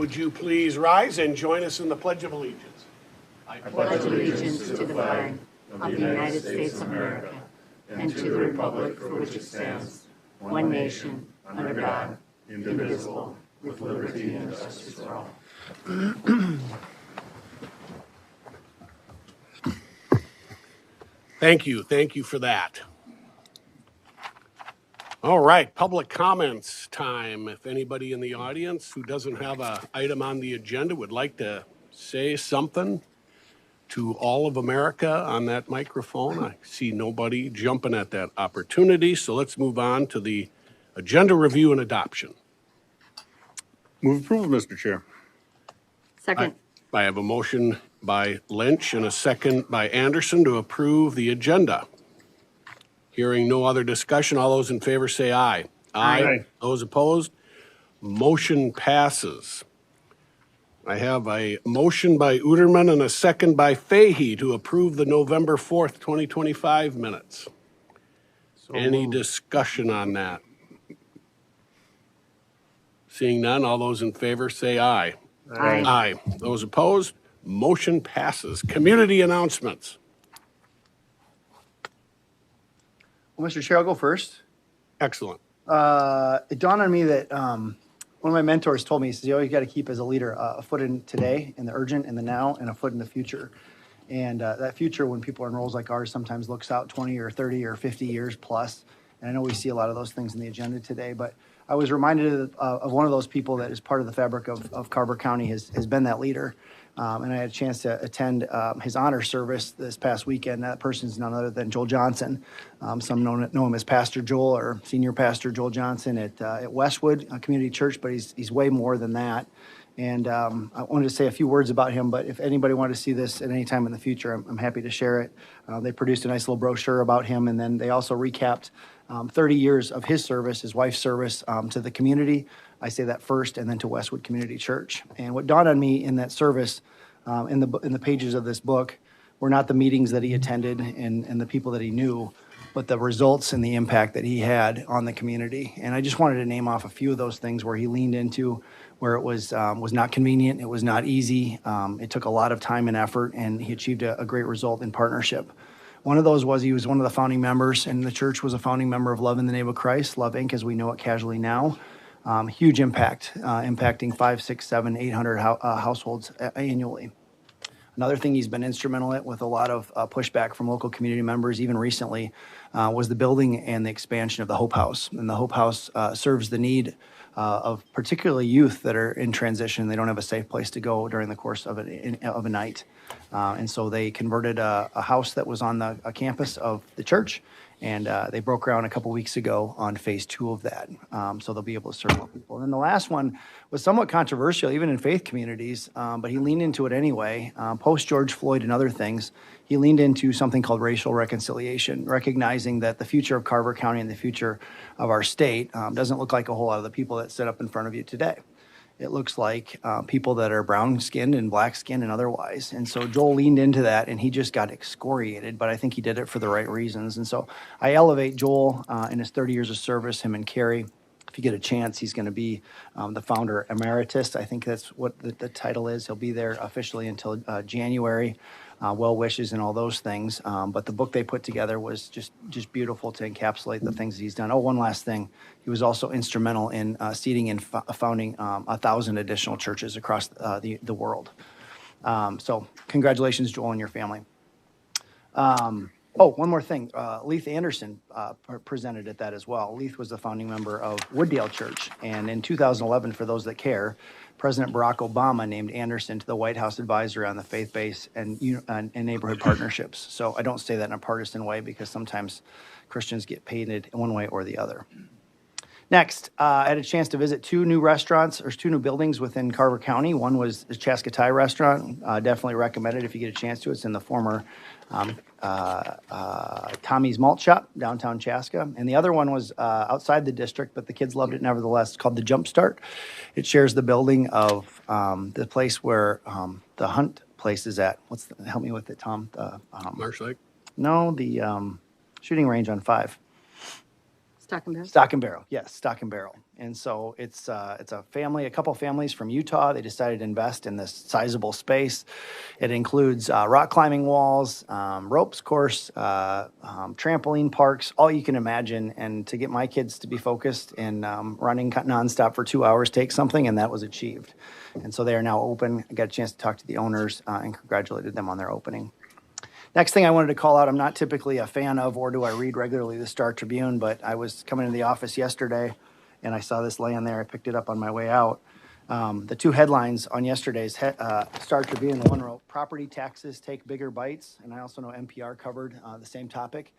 would you please rise and join us in the Pledge of Allegiance? I pledge allegiance to the flag of the United States of America and to the republic for which it stands, one nation, under God, indivisible, with liberty and justice for all. Thank you. Thank you for that. All right, public comments time. If anybody in the audience who doesn't have an item on the agenda would like to say something to all of America on that microphone, I see nobody jumping at that opportunity. So let's move on to the agenda review and adoption. Move approval, Mr. Chair. Second. I have a motion by Lynch and a second by Anderson to approve the agenda. Hearing no other discussion, all those in favor say aye. Aye. Those opposed? Motion passes. I have a motion by Uterman and a second by Fahey to approve the November 4th, 2025 minutes. Any discussion on that? Seeing none, all those in favor say aye. Aye. Aye. Those opposed? Motion passes. Community announcements. Well, Mr. Chair, I'll go first. Excellent. It dawned on me that one of my mentors told me, he says, you always got to keep as a leader a foot in today, in the urgent, in the now, and a foot in the future. And that future, when people are in roles like ours, sometimes looks out 20 or 30 or 50 years plus. And I know we see a lot of those things in the agenda today, but I was reminded of one of those people that is part of the fabric of Carver County, has been that leader. And I had a chance to attend his honor service this past weekend. That person's none other than Joel Johnson. Some know him as Pastor Joel or Senior Pastor Joel Johnson at Westwood Community Church, but he's way more than that. And I wanted to say a few words about him, but if anybody wanted to see this at any time in the future, I'm happy to share it. They produced a nice little brochure about him, and then they also recapped 30 years of his service, his wife's service to the community. I say that first, and then to Westwood Community Church. And what dawned on me in that service, in the pages of this book, were not the meetings that he attended and the people that he knew, but the results and the impact that he had on the community. And I just wanted to name off a few of those things where he leaned into, where it was not convenient, it was not easy, it took a lot of time and effort, and he achieved a great result in partnership. One of those was he was one of the founding members, and the church was a founding member of Love in the Name of Christ, Love Inc., as we know it casually now. Huge impact, impacting 500, 600, 700, 800 households annually. Another thing he's been instrumental in, with a lot of pushback from local community members, even recently, was the building and the expansion of the Hope House. And the Hope House serves the need of particularly youth that are in transition. They don't have a safe place to go during the course of a night. And so they converted a house that was on the campus of the church, and they broke ground a couple weeks ago on phase 2 of that. So they'll be able to serve more people. And then the last one was somewhat controversial, even in faith communities, but he leaned into it anyway. Post George Floyd and other things, he leaned into something called racial reconciliation, recognizing that the future of Carver County and the future of our state doesn't look like a whole lot of the people that sit up in front of you today. It looks like people that are brown-skinned and black-skinned and otherwise. And so Joel leaned into that, and he just got excoriated, but I think he did it for the right reasons. And so I elevate Joel in his 30 years of service, him and Carrie. If you get a chance, he's going to be the founder emeritus. I think that's what the title is. He'll be there officially until January. Well wishes and all those things. But the book they put together was just beautiful to encapsulate the things he's done. Oh, one last thing. He was also instrumental in seeding and founding 1,000 additional churches across the world. So congratulations, Joel, and your family. One more thing. Leith Anderson presented at that as well. Leith was the founding member of Wooddale Church. And in 2011, for those that care, President Barack Obama named Anderson to the White House advisor on the faith-based and neighborhood partnerships. So I don't say that in a partisan way, because sometimes Christians get painted in one way or the other. Next, I had a chance to visit 2 new restaurants, or 2 new buildings within Carver County. One was the Chaska Thai restaurant. Definitely recommend it if you get a chance to. It's in the former Tommy's Malt Shop, downtown Chaska. And the other one was outside the district, but the kids loved it nevertheless. It's called the Jump Start. It shares the building of the place where the Hunt place is at. Help me with it, Tom? Marsh Lake? No, the shooting range on 5. Stock and Barrel? Stock and Barrel, yes, Stock and Barrel. And so it's a family, a couple families from Utah. They decided to invest in this sizable space. It includes rock climbing walls, ropes course, trampoline parks, all you can imagine. And to get my kids to be focused and running nonstop for 2 hours takes something, and that was achieved. And so they are now open. I got a chance to talk to the owners and congratulated them on their opening. Next thing I wanted to call out, I'm not typically a fan of, or do I read regularly, the Star Tribune, but I was coming into the office yesterday and I saw this laying there. I picked it up on my way out. The two headlines on yesterday's Star Tribune, the one wrote, "Property taxes take bigger bites," and I also know NPR covered the same topic.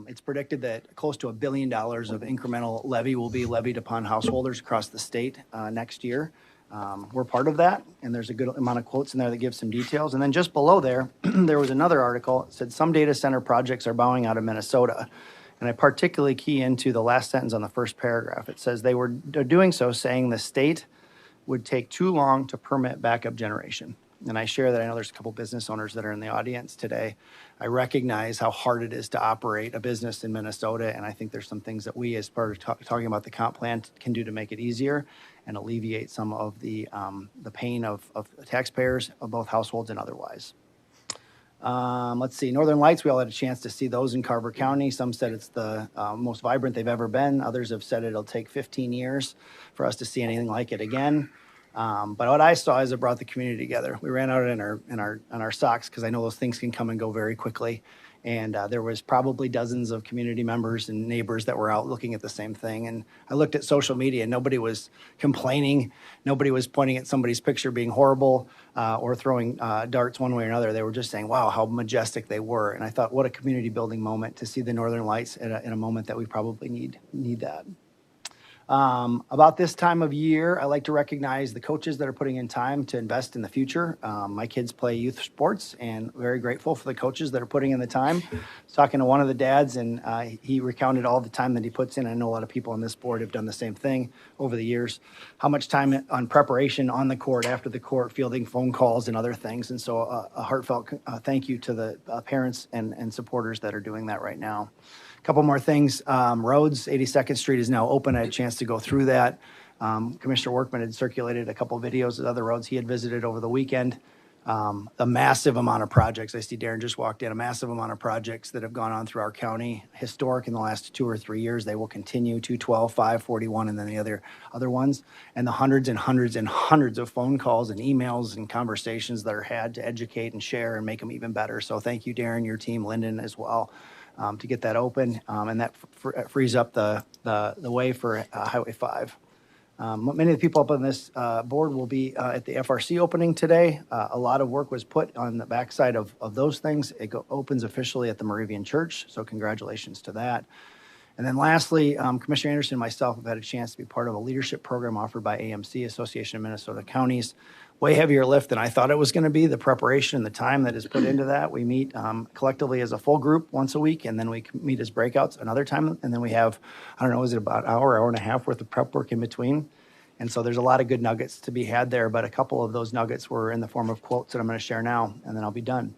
It's predicted that close to $1 billion of incremental levy will be levied upon householders across the state next year. We're part of that, and there's a good amount of quotes in there that give some details. And then just below there, there was another article that said some data center projects are bowing out of Minnesota. And I particularly key into the last sentence on the first paragraph. It says they're doing so saying the state would take too long to permit backup generation. And I share that. I know there's a couple business owners that are in the audience today. I recognize how hard it is to operate a business in Minnesota, and I think there's some things that we, as part of talking about the comp plan, can do to make it easier and alleviate some of the pain of taxpayers, of both households and otherwise. Let's see, Northern Lights, we all had a chance to see those in Carver County. Some said it's the most vibrant they've ever been. Others have said it'll take 15 years for us to see anything like it again. But what I saw is it brought the community together. We ran out in our socks because I know those things can come and go very quickly. And there was probably dozens of community members and neighbors that were out looking at the same thing. And I looked at social media, and nobody was complaining. Nobody was pointing at somebody's picture being horrible or throwing darts one way or another. They were just saying, wow, how majestic they were. And I thought, what a community building moment to see the Northern Lights in a moment that we probably need that. About this time of year, I like to recognize the coaches that are putting in time to invest in the future. My kids play youth sports, and very grateful for the coaches that are putting in the time. I was talking to one of the dads, and he recounted all the time that he puts in. I know a lot of people on this board have done the same thing over the years, how much time on preparation on the court, after the court, fielding phone calls and other things. And so a heartfelt thank you to the parents and supporters that are doing that right now. Couple more things. Roads, 82nd Street is now open. I had a chance to go through that. Commissioner Workman had circulated a couple videos of other roads he had visited over the weekend. A massive amount of projects. I see Darren just walked in. A massive amount of projects that have gone on through our county. Historic in the last 2 or 3 years. They will continue, 212, 541, and then the other ones. And the hundreds and hundreds and hundreds of phone calls and emails and conversations that are had to educate and share and make them even better. So thank you, Darren, your team, Lyndon as well. To get that open, and that frees up the way for Highway 5. Many of the people up on this board will be at the FRC opening today. A lot of work was put on the backside of those things. It opens officially at the Moravian Church, so congratulations to that. And then lastly, Commissioner Anderson and myself have had a chance to be part of a leadership program offered by AMC, Association of Minnesota Counties. Way heavier lift than I thought it was going to be, the preparation and the time that is put into that. We meet collectively as a full group once a week, and then we meet as breakouts another time. And then we have, I don't know, is it about an hour and a half worth of prep work in between? And so there's a lot of good nuggets to be had there, but a couple of those nuggets were in the form of quotes that I'm going to share now, and then I'll be done.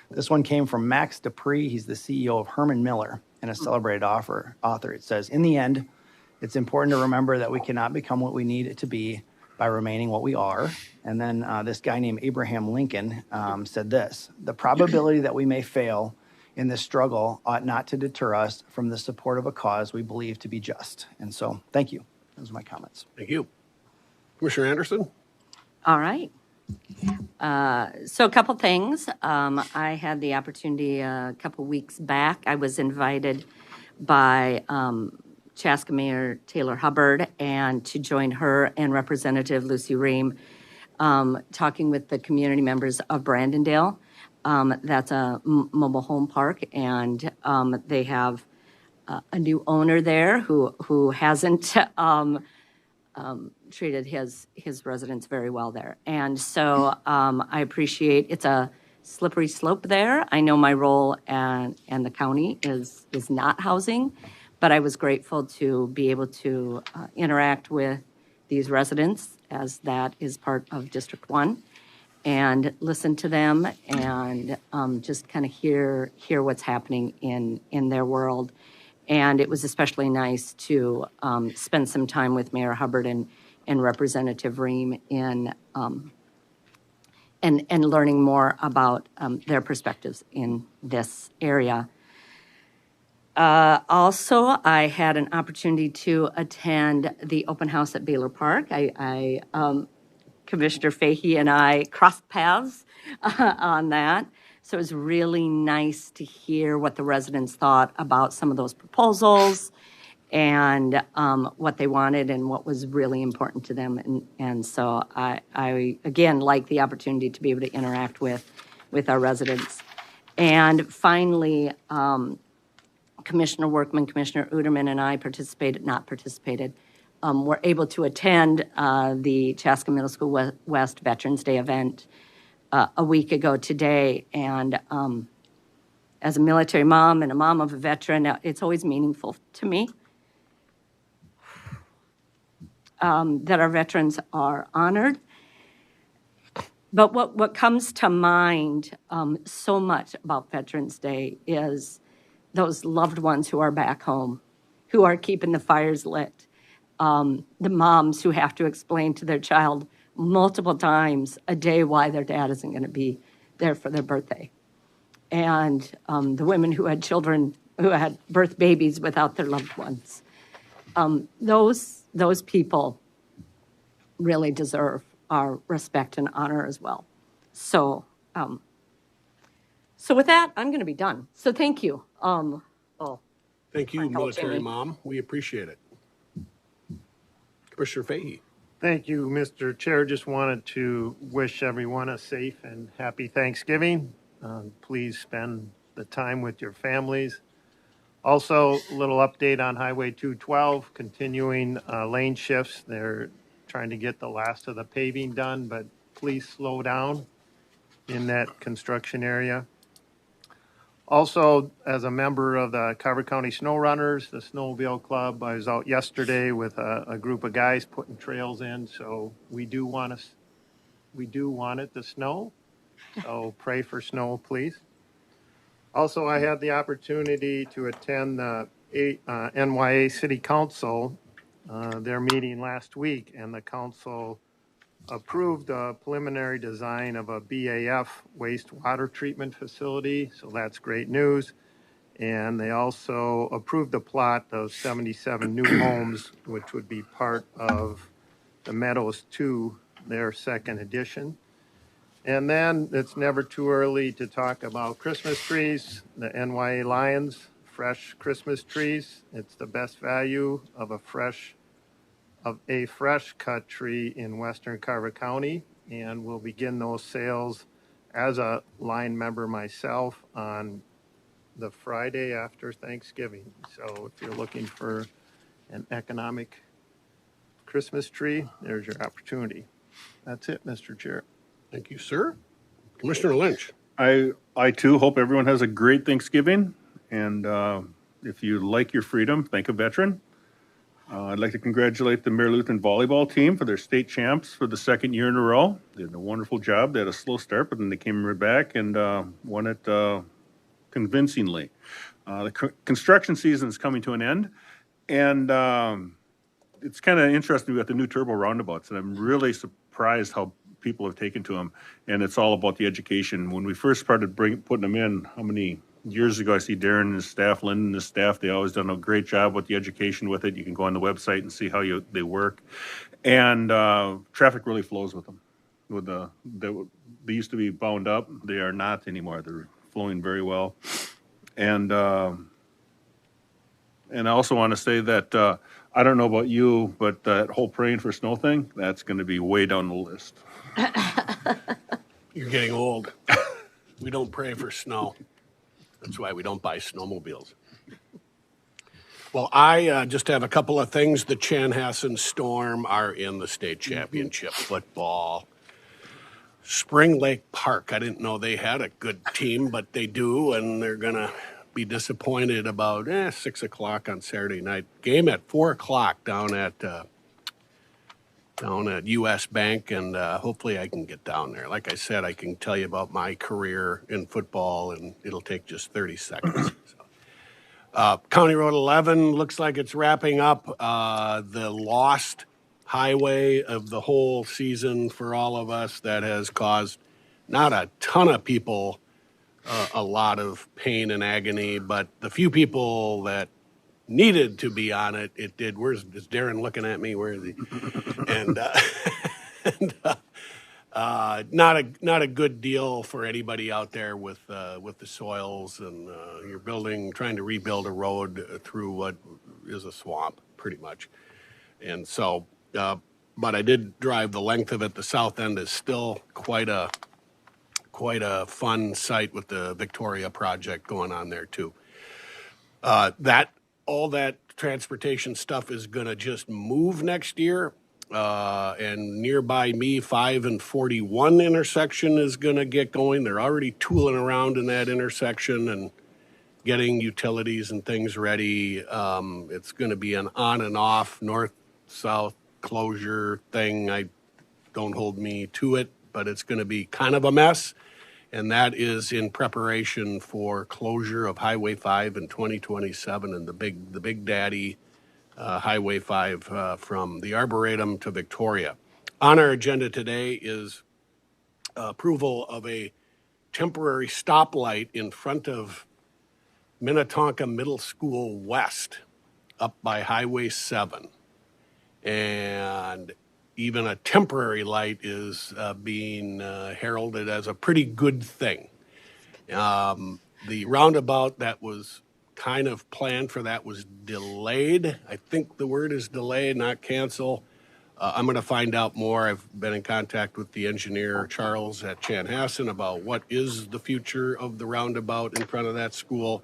This one came from Max Dupree. He's the CEO of Herman Miller and a celebrated author. It says, in the end, it's important to remember that we cannot become what we need it to be by remaining what we are. And then this guy named Abraham Lincoln said this: the probability that we may fail in this struggle ought not to deter us from the support of a cause we believe to be just. And so, thank you. Those are my comments. Thank you. Commissioner Anderson? All right. So a couple things. I had the opportunity a couple weeks back. I was invited by Chaska Mayor Taylor Hubbard and to join her and Representative Lucy Ream talking with the community members of Brandondale. That's a mobile home park, and they have a new owner there who hasn't treated his residents very well there. And so I appreciate, it's a slippery slope there. I know my role and the county is not housing, but I was grateful to be able to interact with these residents, as that is part of District 1, and listen to them and just kind of hear what's happening in their world. And it was especially nice to spend some time with Mayor Hubbard and Representative Ream in and learning more about their perspectives in this area. Also, I had an opportunity to attend the open house at Baylor Park. Commissioner Fahey and I crossed paths on that. So it was really nice to hear what the residents thought about some of those proposals and what they wanted and what was really important to them. And so I again, like the opportunity to be able to interact with our residents. And finally, Commissioner Workman, Commissioner Uderman, and I were able to attend the Chaska Middle School West Veterans Day event a week ago today. And as a military mom and a mom of a veteran, it's always meaningful to me that our veterans are honored. But what comes to mind so much about Veterans Day is those loved ones who are back home, who are keeping the fires lit, the moms who have to explain to their child multiple times a day why their dad isn't going to be there for their birthday, and the women who had children who had birth babies without their loved ones. Those people really deserve our respect and honor as well. So with that, I'm going to be done. So thank you. Thank you, Michael, military Jamie. mom. We appreciate it. Commissioner Fahey. Thank you, Mr. Chair. Just wanted to wish everyone a safe and happy Thanksgiving. Please spend the time with your families. Also, a little update on Highway 212, continuing lane shifts. They're trying to get the last of the paving done, but please slow down in that construction area. Also, as a member of the Carver County Snow Runners, the Snowmobile Club, I was out yesterday with a group of guys putting trails in. So we do want it to snow. So pray for snow, please. Also, I had the opportunity to attend the NYA City Council, their meeting last week, and the council approved a preliminary design of a BAF wastewater treatment facility, so that's great news. And they also approved the plot of 77 new homes, which would be part of the Meadows 2, their second edition. And then it's never too early to talk about Christmas trees, the NYA Lions, fresh Christmas trees. It's the best value of a fresh cut tree in western Carver County, and we'll begin those sales as a line member myself on the Friday after Thanksgiving. So if you're looking for an economic Christmas tree, there's your opportunity. That's it, Mr. Chair. Thank you, sir. Commissioner Lynch. I too hope everyone has a great Thanksgiving. And if you like your freedom, thank a veteran. I'd like to congratulate the Mary Lutheran volleyball team for their state champs for the second year in a row. They did a wonderful job. They had a slow start, but then they came right back and won it convincingly. The construction season is coming to an end, and it's kind of interesting. We got the new turbo roundabouts, and I'm really surprised how people have taken to them. And it's all about the education. When we first started putting them in, how many years ago, I see Darren and his staff, Lynn and his staff, they always done a great job with the education with it. You can go on the website and see how they work. And traffic really flows with them. They used to be bound up. They are not anymore. They're flowing very well. And I also want to say that I don't know about you, but that whole praying for snow thing, that's going to be way down the list. You're getting old. We don't pray for snow. That's why we don't buy snowmobiles. Well, I just have a couple of things. The Chanhassen Storm are in the state championship football. Spring Lake Park, I didn't know they had a good team, but they do, and they're going to be disappointed about 6 o'clock on Saturday night. Game at 4 o'clock down at U.S. Bank, and hopefully I can get down there. Like I said, I can tell you about my career in football, and it'll take just 30 seconds. County Road 11 looks like it's wrapping up. The lost highway of the whole season for all of us that has caused not a ton of people a lot of pain and agony, but the few people that needed to be on it, it did. Is Darren looking at me? Where is he? And, not a good deal for anybody out there with the soils and you're trying to rebuild a road through what is a swamp, pretty much. And so, but I did drive the length of it. The south end is still quite a fun site with the Victoria project going on there too. All that transportation stuff is going to just move next year. And nearby me, 5 and 41 intersection is going to get going. They're already tooling around in that intersection and getting utilities and things ready. It's going to be an on and off north-south closure thing. Don't hold me to it, but it's going to be kind of a mess. And that is in preparation for closure of Highway 5 in 2027 and the big daddy Highway 5 from the Arboretum to Victoria. On our agenda today is approval of a temporary stoplight in front of Minnetonka Middle School West up by Highway 7. And even a temporary light is being heralded as a pretty good thing. The roundabout that was kind of planned for that was delayed. I think the word is delayed, not cancel. I'm going to find out more. I've been in contact with the engineer, Charles, at Chanhassen about what is the future of the roundabout in front of that school.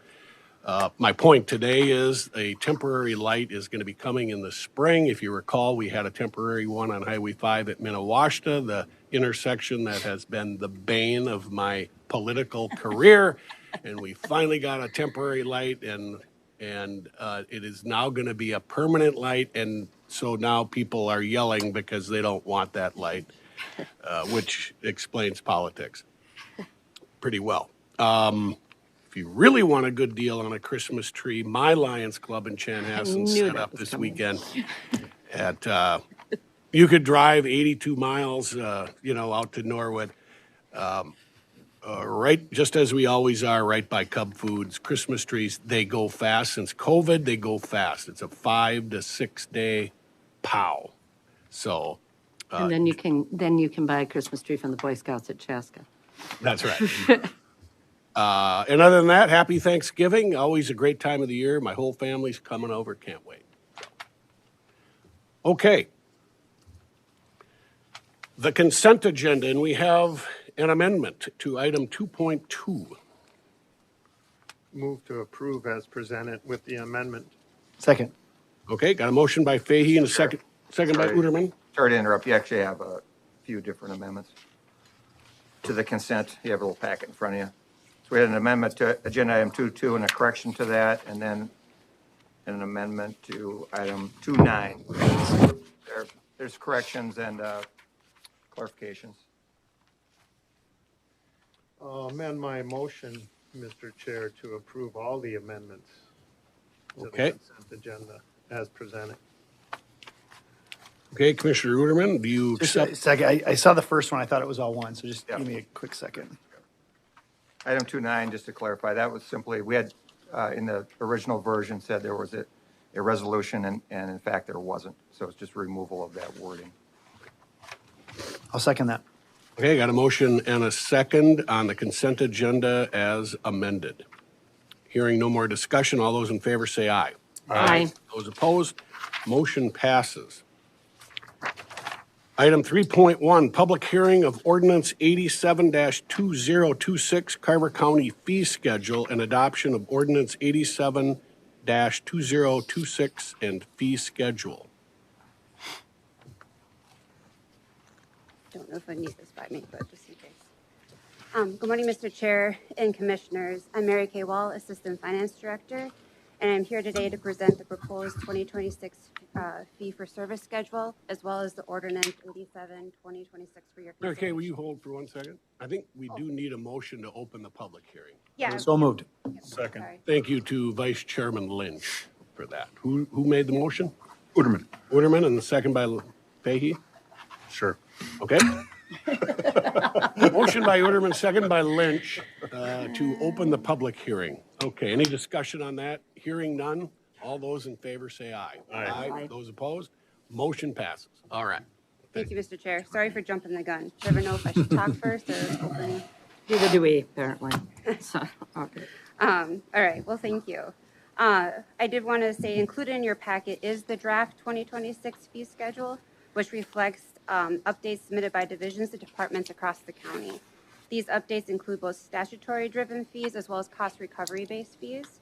My point today is a temporary light is going to be coming in the spring. If you recall, we had a temporary one on Highway 5 at Minnewaska, the intersection that has been the bane of my political career. And we finally got a temporary light, and it is now going to be a permanent light. And so now people are yelling because they don't want that light, which explains politics pretty well. If you really want a good deal on a Christmas tree, my Lions Club in Chanhassen set up this weekend at, you could drive 82 miles, out to Norwood, right, just as we always are, right by Cub Foods. Christmas trees, they go fast. Since COVID, they go fast. It's a 5 to 6 day pow. So. And then you can buy a Christmas tree from the Boy Scouts at Chaska. That's right. And other than that, happy Thanksgiving. Always a great time of the year. My whole family's coming over. Can't wait. Okay. The consent agenda, and we have an amendment to item 2.2. Move to approve as presented with the amendment. Second. Okay, got a motion by Fahey and a second by Sorry. Uterman. Sorry to interrupt. You actually have a few different amendments to the consent. You have a little packet in front of you. So we had an amendment to agenda item 2.2 and a correction to that, and then an amendment to item 2.9. There's corrections and clarifications. I'll amend my motion, Mr. Chair, to approve all the amendments to the Okay. consent agenda as presented. Okay, Commissioner Uterman, do you Just a accept? second. I saw the first one. I thought it was all one. So just Yeah. give me a quick second. Item 2.9, just to clarify, that was simply, we had, in the original version, said there was a resolution, and in fact, there wasn't. So it's just removal of that wording. I'll second that. Okay, got a motion and a second on the consent agenda as amended. Hearing no more discussion, all those in favor say aye. Aye. Those opposed, motion passes. Item 3.1, public hearing of ordinance 87-2026 Carver County fee schedule and adoption of ordinance 87-2026 and fee schedule. Don't know if I need this by me, but just in case. Good morning, Mr. Chair and Commissioners. I'm Mary Kay Wall, Assistant Finance Director, and I'm here today to present the proposed 2026 fee for service schedule, as well as the ordinance 87-2026 for your Okay, will you consideration. hold for 1 second? I think we do need a motion to open the public hearing. Yeah, So moved. Second. Sorry. Thank you to Vice Chairman Lynch for that. Who made the motion? Uterman. Uterman, and the second by Fahey? Sure. Okay. Motion by Uterman, second by Lynch, to open the public hearing. Okay, any discussion on that? Hearing none. All those in favor say aye. Aye. Those opposed? Motion passes. All right. Thank you, Mr. Chair. Sorry for jumping the gun. Never know if I should talk first or open. Neither do we, apparently. So, okay. All right, well, thank you. I did want to say included in your packet is the draft 2026 fee schedule, which reflects updates submitted by divisions to departments across the county. These updates include both statutory-driven fees as well as cost recovery-based fees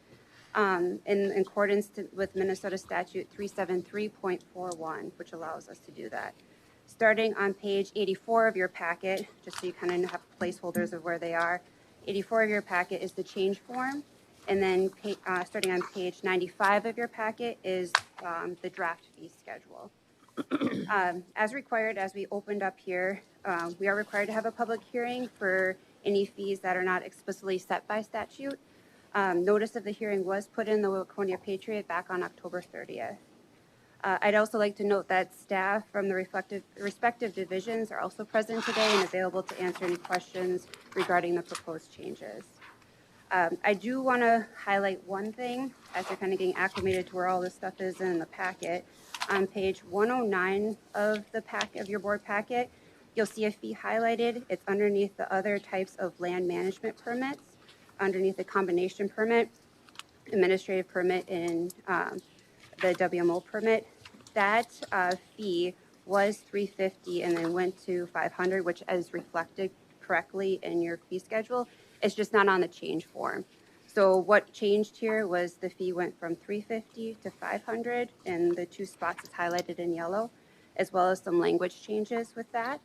in accordance with Minnesota Statute 373.41, which allows us to do that. Starting on page 84 of your packet, just so you kind of have placeholders of where they are, 84 of your packet is the change form. And then starting on page 95 of your packet is the draft fee schedule. As required, as we opened up here, we are required to have a public hearing for any fees that are not explicitly set by statute. Notice of the hearing was put in the Waconia Patriot back on October 30th. I'd also like to note that staff from the respective divisions are also present today and available to answer any questions regarding the proposed changes. I do want to highlight one thing as you're kind of getting acclimated to where all this stuff is in the packet. On page 109 of the of your board packet, you'll see a fee highlighted. It's underneath the other types of land management permits, underneath the combination permit, administrative permit, and the WMO permit. That fee was $350 and then went to $500, which is reflected correctly in your fee schedule. It's just not on the change form. So what changed here was the fee went from $350 to $500, and the two spots is highlighted in yellow, as well as some language changes with that.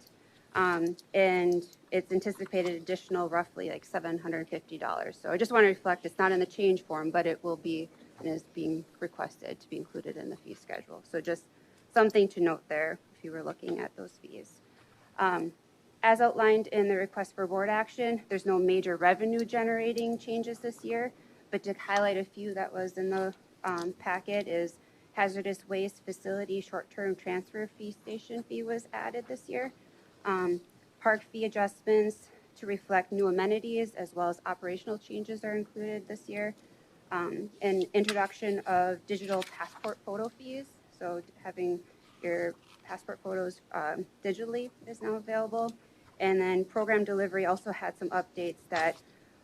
And it's anticipated additional roughly like $750. So I just want to reflect, it's not in the change form, but it will be and is being requested to be included in the fee schedule. So just something to note there if you were looking at those fees. As outlined in the request for board action, there's no major revenue generating changes this year, but to highlight a few that was in the packet is hazardous waste facility short-term transfer fee station fee was added this year. Park fee adjustments to reflect new amenities as well as operational changes are included this year. And introduction of digital passport photo fees. So having your passport photos digitally is now available. And then program delivery also had some updates that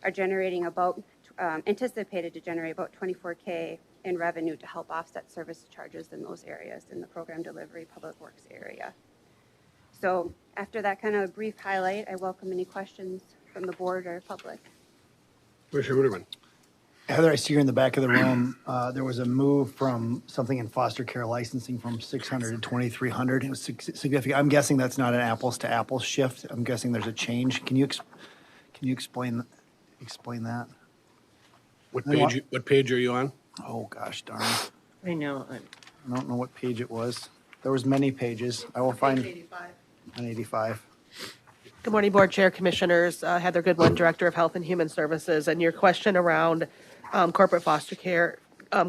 are generating about, anticipated to generate about $24K in revenue to help offset service charges in those areas in the program delivery public works area. So after that kind of brief highlight, I welcome any questions from the board or public. Commissioner Uterman. Heather, I see you in the back of the room. There was a move from something in foster care licensing from 600 to 2,300. It was significant. I'm guessing that's not an apples to apples shift. I'm guessing there's a change. Can you explain that? What page are you on? Oh, gosh darn. I know. I don't know what page it was. There was many pages. I will find. 85. On 85. Good morning, Board Chair, Commissioners. Heather Goodwin, Director of Health and Human Services. And your question around corporate foster care,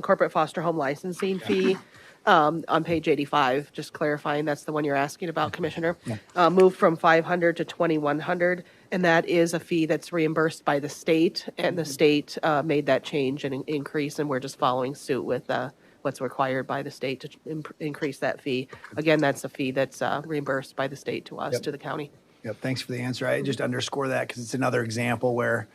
corporate foster home licensing fee on page 85, just clarifying that's the one you're asking about, Commissioner. Moved from $500 to $2,100, and that is a fee that's reimbursed by the state, and the state made that change and increase, and we're just following suit with what's required by the state to increase that fee. Again, that's a fee that's reimbursed by the state to us, to the county. Yep, thanks for the answer. I just underscore that because it's another example where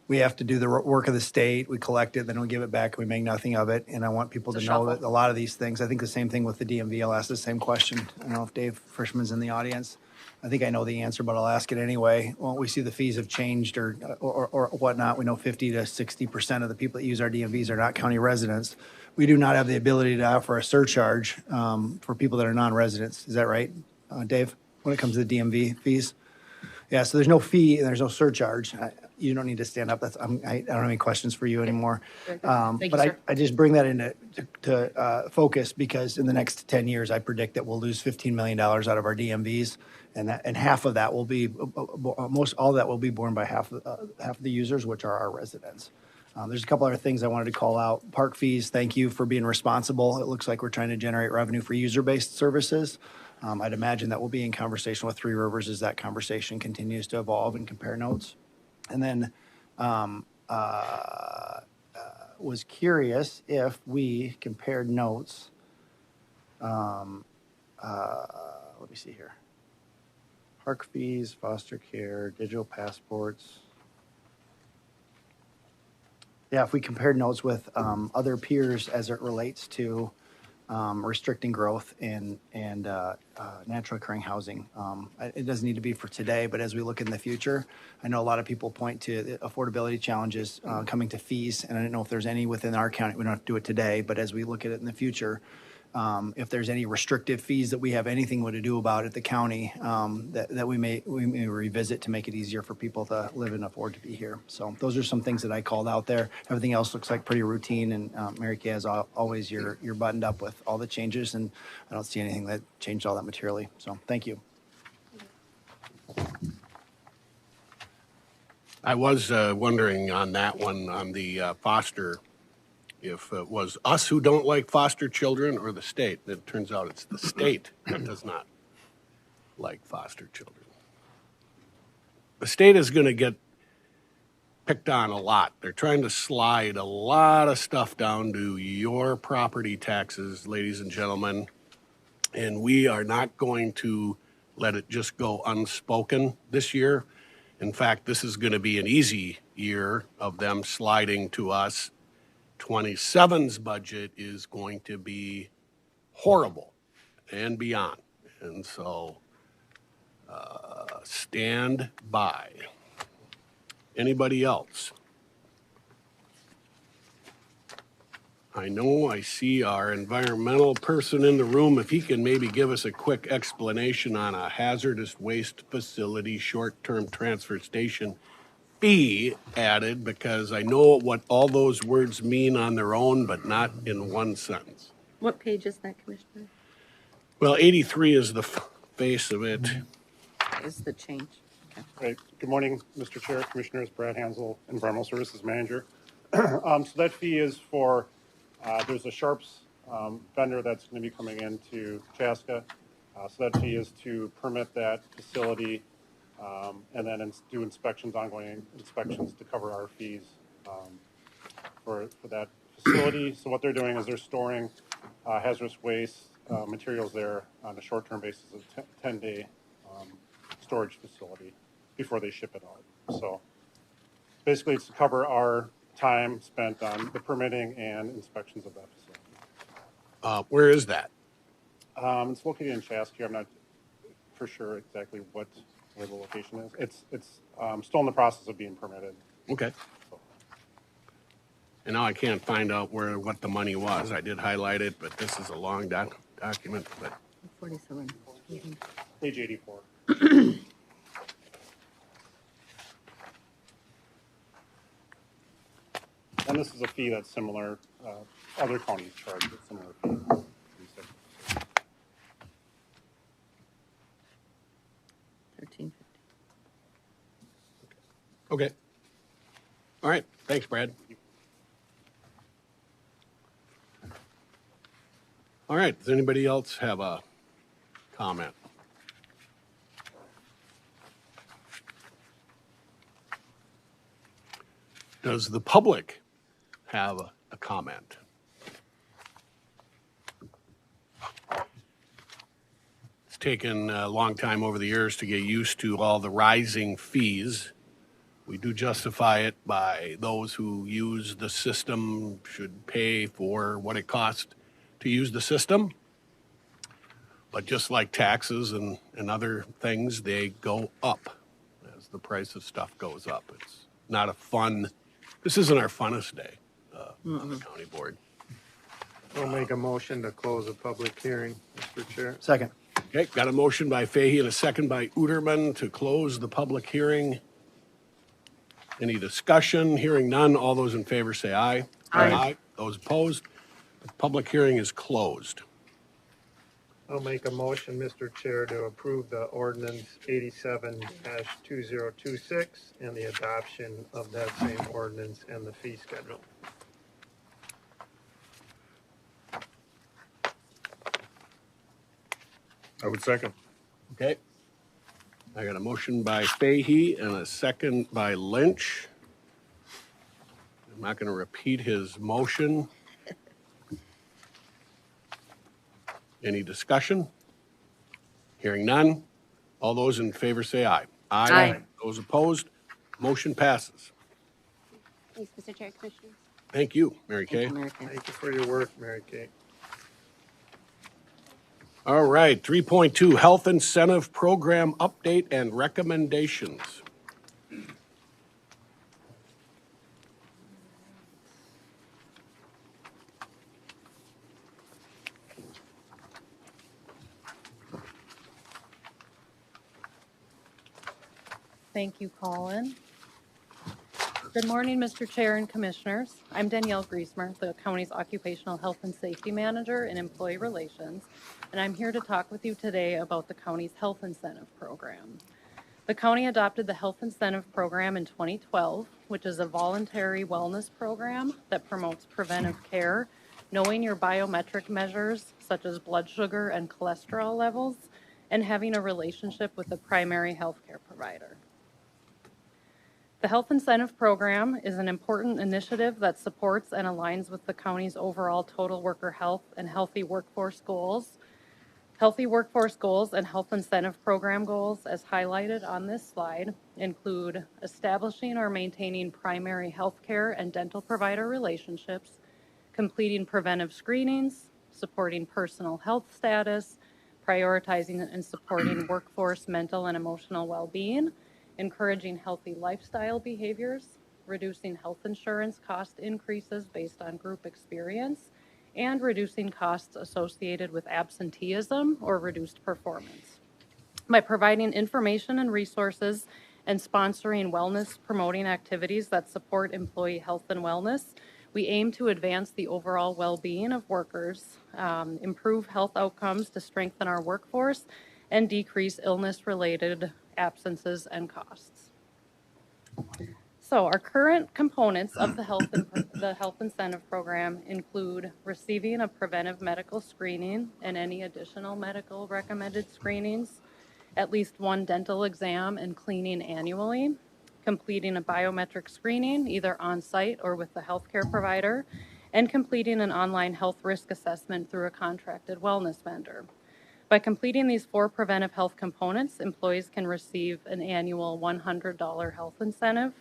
we have to do the work of the state, we collect it, then we give it back, and we make nothing of it. And I want people to know that a lot of these things, I think the same thing with the DMV, I'll ask the same question. I don't know if Dave Frischman's in the audience. I think I know the answer, but I'll ask it anyway. Well, we see the fees have changed or whatnot. We know 50 to 60% of the people that use our DMVs are not county residents. We do not have the ability to offer a surcharge for people that are non-residents. Is that right, Dave? When it comes to the DMV fees? Yeah, so there's no fee and there's no surcharge. You don't need to stand up. I don't have any questions for you anymore. Thank you, But sir. I just bring that into focus because in the next 10 years, I predict that we'll lose $15 million out of our DMVs, and half of that will be, all that will be borne by half of the users, which are our residents. There's a couple other things I wanted to call out. Park fees, thank you for being responsible. It looks like we're trying to generate revenue for user-based services. I'd imagine that will be in conversation with Three Rivers as that conversation continues to evolve and compare notes. And then was curious if we compared notes. Let me see here. Park fees, foster care, digital passports. Yeah, if we compared notes with other peers as it relates to restricting growth and natural occurring housing. It doesn't need to be for today, but as we look in the future, I know a lot of people point to the affordability challenges coming to fees, and I don't know if there's any within our county. We don't have to do it today, but as we look at it in the future, if there's any restrictive fees that we have anything to do about at the county, that we may revisit to make it easier for people to live and afford to be here. So those are some things that I called out there. Everything else looks like pretty routine, and Mary Kay, as always, you're buttoned up with all the changes, and I don't see anything that changed all that materially. So thank you. I was wondering on that one, on the foster, if it was us who don't like foster children or the state. It turns out it's the state that does not like foster children. The state is going to get picked on a lot. They're trying to slide a lot of stuff down to your property taxes, ladies and gentlemen, and we are not going to let it just go unspoken this year. In fact, this is going to be an easy year of them sliding to us. 27's budget is going to be horrible and beyond. And so stand by. Anybody else? I know I see our environmental person in the room. If he can maybe give us a quick explanation on a hazardous waste facility short-term transfer station fee added, because I know what all those words mean on their own, but not in one sentence. What page is that, Commissioner? Well, 83 is the face of it. Is the change? Right. Good morning, Mr. Chair, Commissioners. Brad Hansel, Environmental Services Manager. So that fee is for, there's a Sharps vendor that's going to be coming into Chaska. So that fee is to permit that facility and then do inspections, ongoing inspections to cover our fees for that facility. So what they're doing is they're storing hazardous waste materials there on a short-term basis, a 10-day storage facility before they ship it out. So basically it's to cover our time spent on the permitting and inspections of that facility. Where is that? It's located in Chaska. I'm not for sure exactly where the location is. It's still in the process of being permitted. Okay. And now I can't find out what the money was. I did highlight it, but this is a long document. But 47. Page 84. And this is a fee that's similar, other counties charge a similar fee. $13.50. okay. All right. Thanks, Brad. All right. Does anybody else have a comment? Does the public have a comment? It's taken a long time over the years to get used to all the rising fees. We do justify it by those who use the system should pay for what it costs to use the system. But just like taxes and other things, they go up as the price of stuff goes up. It's not a fun, this isn't our funnest day on the county board. I'll make a motion to close the public hearing, Mr. Chair. Second. Okay, got a motion by Fahey and a second by Uterman to close the public hearing. Any discussion? Hearing none. All those in favor say aye. Aye. Those opposed? The public hearing is closed. I'll make a motion, Mr. Chair, to approve the ordinance 87-2026 and the adoption of that same ordinance and the fee schedule. I would second. Okay. I got a motion by Fahey and a second by Lynch. I'm not going to repeat his motion. Any discussion? Hearing none. All those in favor say aye. Aye. Those opposed, motion passes. Thanks, Mr. Chair, Commissioners. Thank you, Mary Kay. America. Thank you for your work, Mary Kay. All right, 3.2, Health Incentive Program Update and Recommendations. Thank you, Colin. Good morning, Mr. Chair and Commissioners. I'm Danielle Griesmer, the county's Occupational Health and Safety Manager and Employee Relations, and I'm here to talk with you today about the county's Health Incentive Program. The county adopted the Health Incentive Program in 2012, which is a voluntary wellness program that promotes preventive care, knowing your biometric measures such as blood sugar and cholesterol levels, and having a relationship with a primary health care provider. The Health Incentive Program is an important initiative that supports and aligns with the county's overall total worker health and healthy workforce goals. Healthy workforce goals and Health Incentive Program goals, as highlighted on this slide, include establishing or maintaining primary health care and dental provider relationships, completing preventive screenings, supporting personal health status, prioritizing and supporting workforce mental and emotional well-being, encouraging healthy lifestyle behaviors, reducing health insurance cost increases based on group experience, and reducing costs associated with absenteeism or reduced performance. By providing information and resources and sponsoring wellness promoting activities that support employee health and wellness, we aim to advance the overall well-being of workers, improve health outcomes to strengthen our workforce, and decrease illness-related absences and costs. So our current components of the health incentive program include receiving a preventive medical screening and any additional medical recommended screenings, at least one dental exam and cleaning annually, completing a biometric screening either on-site or with the healthcare provider, and completing an online health risk assessment through a contracted wellness vendor. By completing these 4 preventive health components, employees can receive an annual $100 health incentive.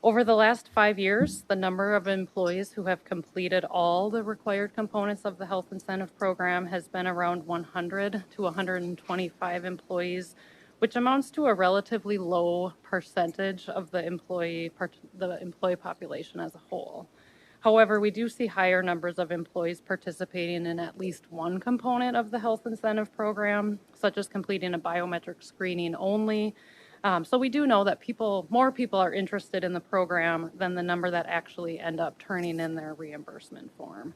Over the last 5 years, the number of employees who have completed all the required components of the health incentive program has been around 100 to 125 employees, which amounts to a relatively low percentage of the employee population as a whole. However, we do see higher numbers of employees participating in at least one component of the health incentive program, such as completing a biometric screening only. So we do know that more people are interested in the program than the number that actually end up turning in their reimbursement form.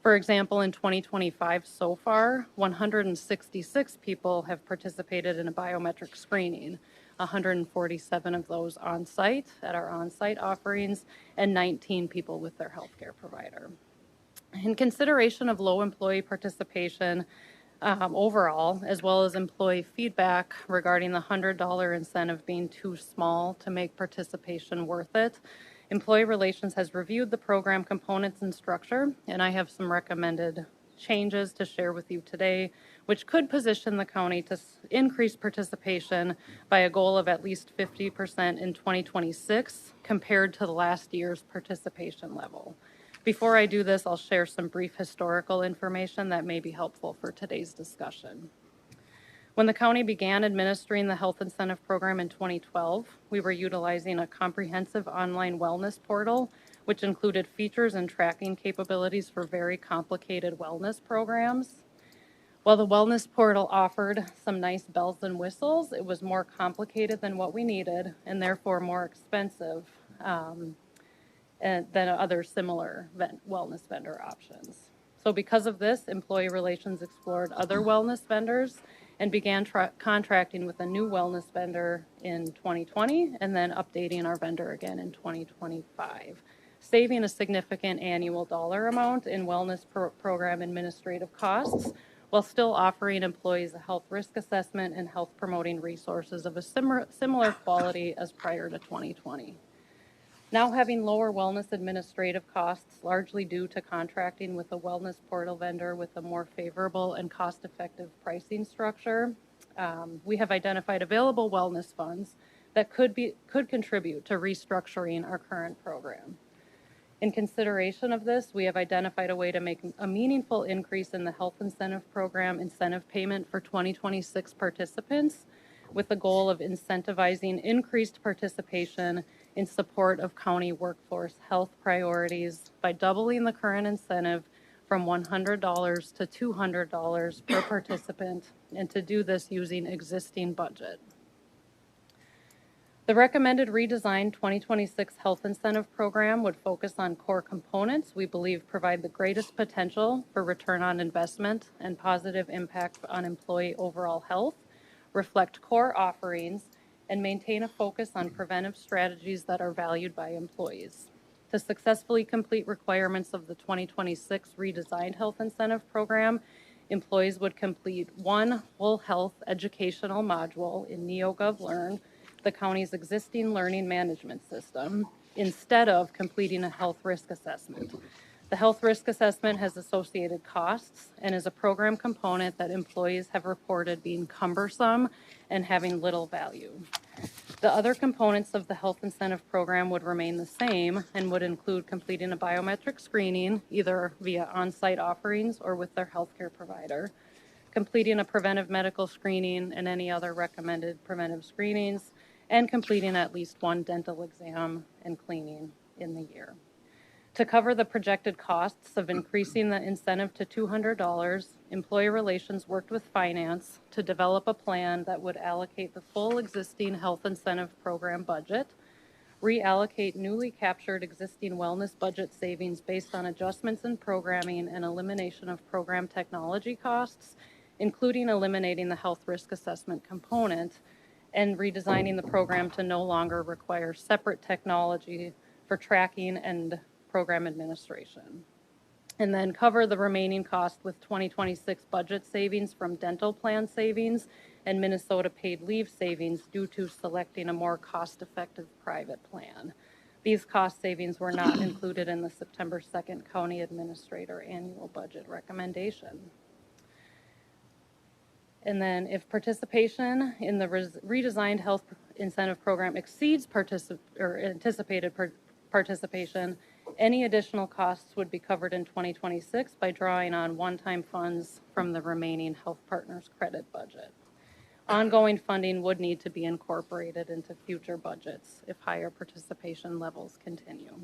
For example, in 2025 so far, 166 people have participated in a biometric screening, 147 of those on-site at our on-site offerings, and 19 people with their healthcare provider. In consideration of low employee participation overall, as well as employee feedback regarding the $100 incentive being too small to make participation worth it, Employee Relations has reviewed the program components and structure, and I have some recommended changes to share with you today, which could position the county to increase participation by a goal of at least 50% in 2026 compared to the last year's participation level. Before I do this, I'll share some brief historical information that may be helpful for today's discussion. When the county began administering the health incentive program in 2012, we were utilizing a comprehensive online wellness portal, which included features and tracking capabilities for very complicated wellness programs. While the wellness portal offered some nice bells and whistles, it was more complicated than what we needed and therefore more expensive than other similar wellness vendor options. So because of this, Employee Relations explored other wellness vendors and began contracting with a new wellness vendor in 2020 and then updating our vendor again in 2025, saving a significant annual dollar amount in wellness program administrative costs while still offering employees a health risk assessment and health promoting resources of a similar quality as prior to 2020. Now having lower wellness administrative costs, largely due to contracting with a wellness portal vendor with a more favorable and cost-effective pricing structure, we have identified available wellness funds that could contribute to restructuring our current program. In consideration of this, we have identified a way to make a meaningful increase in the health incentive program incentive payment for 2026 participants, with the goal of incentivizing increased participation in support of county workforce health priorities by doubling the current incentive from $100 to $200 per participant, and to do this using existing budget. The recommended redesigned 2026 health incentive program would focus on core components we believe provide the greatest potential for return on investment and positive impact on employee overall health, reflect core offerings, and maintain a focus on preventive strategies that are valued by employees. To successfully complete requirements of the 2026 redesigned health incentive program, employees would complete one whole health educational module in NeoGov Learn, the county's existing learning management system, instead of completing a health risk assessment. The health risk assessment has associated costs and is a program component that employees have reported being cumbersome and having little value. The other components of the health incentive program would remain the same and would include completing a biometric screening, either via on-site offerings or with their healthcare provider, completing a preventive medical screening and any other recommended preventive screenings, and completing at least one dental exam and cleaning in the year. To cover the projected costs of increasing the incentive to $200, Employee Relations worked with Finance to develop a plan that would allocate the full existing health incentive program budget, reallocate newly captured existing wellness budget savings based on adjustments in programming and elimination of program technology costs, including eliminating the health risk assessment component, and redesigning the program to no longer require separate technology for tracking and program administration. And then cover the remaining cost with 2026 budget savings from dental plan savings and Minnesota paid leave savings due to selecting a more cost-effective private plan. These cost savings were not included in the September 2nd County Administrator annual budget recommendation. And then if participation in the redesigned health incentive program exceeds anticipated participation, any additional costs would be covered in 2026 by drawing on one-time funds from the remaining Health Partners credit budget. Ongoing funding would need to be incorporated into future budgets if higher participation levels continue.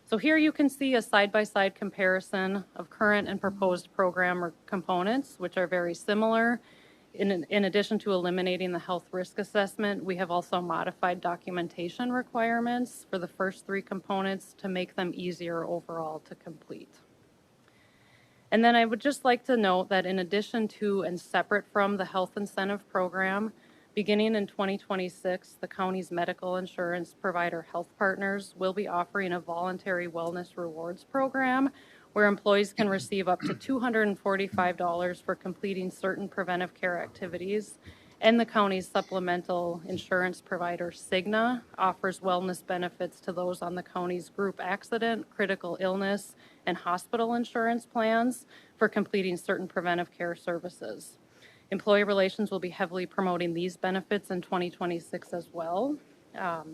So here you can see a side-by-side comparison of current and proposed program components, which are very similar. In addition to eliminating the health risk assessment, we have also modified documentation requirements for the first three components to make them easier overall to complete. And then I would just like to note that in addition to and separate from the health incentive program, beginning in 2026, the county's medical insurance provider Health Partners will be offering a voluntary wellness rewards program where employees can receive up to $245 for completing certain preventive care activities. And the county's supplemental insurance provider, Cigna, offers wellness benefits to those on the county's group accident, critical illness, and hospital insurance plans for completing certain preventive care services. Employee Relations will be heavily promoting these benefits in 2026 as well,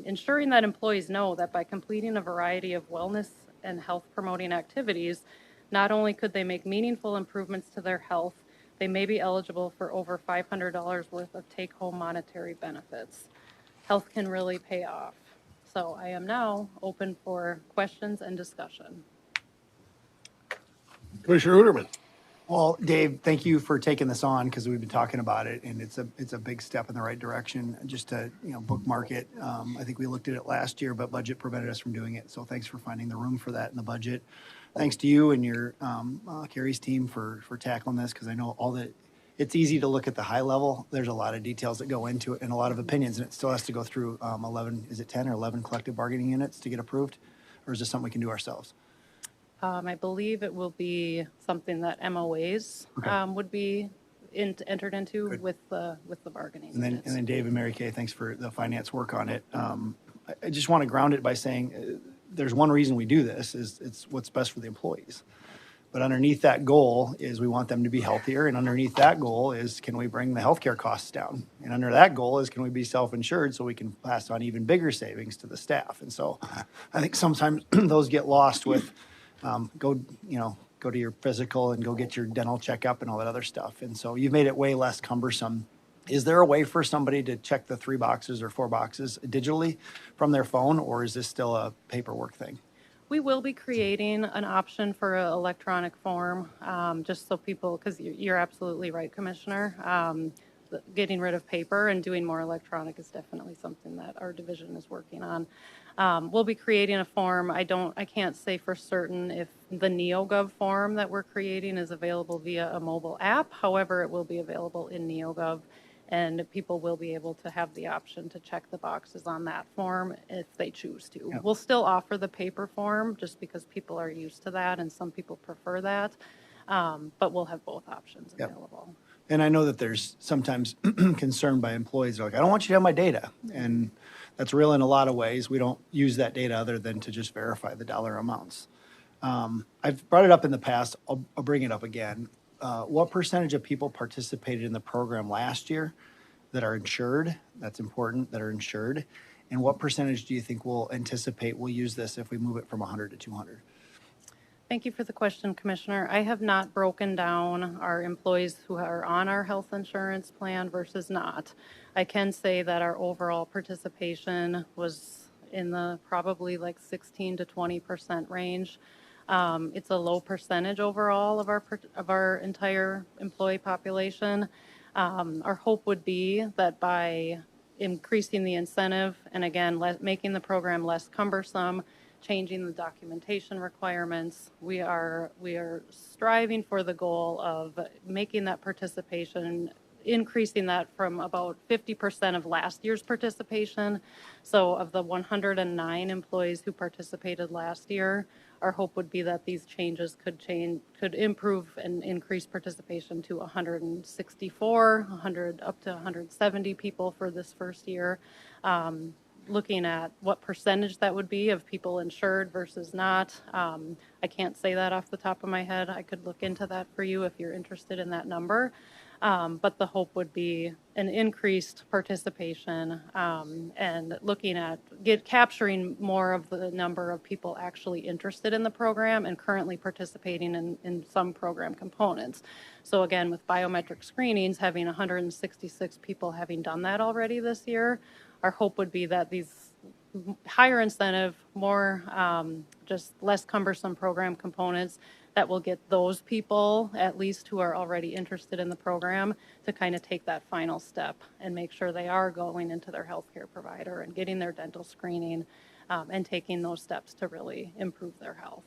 ensuring that employees know that by completing a variety of wellness and health promoting activities, not only could they make meaningful improvements to their health, they may be eligible for over $500 worth of take-home monetary benefits. Health can really pay off. So I am now open for questions and discussion. Commissioner Uterman. Well, Dave, thank you for taking this on because we've been talking about it and it's a big step in the right direction just to, bookmark it. I think we looked at it last year, but budget prevented us from doing it. So thanks for finding the room for that in the budget. Thanks to you and your, Carrie's team for tackling this because I know it's easy to look at the high level. There's a lot of details that go into it and a lot of opinions and it still has to go through 11, is it 10 or 11 collective bargaining units to get approved? Or is this something we can do ourselves? I believe it will be something that MOAs would be entered into with the bargaining And units. then Dave and Mary Kay, thanks for the finance work on it. I just want to ground it by saying there's one reason we do this is it's what's best for the employees. But underneath that goal is we want them to be healthier. And underneath that goal is can we bring the healthcare costs down? And under that goal is can we be self-insured so we can pass on even bigger savings to the staff? And so I think sometimes those get lost with go to your physical and go get your dental checkup and all that other stuff. And so you've made it way less cumbersome. Is there a way for somebody to check the 3 boxes or 4 boxes digitally from their phone, or is this still a paperwork thing? We will be creating an option for an electronic form, just so people, because you're absolutely right, Commissioner. Getting rid of paper and doing more electronic is definitely something that our division is working on. We'll be creating a form. I can't say for certain if the NeoGov form that we're creating is available via a mobile app. However, it will be available in NeoGov. And people will be able to have the option to check the boxes on that form if they choose to. Yeah. We'll still offer the paper form just because people are used to that and some people prefer that. But we'll have both options Yep. available. And I know that there's sometimes concern by employees. They're like, I don't want you to have my data. And that's real in a lot of ways. We don't use that data other than to just verify the dollar amounts. I've brought it up in the past. I'll bring it up again. What percentage of people participated in the program last year that are insured? That's important, that are insured. And what percentage do you think we'll anticipate we'll use this if we move it from 100 to 200? Thank you for the question, Commissioner. I have not broken down our employees who are on our health insurance plan versus not. I can say that our overall participation was in the probably like 16 to 20% range. It's a low percentage overall of our entire employee population. Our hope would be that by increasing the incentive and again, making the program less cumbersome, changing the documentation requirements, we are striving for the goal of making that participation, increasing that from about 50% of last year's participation. So of the 109 employees who participated last year, our hope would be that these changes could improve and increase participation to 164, up to 170 people for this first year. Looking at what percentage that would be of people insured versus not. I can't say that off the top of my head. I could look into that for you if you're interested in that number. But the hope would be an increased participation and looking at capturing more of the number of people actually interested in the program and currently participating in some program components. So again, with biometric screenings, having 166 people having done that already this year, our hope would be that these higher incentive, more just less cumbersome program components that will get those people, at least who are already interested in the program, to kind of take that final step and make sure they are going into their healthcare provider and getting their dental screening and taking those steps to really improve their health.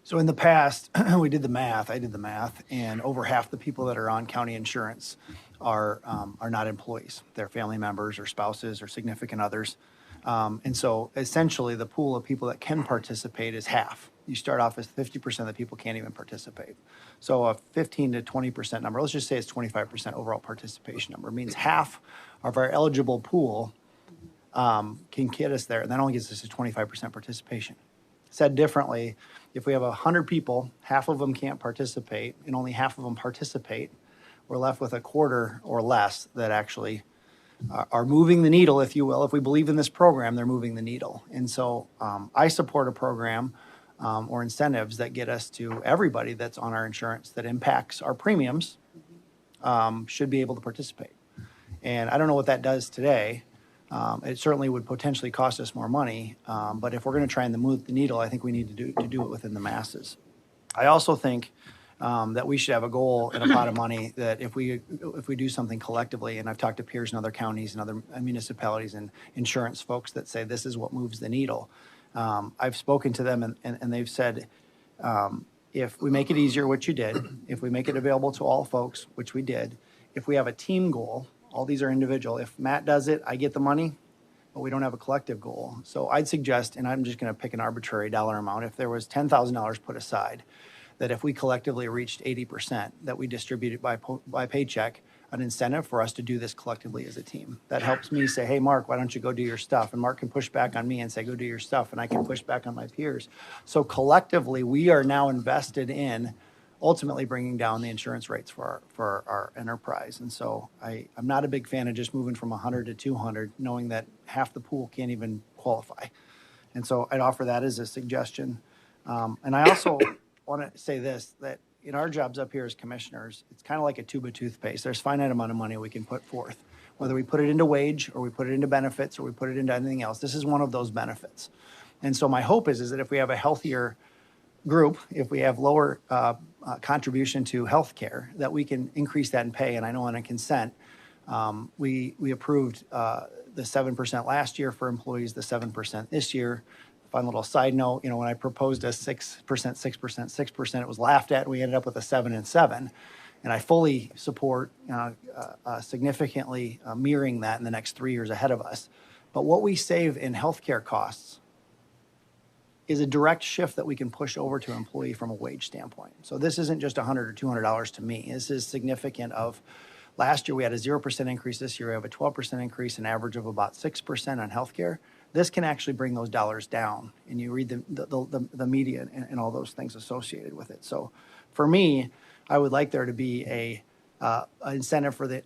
So in the past, I did the math, and over half the people that are on county insurance are not employees. They're family members or spouses or significant others. And so essentially the pool of people that can participate is half. You start off as 50% of the people can't even participate. So a 15 to 20% number, let's just say it's 25% overall participation number, means half of our eligible pool can get us there. And that only gets us to 25% participation. Said differently, if we have 100 people, half of them can't participate, and only half of them participate, we're left with a quarter or less that actually are moving the needle, if you will. If we believe in this program, they're moving the needle. And so I support a program or incentives that get us to everybody that's on our insurance that impacts our premiums should be able to participate. And I don't know what that does today. It certainly would potentially cost us more money, but if we're going to try and move the needle, I think we need to do it within the masses. I also think that we should have a goal and a pot of money that if we do something collectively, and I've talked to peers in other counties and other municipalities and insurance folks that say this is what moves the needle. I've spoken to them and they've said, if we make it easier, which you did, if we make it available to all folks, which we did, if we have a team goal, all these are individual. If Matt does it, I get the money, but we don't have a collective goal. So I'd suggest, and I'm just going to pick an arbitrary dollar amount, if there was $10,000 put aside, that if we collectively reached 80%, that we distributed by paycheck an incentive for us to do this collectively as a team. That helps me say, hey, Mark, why don't you go do your stuff? And Mark can push back on me and say, go do your stuff. And I can push back on my peers. So collectively, we are now invested in ultimately bringing down the insurance rates for our enterprise. And so I'm not a big fan of just moving from 100 to 200, knowing that half the pool can't even qualify. And so I'd offer that as a suggestion. And I also want to say this, that in our jobs up here as commissioners, it's kind of like a tube of toothpaste. There's a finite amount of money we can put forth, whether we put it into wage or we put it into benefits or we put it into anything else. This is one of those benefits. And so my hope is that if we have a healthier group, if we have lower contribution to health care, that we can increase that in pay. And I know on a consent, we approved the 7% last year for employees, the 7% this year. Fun little side note, when I proposed a 6%, 6%, 6%, it was laughed at. We ended up with a 7 and 7. And I fully support significantly mirroring that in the next 3 years ahead of us. But what we save in healthcare costs is a direct shift that we can push over to an employee from a wage standpoint. So this isn't just $100 or $200 to me. This is significant of last year we had a 0% increase. This year we have a 12% increase, an average of about 6% on healthcare. This can actually bring those dollars down, and you read the media and all those things associated with it. So for me, I would like there to be a incentive for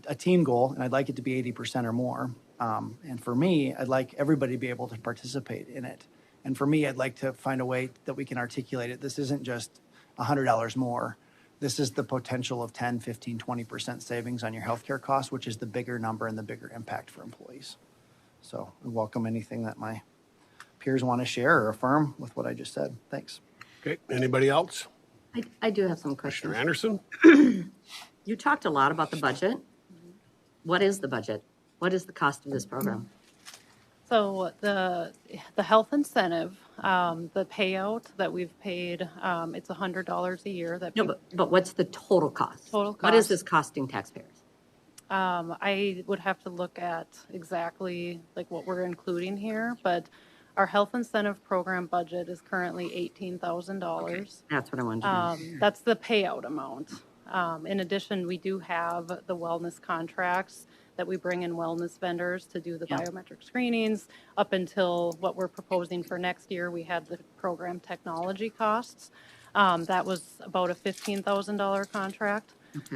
a team goal, and I'd like it to be 80% or more. And for me, I'd like everybody to be able to participate in it. And for me, I'd like to find a way that we can articulate it. This isn't just $100 more. This is the potential of 10, 15, 20% savings on your healthcare costs, which is the bigger number and the bigger impact for employees. So I welcome anything that my peers want to share or affirm with what I just said. Thanks. Okay, anybody else? I do have some Commissioner questions. Anderson? You talked a lot about the budget. What is the budget? What is the cost of this program? So the health incentive, the payout that we've paid, it's $100 a year that. No, but what's the total cost? Total What is cost. this costing taxpayers? I would have to look at exactly like what we're including here, but our health incentive program budget is currently $18,000. That's what I wanted to know. That's the payout amount. In addition, we do have the wellness contracts that we bring in wellness vendors to do the Yeah. biometric screenings. Up until what we're proposing for next year, we had the program technology costs. That was about a $15,000 contract.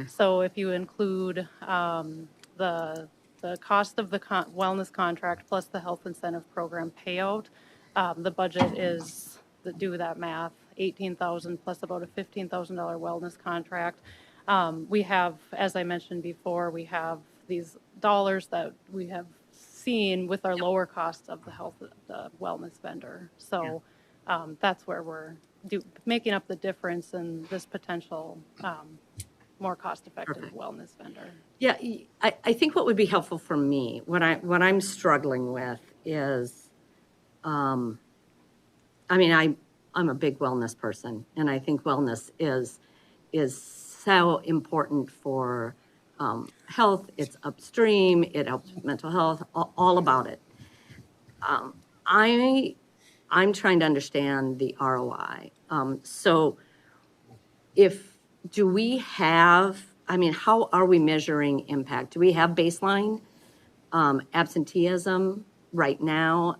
So if you include the cost of the wellness contract plus the health incentive program payout, the budget is, do that math, $18,000 plus about a $15,000 wellness contract. We have, as I mentioned before, we have these dollars that we have seen with our lower costs of the wellness vendor. So that's where we're making up the difference in this potential more cost-effective wellness vendor. Yeah, I think what would be helpful for me, what I'm struggling with is, I'm a big wellness person, and I think wellness is so important for health. It's upstream. It helps with mental health. All about it. I'm trying to understand the ROI. So, do we have? How are we measuring impact? Do we have baseline absenteeism right now?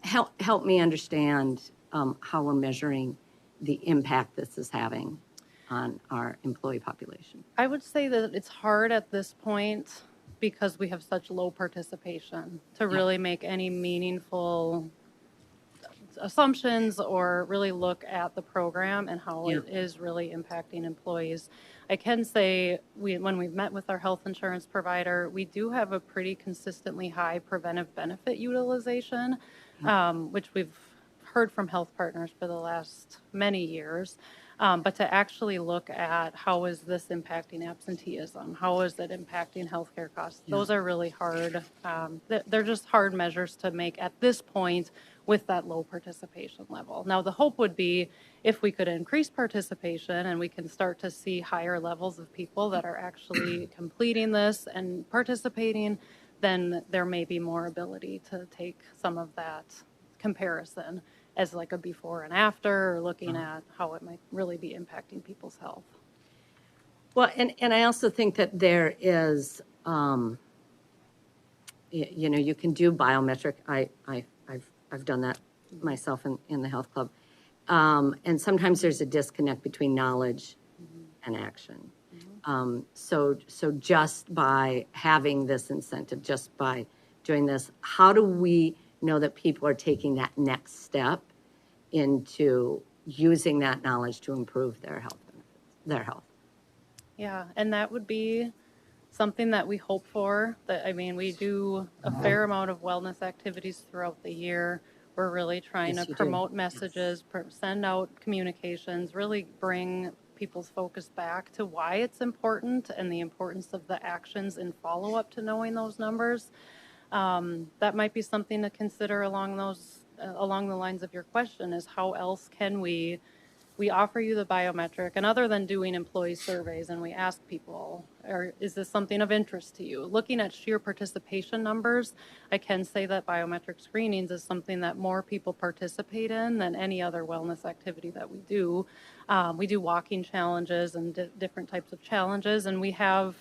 Help me understand how we're measuring the impact this is having on our employee population. I would say that it's hard at this point because we have such low participation to really make any meaningful assumptions or really look at the program and how it is really impacting employees. I can say when we've met with our health insurance provider, we do have a pretty consistently high preventive benefit utilization, which we've heard from health partners for the last many years. But to actually look at how is this impacting absenteeism? How is it impacting healthcare costs? Those are really hard. They're just hard measures to make at this point with that low participation level. Now, the hope would be if we could increase participation and we can start to see higher levels of people that are actually completing this and participating, then there may be more ability to take some of that comparison as like a before and after, or looking at how it might really be impacting people's health. Well, and I also think that there is, you can do biometric. I've done that myself in the health club. And sometimes there's a disconnect between knowledge and action. So just by having this incentive, just by doing this, how do we know that people are taking that next step into using that knowledge to improve their health? Yeah, and that would be something that we hope for. We do a fair amount of wellness activities throughout the year. We're really trying Yes, to you do. promote messages, send out communications, really bring people's focus back to why it's important and the importance of the actions in follow-up to knowing those numbers. That might be something to consider along the lines of your question, is how else can we offer you the biometric, and other than doing employee surveys and we ask people, is this something of interest to you? Looking at sheer participation numbers, I can say that biometric screenings is something that more people participate in than any other wellness activity that we do. We do walking challenges and different types of challenges, and we have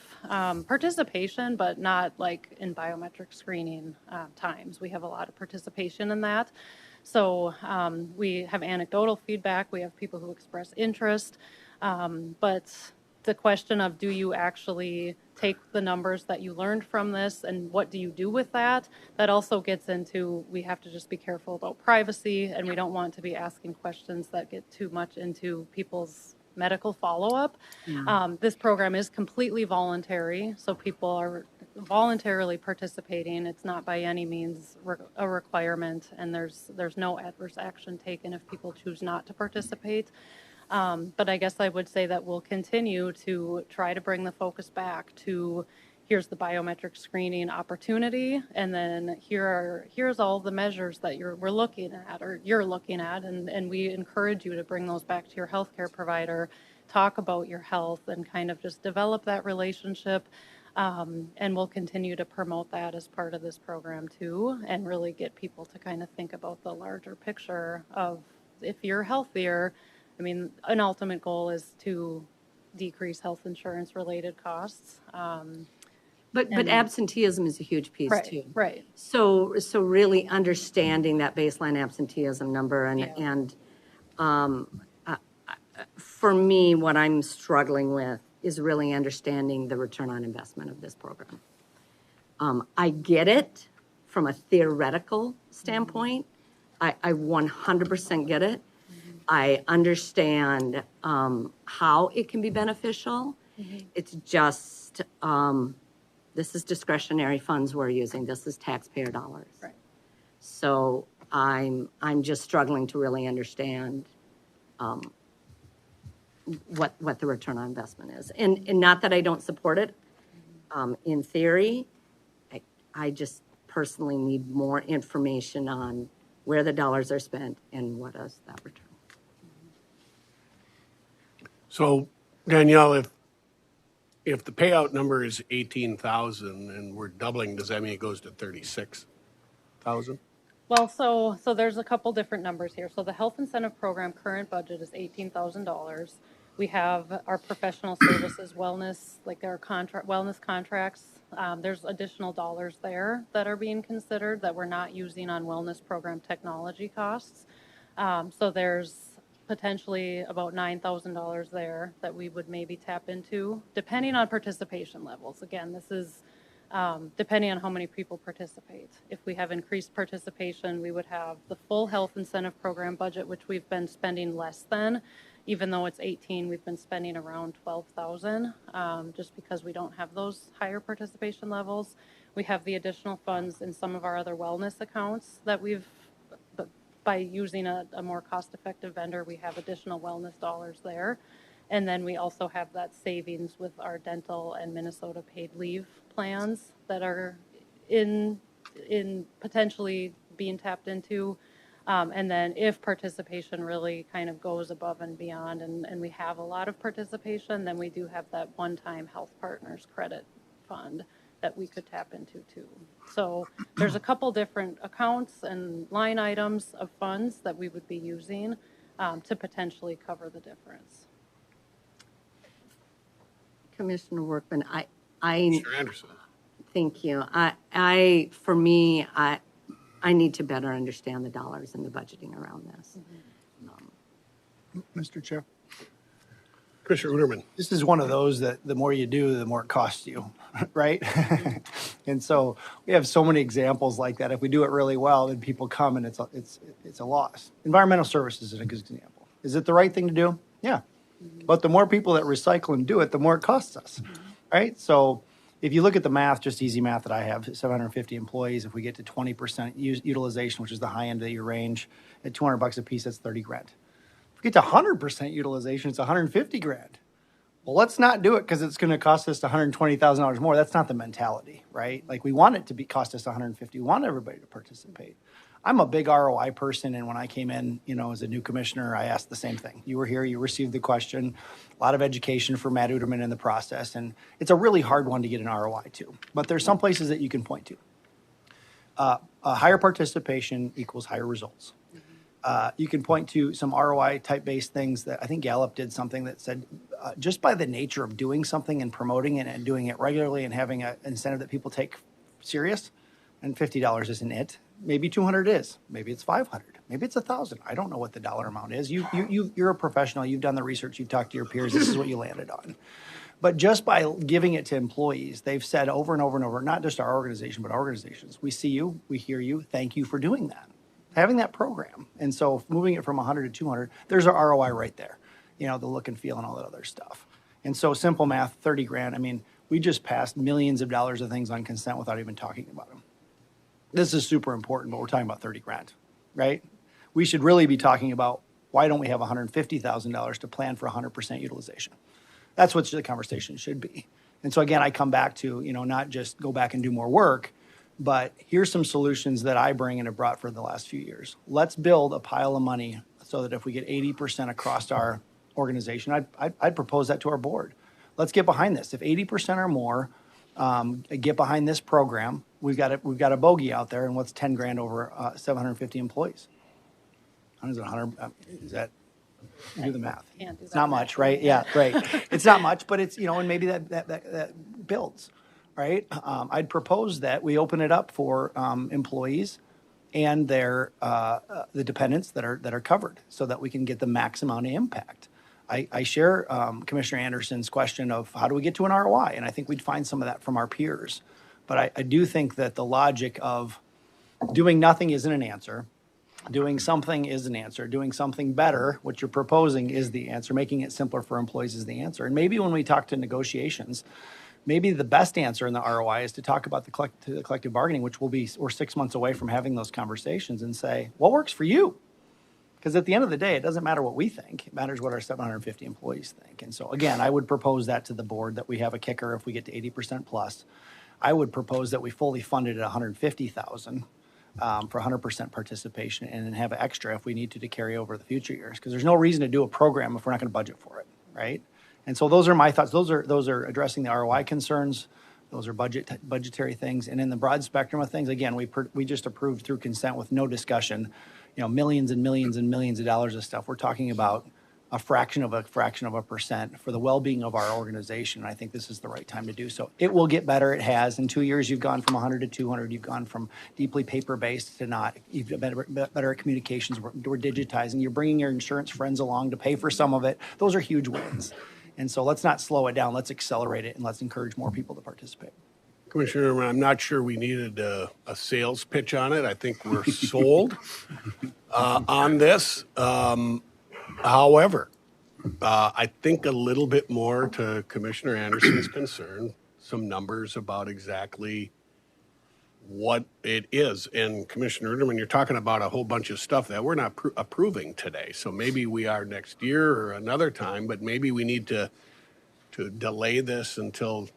participation, but not like in biometric screening times. We have a lot of participation in that. So we have anecdotal feedback. We have people who express interest. But the question of, do you actually take the numbers that you learned from this and what do you do with that? That also gets into, we have to just be careful about privacy, and we don't want to be asking questions that get too much into people's medical follow-up. This program is completely voluntary, so people are voluntarily participating. It's not by any means a requirement, and there's no adverse action taken if people choose not to participate. But I guess I would say that we'll continue to try to bring the focus back to, here's the biometric screening opportunity, and then here's all the measures that we're looking at, or you're looking at, and we encourage you to bring those back to your healthcare provider, talk about your health, and kind of just develop that relationship. And we'll continue to promote that as part of this program too, and really get people to kind of think about the larger picture of, if you're healthier, an ultimate goal is to decrease health insurance related costs. But absenteeism is a huge piece too. Right. So really understanding that baseline absenteeism number and for me, what I'm struggling with is really understanding the return on investment of this program. I get it from a theoretical standpoint. I 100% get it. I understand how it can be beneficial. It's just, this is discretionary funds we're using. This is taxpayer dollars. Right. So I'm just struggling to really understand what the return on investment is. And not that I don't support it. In theory, I just personally need more information on where the dollars are spent and what is that return. So Danielle, if the payout number is 18,000 and we're doubling, does that mean it goes to 36,000? Well, so there's a couple different numbers here. So the health incentive program current budget is $18,000. We have our professional services wellness, like our wellness contracts. There's additional dollars there that are being considered that we're not using on wellness program technology costs. So there's potentially about $9,000 there that we would maybe tap into, depending on participation levels. Again, this is depending on how many people participate. If we have increased participation, we would have the full health incentive program budget, which we've been spending less than. Even though it's 18, we've been spending around 12,000, just because we don't have those higher participation levels. We have the additional funds in some of our other wellness accounts that we've by using a more cost-effective vendor, we have additional wellness dollars there. And then we also have that savings with our dental and Minnesota paid leave plans that are in potentially being tapped into. And then if participation really kind of goes above and beyond, and we have a lot of participation, then we do have that one-time Health Partners credit fund that we could tap into too. So there's a couple different accounts and line items of funds that we would be using to potentially cover the difference. Commissioner Workman, I Mr. Anderson. thank you. For me, I need to better understand the dollars and the budgeting around this. Mr. Chair, Commissioner Uterman. this is one of those that the more you do, the more it costs you, right? And so we have so many examples like that. If we do it really well, then people come and it's a loss. Environmental services is a good example. Is it the right thing to do? Yeah. But the more people that recycle and do it, the more it costs us, right? So if you look at the math, just easy math that I have, 750 employees, if we get to 20% utilization, which is the high end of your range, at $200 a piece, that's 30 grand. If we get to 100% utilization, it's 150 grand. Well, let's not do it because it's going to cost us $120,000 more. That's not the mentality, right? Like we want it to cost us 150. We want everybody to participate. I'm a big ROI person, and when I came in, as a new commissioner, I asked the same thing. You were here, you received the question, a lot of education for Matt Uterman in the process, and it's a really hard one to get an ROI to. But there's some places that you can point to. Higher participation equals higher results. You can point to some ROI type-based things that I think Gallup did something that said just by the nature of doing something and promoting it and doing it regularly and having an incentive that people take serious, and $50 isn't it. Maybe 200 is. Maybe it's 500. Maybe it's 1,000. I don't know what the dollar amount is. You're a professional. You've done the research. You've talked to your peers. This is what you landed on. But just by giving it to employees, they've said over and over and over, not just our organization, but our organizations, we see you, we hear you, thank you for doing that. Having that program. And so moving it from 100 to 200, there's our ROI right there. The look and feel and all that other stuff. And so simple math, 30 grand. I mean, we just passed millions of dollars of things on consent without even talking about them. This is super important, but we're talking about 30 grand, right? We should really be talking about why don't we have $150,000 to plan for 100% utilization? That's what the conversation should be. And so again, I come back to, not just go back and do more work, but here's some solutions that I bring and have brought for the last few years. Let's build a pile of money so that if we get 80% across our organization, I'd propose that to our board. Let's get behind this. If 80% or more get behind this program, we've got a bogey out there, and what's 10 grand over 750 employees? How is it 100? Is that, do the math. Can't do It's that not math. much, right? Yeah, right. It's not much, but it's, and maybe that builds, right? I'd propose that we open it up for employees and their the dependents that are covered so that we can get the max amount of impact. I share Commissioner Anderson's question of how do we get to an ROI, and I think we'd find some of that from our peers. But I do think that the logic of doing nothing isn't an answer. Doing something is an answer. Doing something better, what you're proposing, is the answer. Making it simpler for employees is the answer. And maybe when we talk to negotiations, maybe the best answer in the ROI is to talk about the collective bargaining, which we're 6 months away from having those conversations, and say, what works for you? Because at the end of the day, it doesn't matter what we think. It matters what our 750 employees think. And so, again, I would propose that to the board, that we have a kicker if we get to 80% plus. I would propose that we fully fund it at $150,000 for 100% participation, and then have extra if we need to carry over the future years. Because there's no reason to do a program if we're not going to budget for it, right? And so those are my thoughts. Those are addressing the ROI concerns. Those are budgetary things. And in the broad spectrum of things, again, we just approved through consent with no discussion, millions and millions and millions of dollars of stuff. We're talking about a fraction of a percent for the well-being of our organization. And I think this is the right time to do so. It will get better. It has. In 2 years, you've gone from 100 to 200. You've gone from deeply paper-based to not. You've better at communications. We're digitizing. You're bringing your insurance friends along to pay for some of it. Those are huge wins. And so let's not slow it down. Let's accelerate it, and let's encourage more people to participate. Commissioner, I'm not sure we needed a sales pitch on it. I think we're sold on this. However, I think a little bit more to Commissioner Anderson's concern, some numbers about exactly what it is. And Commissioner Uterman, you're talking about a whole bunch of stuff that we're not approving today. So maybe we are next year or another time, but maybe we need to delay this until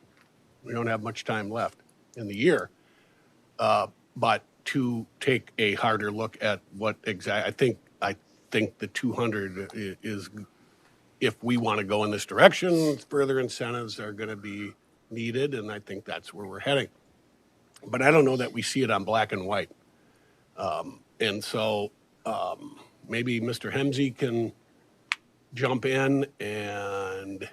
we don't have much time left in the year. But to take a harder look at what I think the 200 is, if we want to go in this direction, further incentives are going to be needed, and I think that's where we're heading. But I don't know that we see it on black and white. And so maybe Mr. Hemsey can jump in and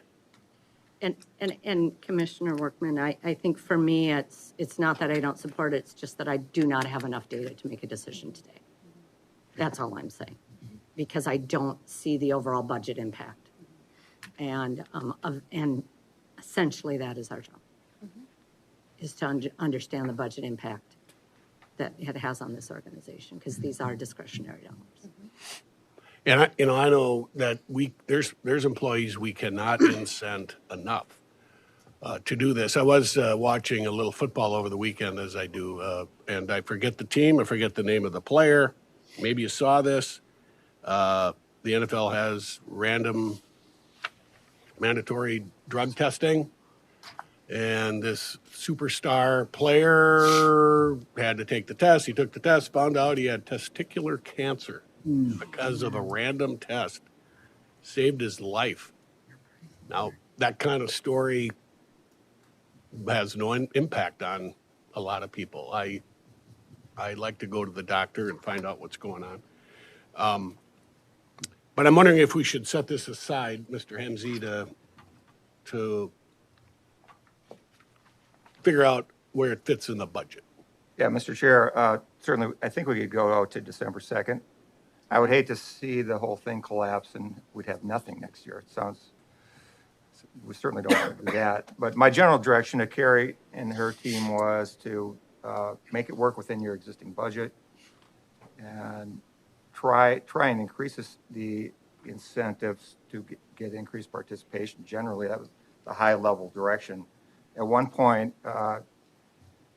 And Commissioner Workman, I think for me, it's not that I don't support it, it's just that I do not have enough data to make a decision today. That's all I'm saying, because I don't see the overall budget impact. And essentially that is our job, is to understand the budget impact that it has on this organization, because these are discretionary dollars. And I know that there's employees we cannot incent enough to do this. I was watching a little football over the weekend, as I do, and I forget the team, I forget the name of the player. Maybe you saw this. The NFL has mandatory drug testing, and this superstar player had to take the test. He took the test, found out he had testicular cancer because of a random test. Saved his life. Now, that kind of story has no impact on a lot of people. I like to go to the doctor and find out what's going on. But I'm wondering if we should set this aside, Mr. Hemsey, to figure out where it fits in the budget. Yeah, Mr. Chair, certainly, I think we could go out to December 2nd. I would hate to see the whole thing collapse and we'd have nothing next year. We certainly don't want to do that. But my general direction to Carrie and her team was to make it work within your existing budget and try and increase the incentives to get increased participation. Generally, that was the high level direction. At one point,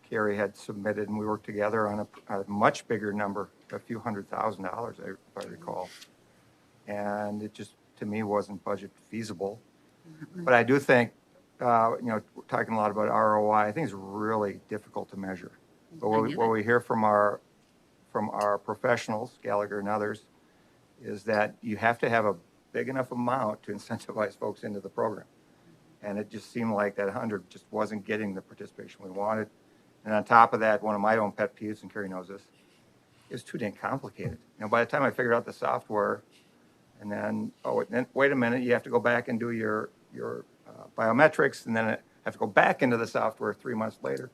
Carrie had submitted, and we worked together on a much bigger number, a few $100,000, if I recall. And it just, to me, wasn't budget feasible. But I do think, we're talking a lot about ROI. I think it's really difficult to measure. But what we hear from our professionals, Gallagher and others, is that you have to have a big enough amount to incentivize folks into the program. And it just seemed like that 100 just wasn't getting the participation we wanted. And on top of that, one of my own pet peeves, and Carrie knows this, is too dang complicated. By the time I figured out the software, and then, wait a minute, you have to go back and do your biometrics, and then I have to go back into the software 3 months later.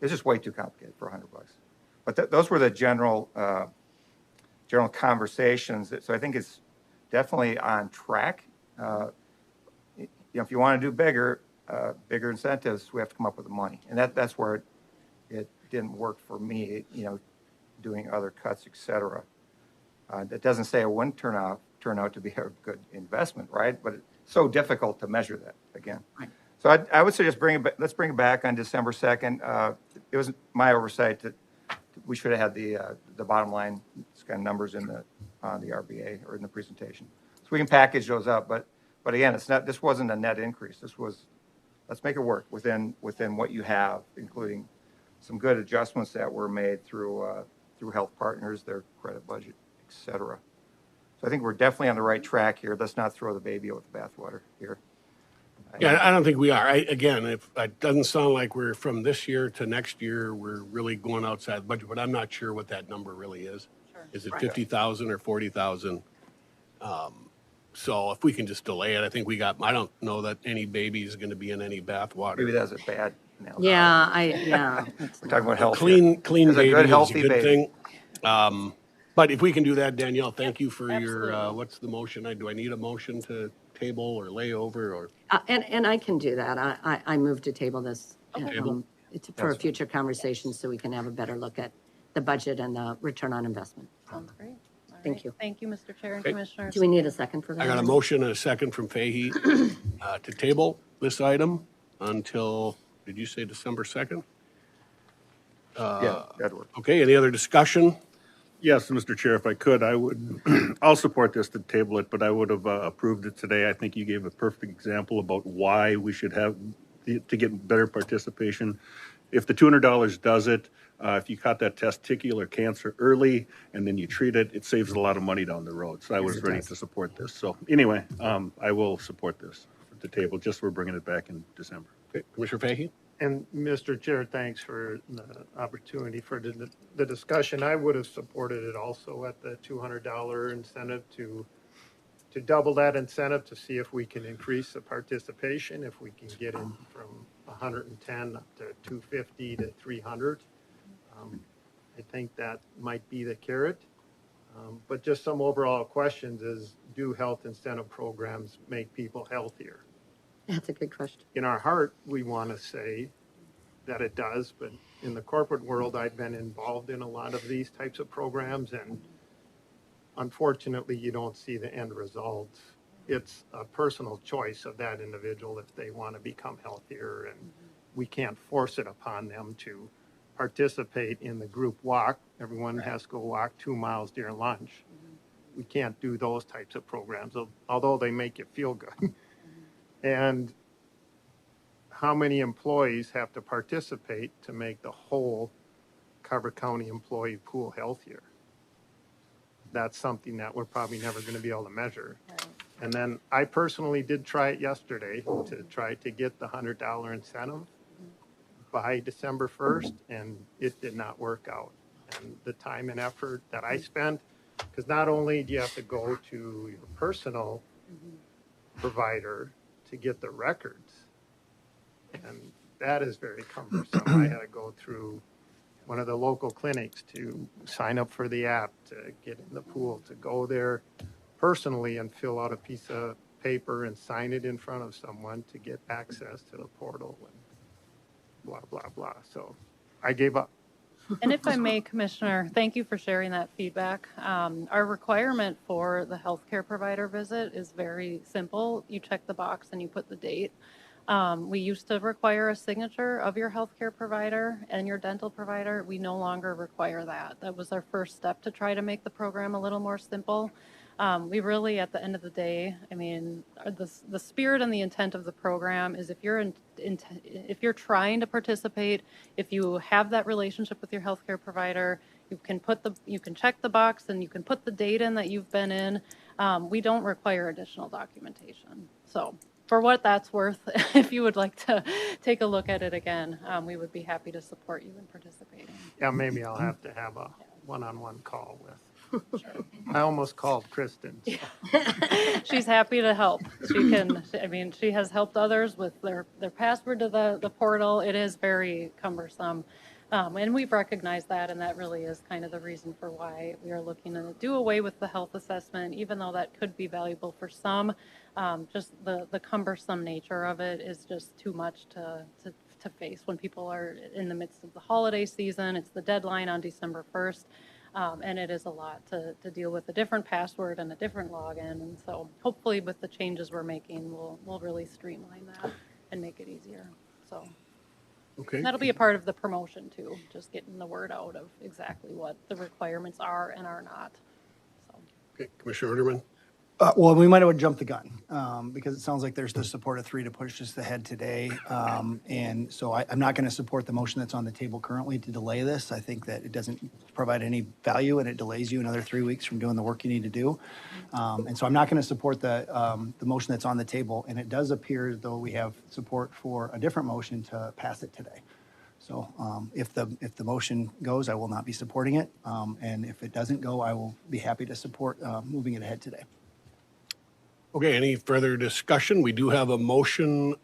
It's just way too complicated for $100. But those were the general conversations. So I think it's definitely on track. If you want to do bigger incentives, we have to come up with the money, and that's where it didn't work for me. Doing other cuts, et cetera. That doesn't say it wouldn't turn out to be a good investment, right? But it's so difficult to measure that again. Right. So I would suggest let's bring it back on December 2nd. It was my oversight that we should have had the bottom line kind of numbers on the RBA or in the presentation, so we can package those up. But again, this wasn't a net increase. This was, let's make it work within what you have, including some good adjustments that were made through Health Partners, their credit budget, et cetera. So I think we're definitely on the right track here. Let's not throw the baby out with the bathwater here. Yeah, I don't think we are. Again, if it doesn't sound like we're from this year to next year, we're really going outside the budget, but I'm not sure what that number really is. Sure. Is it 50,000 or 40,000? So if we can just delay it, I think I don't know that any baby is going to be in any bathwater. Maybe that's a bad analogy. Yeah. We're talking about health. Clean baby good, is healthy a good baby. thing. But if we can do that, Danielle, thank you for your, what's the motion? Do I need a motion to table or lay over or? And I can do that. I move to table this for a future conversation so we can have a better look at the budget and the return on investment. Sounds great. All Thank right. you. Thank you, Mr. Chair and Okay. Commissioners. Do we need a second for that? I got a motion and a second from Fahey to table this item until, did you say December 2nd? Yeah, that'd work. Okay, any other discussion? Yes, Mr. Chair, if I could, I would, I'll support this to table it, but I would have approved it today. I think you gave a perfect example about why we should have, to get better participation. If the $200 does it, if you caught that testicular cancer early and then you treat it, it saves a lot of money down the road. So I was ready to support this. So anyway, I will support this at the table, just we're bringing it back in December. Okay, Commissioner Fahey? And Mr. Chair, thanks for the opportunity for the discussion. I would have supported it also at the $200 incentive to double that incentive to see if we can increase the participation, if we can get it from 110 up to 250 to 300. I think that might be the carrot. But just some overall questions is, do health incentive programs make people healthier? That's a good question. In our heart, we want to say that it does, but in the corporate world, I've been involved in a lot of these types of programs, and unfortunately, you don't see the end result. It's a personal choice of that individual if they want to become healthier, and we can't force it upon them to participate in the group walk. Everyone has to go walk 2 miles during lunch. We can't do those types of programs, although they make you feel good. And how many employees have to participate to make the whole Carver County employee pool healthier? That's something that we're probably never going to be able to measure. Right. And then I personally did try it yesterday to try to get the $100 incentive by December 1st, and it did not work out. And the time and effort that I spent, because not only do you have to go to your personal provider to get the records, and that is very cumbersome. I had to go through one of the local clinics to sign up for the app, to get in the pool, to go there personally and fill out a piece of paper and sign it in front of someone to get access to the portal and blah, blah, blah. So I gave up. And if I may, Commissioner, thank you for sharing that feedback. Our requirement for the healthcare provider visit is very simple. You check the box and you put the date. We used to require a signature of your healthcare provider and your dental provider. We no longer require that. That was our first step to try to make the program a little more simple. We really, at the end of the day, I mean, the spirit and the intent of the program is if you're trying to participate, if you have that relationship with your healthcare provider, you can check the box and you can put the date in that you've been in. We don't require additional documentation. So for what that's worth, if you would like to take a look at it again, we would be happy to support you in participating. Yeah, maybe I'll have to have a one-on-one call with. I almost called Kristen. So. She's happy to help. She has helped others with their password to the portal. It is very cumbersome. And we've recognized that, and that really is kind of the reason for why we are looking to do away with the health assessment, even though that could be valuable for some. Just the cumbersome nature of it is just too much to face when people are in the midst of the holiday season. It's the deadline on December 1st. And it is a lot to deal with a different password and a different login. And so hopefully with the changes we're making, we'll really streamline that and make it easier. So Okay. that'll be a part of the promotion too, just getting the word out of exactly what the requirements are and are not. So. Okay, Commissioner Erderman? Well, we might have jumped the gun because it sounds like there's the support of 3 to push this ahead today. And so I'm not going to support the motion that's on the table currently to delay this. I think that it doesn't provide any value and it delays you another 3 weeks from doing the work you need to do. And so I'm not going to support the motion that's on the table. And it does appear as though we have support for a different motion to pass it today. So if the motion goes, I will not be supporting it. And if it doesn't go, I will be happy to support moving it ahead today. Okay, any further discussion? We do have a motion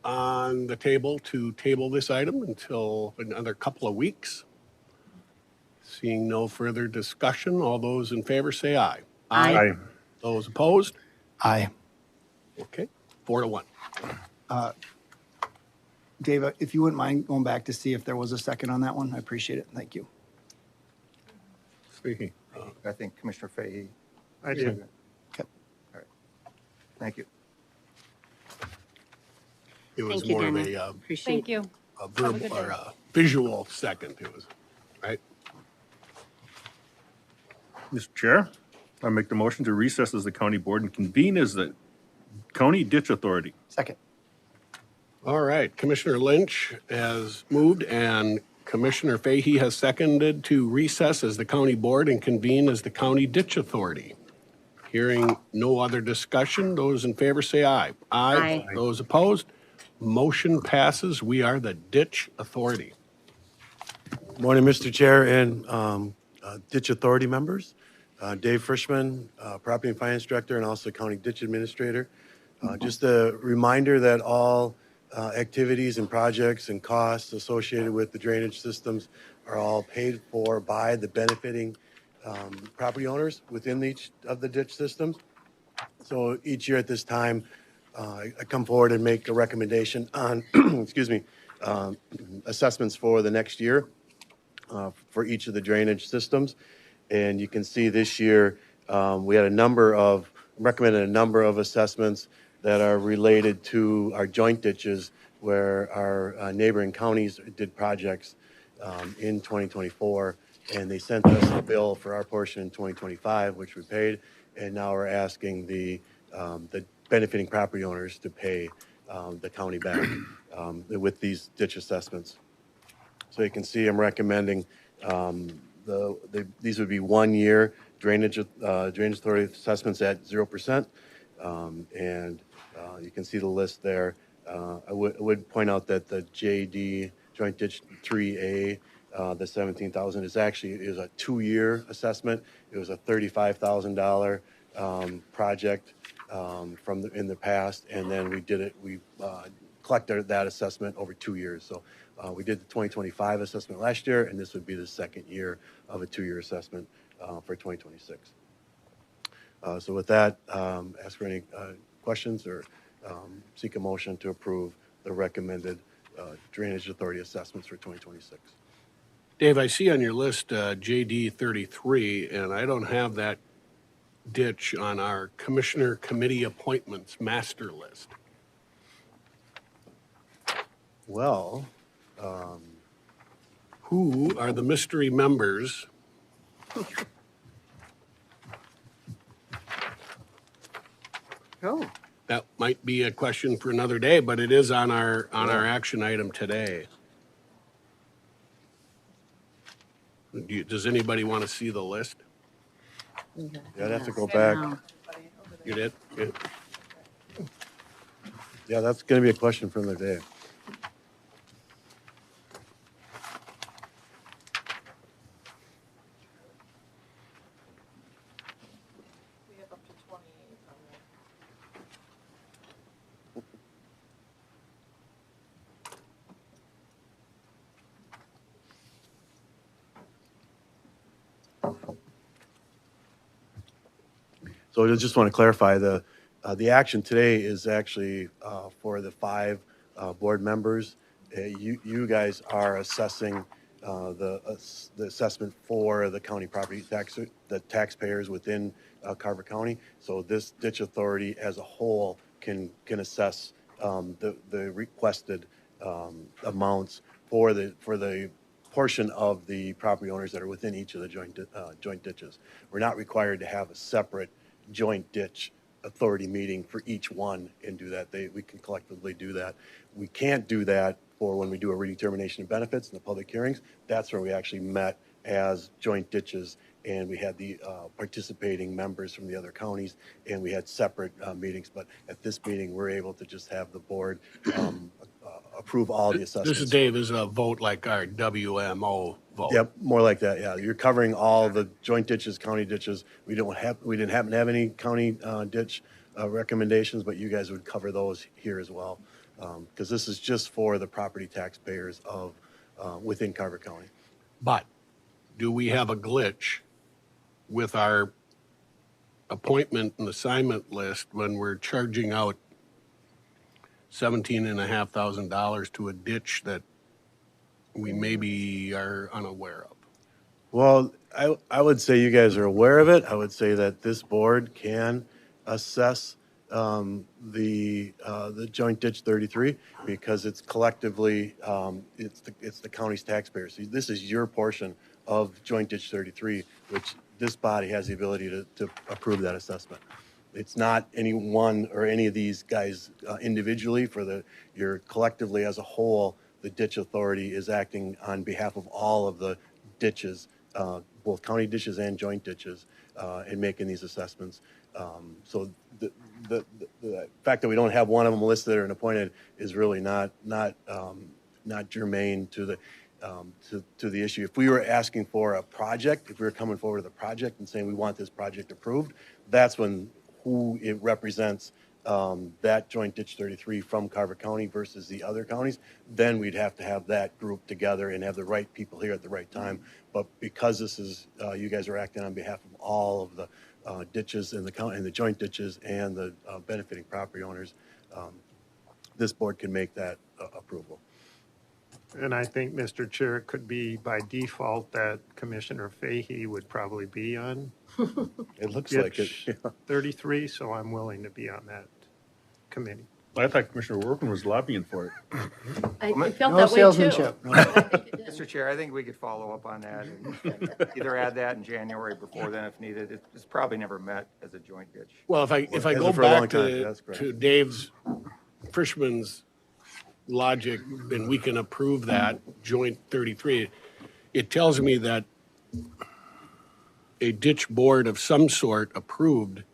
on the table to table this item until another couple of weeks. Seeing no further discussion, all those in favor say aye. Aye. Those opposed? Aye. Okay, 4-1. Dave, if you wouldn't mind going back to see if there was a second on that one, I appreciate it. Thank you. Speaking. I think Commissioner Fahey. I did. Okay. Thank you. It was Thank you, more of Daniel. a Appreciate Thank you. a Have a verbal good or day. a visual second. It was, right? Mr. Chair, I make the motion to recess as the county board and convene as the county ditch authority. Second. All right, Commissioner Lynch has moved and Commissioner Fahey has seconded to recess as the county board and convene as the county ditch authority. Hearing no other discussion, those in favor say aye. Aye. Those opposed, motion passes. We are the ditch authority. Morning, Mr. Chair and Ditch Authority members. Dave Frischman, Property and Finance Director, and also County Ditch Administrator. Just a reminder that all activities and projects and costs associated with the drainage systems are all paid for by the benefiting property owners within each of the ditch systems. So each year at this time, I come forward and make a recommendation on, excuse me, assessments for the next year for each of the drainage systems. And you can see this year, we had recommended a number of assessments that are related to our joint ditches where our neighboring counties did projects in 2024. And they sent us a bill for our portion in 2025, which we paid. And now we're asking the benefiting property owners to pay the county back with these ditch assessments. So you can see I'm recommending these would be 1 year drainage authority assessments at 0%. And you can see the list there. I would point out that the JD Joint Ditch 3A, the 17,000 is a 2-year assessment. It was a $35,000 project in the past, and then we collected that assessment over 2 years. So we did the 2025 assessment last year, and this would be the second year of a 2-year assessment for 2026. So with that, ask for any questions or seek a motion to approve the recommended drainage authority assessments for 2026. Dave, I see on your list JD 33, and I don't have that ditch on our commissioner committee appointments master list. Well, Who are the mystery members? Oh, That might be a question for another day, but it is on our action item today. Does anybody want to see the list? yeah, I'd have to go back. no. You did? Yeah. Yeah, that's going to be a question for another day. So I just want to clarify, the action today is actually for the 5 board members. You guys are assessing the assessment for the county property tax, the taxpayers within Carver County. So this ditch authority as a whole can assess the requested amounts for the portion of the property owners that are within each of the joint ditches. We're not required to have a separate joint ditch authority meeting for each one and do that. We can collectively do that. We can't do that for when we do a redetermination of benefits in the public hearings. That's where we actually met as joint ditches, and we had the participating members from the other counties, and we had separate meetings. But at this meeting, we're able to just have the board approve all the assessments. This is Dave, is a vote like our WMO vote. Yep, more like that, yeah. You're covering all the joint ditches, county ditches. We didn't happen to have any county ditch recommendations, but you guys would cover those here as well. Because this is just for the property taxpayers of within Carver County. But do we have a glitch with our appointment and assignment list when we're charging out $17,500 to a ditch that we maybe are unaware of? Well, I would say you guys are aware of it. I would say that this board can assess the joint ditch 33 because it's collectively, it's the county's taxpayers. See, this is your portion of joint ditch 33, which this body has the ability to approve that assessment. It's not any one or any of these guys individually you're collectively as a whole, the ditch authority is acting on behalf of all of the ditches, both county ditches and joint ditches, in making these assessments. So the fact that we don't have one of them listed or appointed is really not germane to the issue. If we were asking for a project, if we were coming forward with a project and saying we want this project approved, that's when who it represents, that joint ditch 33 from Carver County versus the other counties, then we'd have to have that group together and have the right people here at the right time. But because this is, you guys are acting on behalf of all of the ditches in the county and the joint ditches and the benefiting property owners, this board can make that approval. And I think, Mr. Chair, it could be by default that Commissioner Fahey would probably be on It looks like it. ditch 33, so I'm willing to be on that committee. I thought Commissioner Workman was lobbying for it. I felt No that way too. salesmanship. No. Mr. Chair, I think we could follow up on that and either add that in January before then if needed. It's probably never met as a joint ditch. Well, if I Has go it for a long back time, that's correct. to Dave's, Frischman's logic, and we can approve that joint 33, it tells me that a ditch board of some sort approved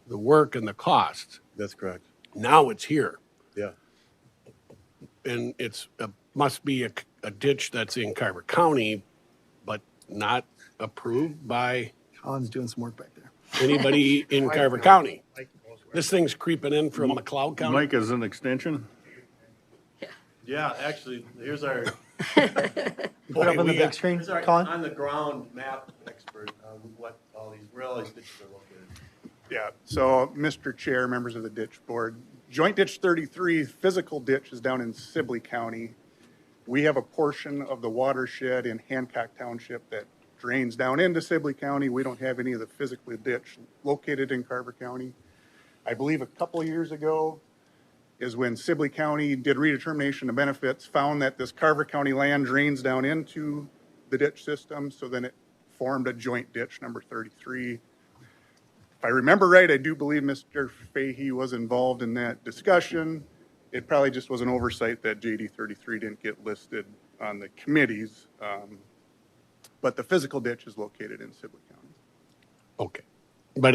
the work and the costs. That's correct. Now it's here, Yeah. and must be a ditch that's in Carver County, but not approved by Colin's doing some work back there. anybody in Carver County. This thing's creeping in from McLeod County. Mike is an extension. Yeah, actually, here's our, Put up on the big screen, here's our Colin. on-the-ground map expert on where all these ditches are located. Yeah, so, Mr. Chair, members of the ditch board, Joint Ditch 33, physical ditch is down in Sibley County. We have a portion of the watershed in Hancock Township that drains down into Sibley County. We don't have any of the physical ditch located in Carver County. I believe a couple of years ago is when Sibley County did redetermination of benefits, found that this Carver County land drains down into the ditch system, so then it formed a joint ditch, number 33. If I remember right, I do believe Mr. Fahey was involved in that discussion. It probably just was an oversight that JD 33 didn't get listed on the committees. But the physical ditch is located in Sibley County. Okay, but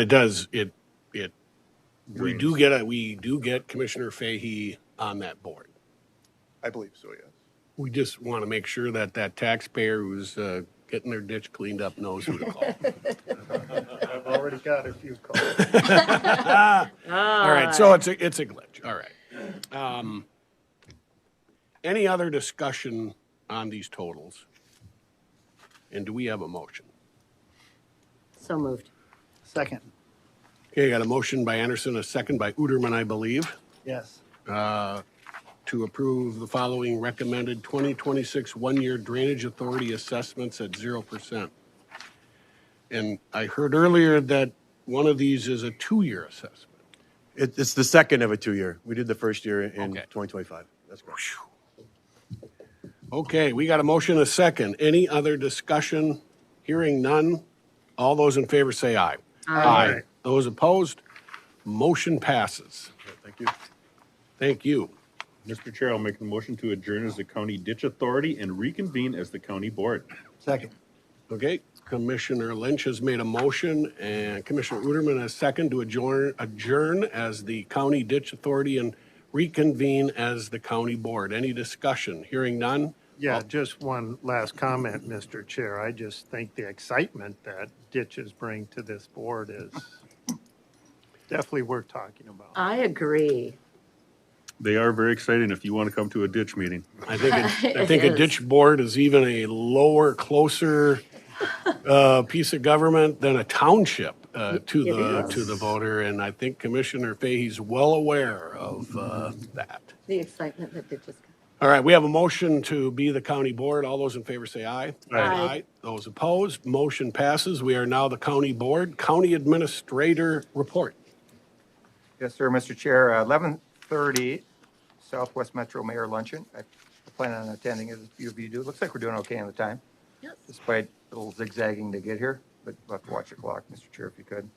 we do get Commissioner Fahey on that board. I believe so, yes. We just want to make sure that taxpayer who's getting their ditch cleaned up knows who to call. I've already got a few calls. All right, so it's a glitch. All right. Any other discussion on these totals? And do we have a motion? So moved. Second, Okay, got a motion by Anderson, a second by Uterman, I believe, yes. to approve the following recommended 2026 one-year drainage authority assessments at 0%. And I heard earlier that one of these is a 2-year assessment. It's the second of a 2-year. We did the first year in Okay. 2025. That's correct. Okay, we got a motion, a second. Any other discussion? Hearing none. All those in favor say aye. Aye. Those opposed? Motion passes. Thank you. Thank you. Mr. Chair, I'll make the motion to adjourn as the County Ditch Authority and reconvene as the county board. Second, Okay, Commissioner Lynch has made a motion, and Commissioner Uterman has second to adjourn as the County Ditch Authority and reconvene as the county board. Any discussion? Hearing none? Yeah, just one last comment, Mr. Chair. I just think the excitement that ditches bring to this board is definitely worth talking about. I agree. They are very exciting if you want to come to a ditch meeting. I think I It think a is. ditch board is even a lower, closer piece of government than a township to the voter, and I think Commissioner Fahey's well aware of that. The excitement that did just. All right, we have a motion to be the county board. All those in favor say aye. Aye. Those opposed, motion passes. We are now the county board. County administrator report. Yes, sir, Mr. Chair. 11:30 Southwest Metro Mayor Luncheon. I plan on attending as a few of you do. Looks like we're doing okay on the time. Yes. Despite a little zigzagging to get here, but we'll have to watch the clock, Mr. Chair, if you could.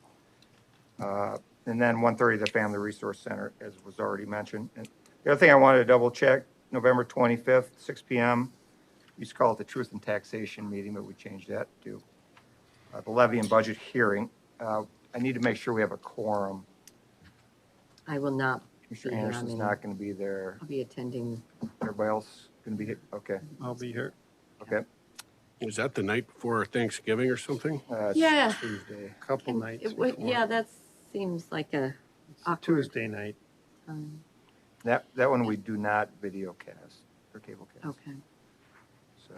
And then 1:30, the Family Resource Center, as was already mentioned. And the other thing I wanted to double check, November 25th, 6 PM. We used to call it the Truth and Taxation meeting, but we changed that to the levy and budget hearing. I need to make sure we have a quorum. I will not be Mr. here. I Anderson's mean, not going to be there. I'll be attending. Everybody else going to be here? Okay, I'll be here. okay. Was that the night before Thanksgiving or something? It's Yeah. Tuesday. Couple nights. Yeah, that seems like a awkward. Tuesday night. That one we do not video cast or cable cast. Okay. So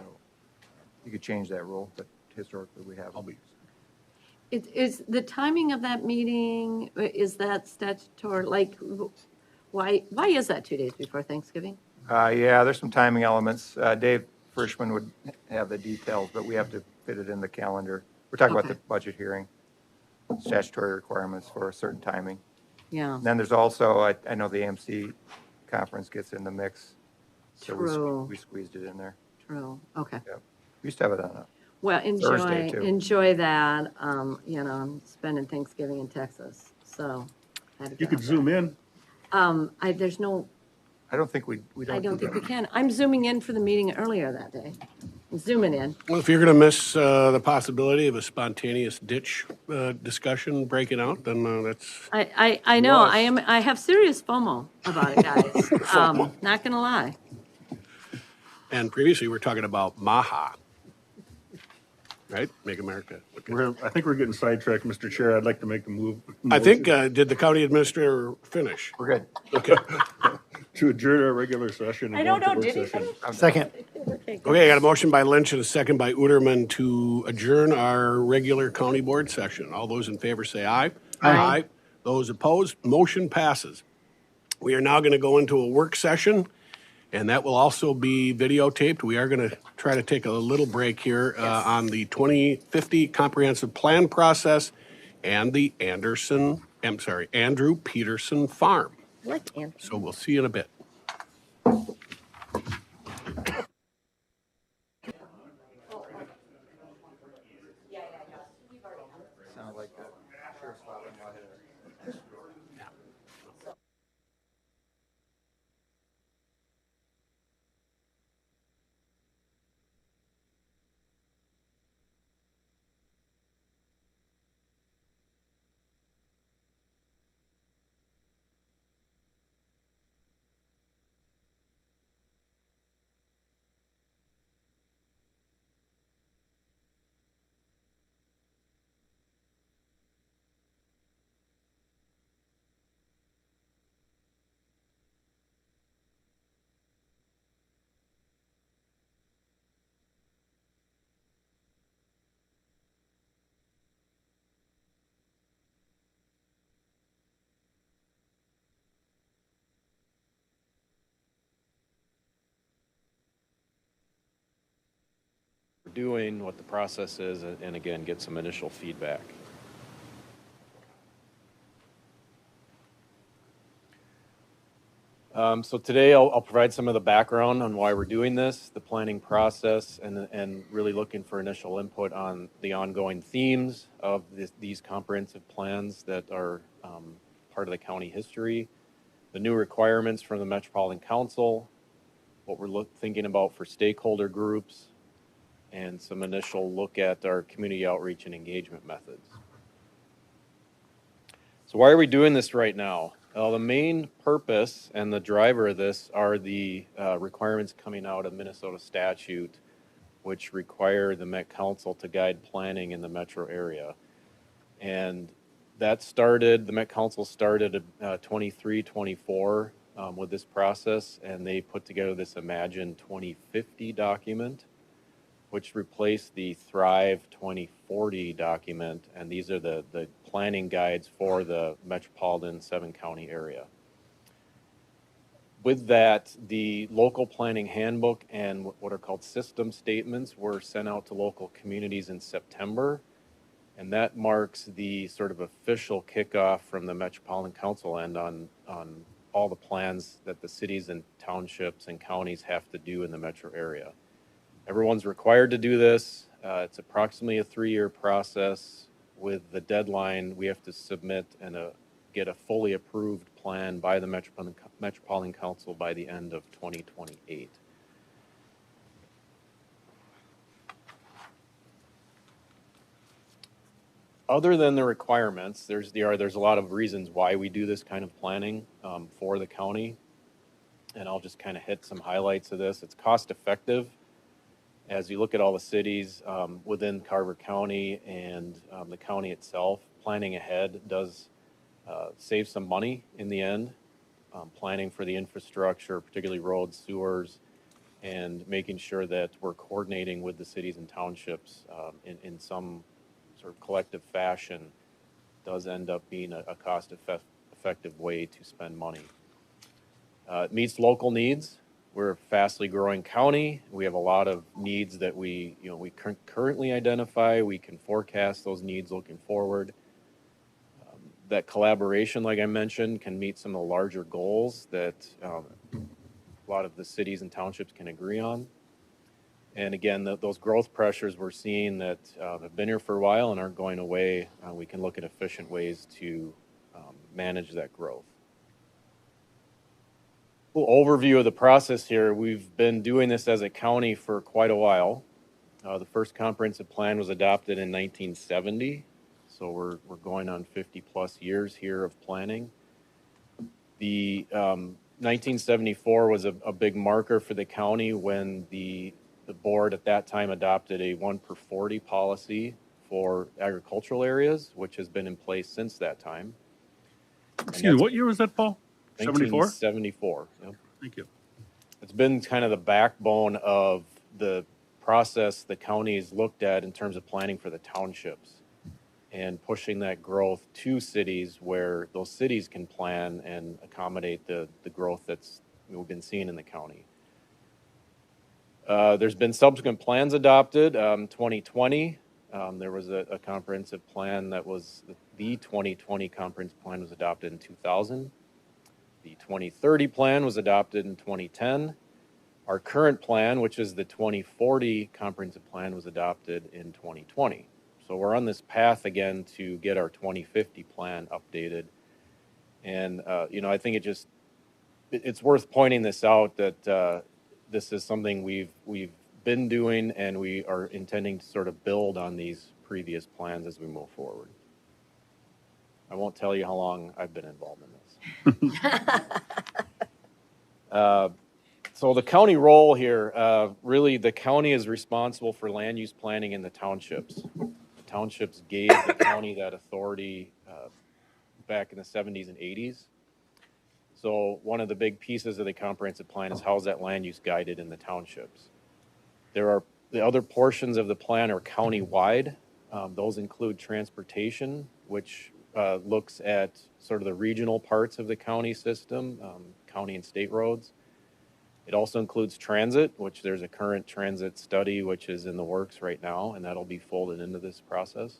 you could change that rule, but historically we have. I'll be. Is the timing of that meeting, is that statutory, like, why is that 2 days before Thanksgiving? Yeah, there's some timing elements. Dave Frischman would have the details, but we have to fit it in the calendar. We're talking about the Okay. budget hearing, statutory requirements for a certain timing. Yeah, And then there's also, I know the AMC conference gets in the mix. So True. we squeezed it in there. true, okay. We used to have it on a Well, Thursday, too. enjoy that, you know, I'm spending Thanksgiving in Texas, so. had to You get could out zoom in. there. There's no, I don't think we I don't do think we that. can. I'm zooming in for the meeting earlier that day. I'm zooming in. Well, if you're going to miss the possibility of a spontaneous ditch discussion breaking out, then that's, I know, I have serious FOMO about it, guys. Not gonna lie. and previously we were talking about MAHA, right? Make America. I think we're getting sidetracked, Mr. Chair. I'd like to make the move. I think, did the county administrator finish? We're good. Okay. To adjourn our regular session. and go into work session. Second. Okay, I got a motion by Lynch and a second by Uterman to adjourn our regular county board session. All those in favor say aye. Aye. Those opposed, motion passes. We are now going to go into a work session, and that will also be videotaped. We are going to try to take a little break here on the 2050 comprehensive plan process and the Andrew Peterson Farm. Like Andrew. So we'll see you in a bit. Sounded like the sheriff's father-in-law had a doing, what the process is, and again, get some initial feedback. So today I'll provide some of the background on why we're doing this, the planning process, and really looking for initial input on the ongoing themes of these comprehensive plans that are part of the county history, the new requirements from the Metropolitan Council, what we're thinking about for stakeholder groups, and some initial look at our community outreach and engagement methods. So why are we doing this right now? The main purpose and the driver of this are the requirements coming out of Minnesota statute, which require the Met Council to guide planning in the metro area. And that started, the Met Council started 23-24 with this process, and they put together this Imagine 2050 document, which replaced the Thrive 2040 document, and these are the planning guides for the metropolitan 7-county area. With that, the local planning handbook and what are called system statements were sent out to local communities in September, And that marks the sort of official kickoff from the Metropolitan Council end on all the plans that the cities and townships and counties have to do in the metro area. Everyone's required to do this. It's approximately a 3-year process with the deadline. We have to submit and get a fully approved plan by the Metropolitan Council by the end of 2028. Other than the requirements, there's a lot of reasons why we do this kind of planning for the county. And I'll just kind of hit some highlights of this. It's cost effective. As you look at all the cities within Carver County and the county itself, planning ahead does save some money in the end. Planning for the infrastructure, particularly roads, sewers, and making sure that we're coordinating with the cities and townships in some sort of collective fashion does end up being a cost-effective way to spend money. It meets local needs. We're a fastly growing county. We have a lot of needs that we currently identify. We can forecast those needs looking forward. That collaboration, like I mentioned, can meet some of the larger goals that a lot of the cities and townships can agree on. And again, those growth pressures we're seeing that have been here for a while and aren't going away, we can look at efficient ways to manage that growth. A little overview of the process here. We've been doing this as a county for quite a while. The first comprehensive plan was adopted in 1970, so we're going on 50 plus years here of planning. The 1974 was a big marker for the county when the board at that time adopted a 1 per 40 policy for agricultural areas, which has been in place since that time. Excuse me, what year was that, Paul? 74? 1974. Yep. Thank you. It's been kind of the backbone of the process the counties looked at in terms of planning for the townships and pushing that growth to cities where those cities can plan and accommodate the growth that's we've been seeing in the county. There's been subsequent plans adopted. 2020, there was a comprehensive plan that was the 2020 comprehensive plan was adopted in 2000. The 2030 plan was adopted in 2010. Our current plan, which is the 2040 comprehensive plan, was adopted in 2020. So we're on this path again to get our 2050 plan updated. And, I think it's worth pointing this out that this is something we've been doing, and we are intending to sort of build on these previous plans as we move forward. I won't tell you how long I've been involved in this. So the county role here, really the county is responsible for land use planning in the townships. The townships gave the county that authority back in the 70s and 80s. So one of the big pieces of the comprehensive plan is how's that land use guided in the townships. The other portions of the plan are county-wide. Those include transportation, which looks at sort of the regional parts of the county system, county and state roads. It also includes transit, which there's a current transit study which is in the works right now, and that'll be folded into this process.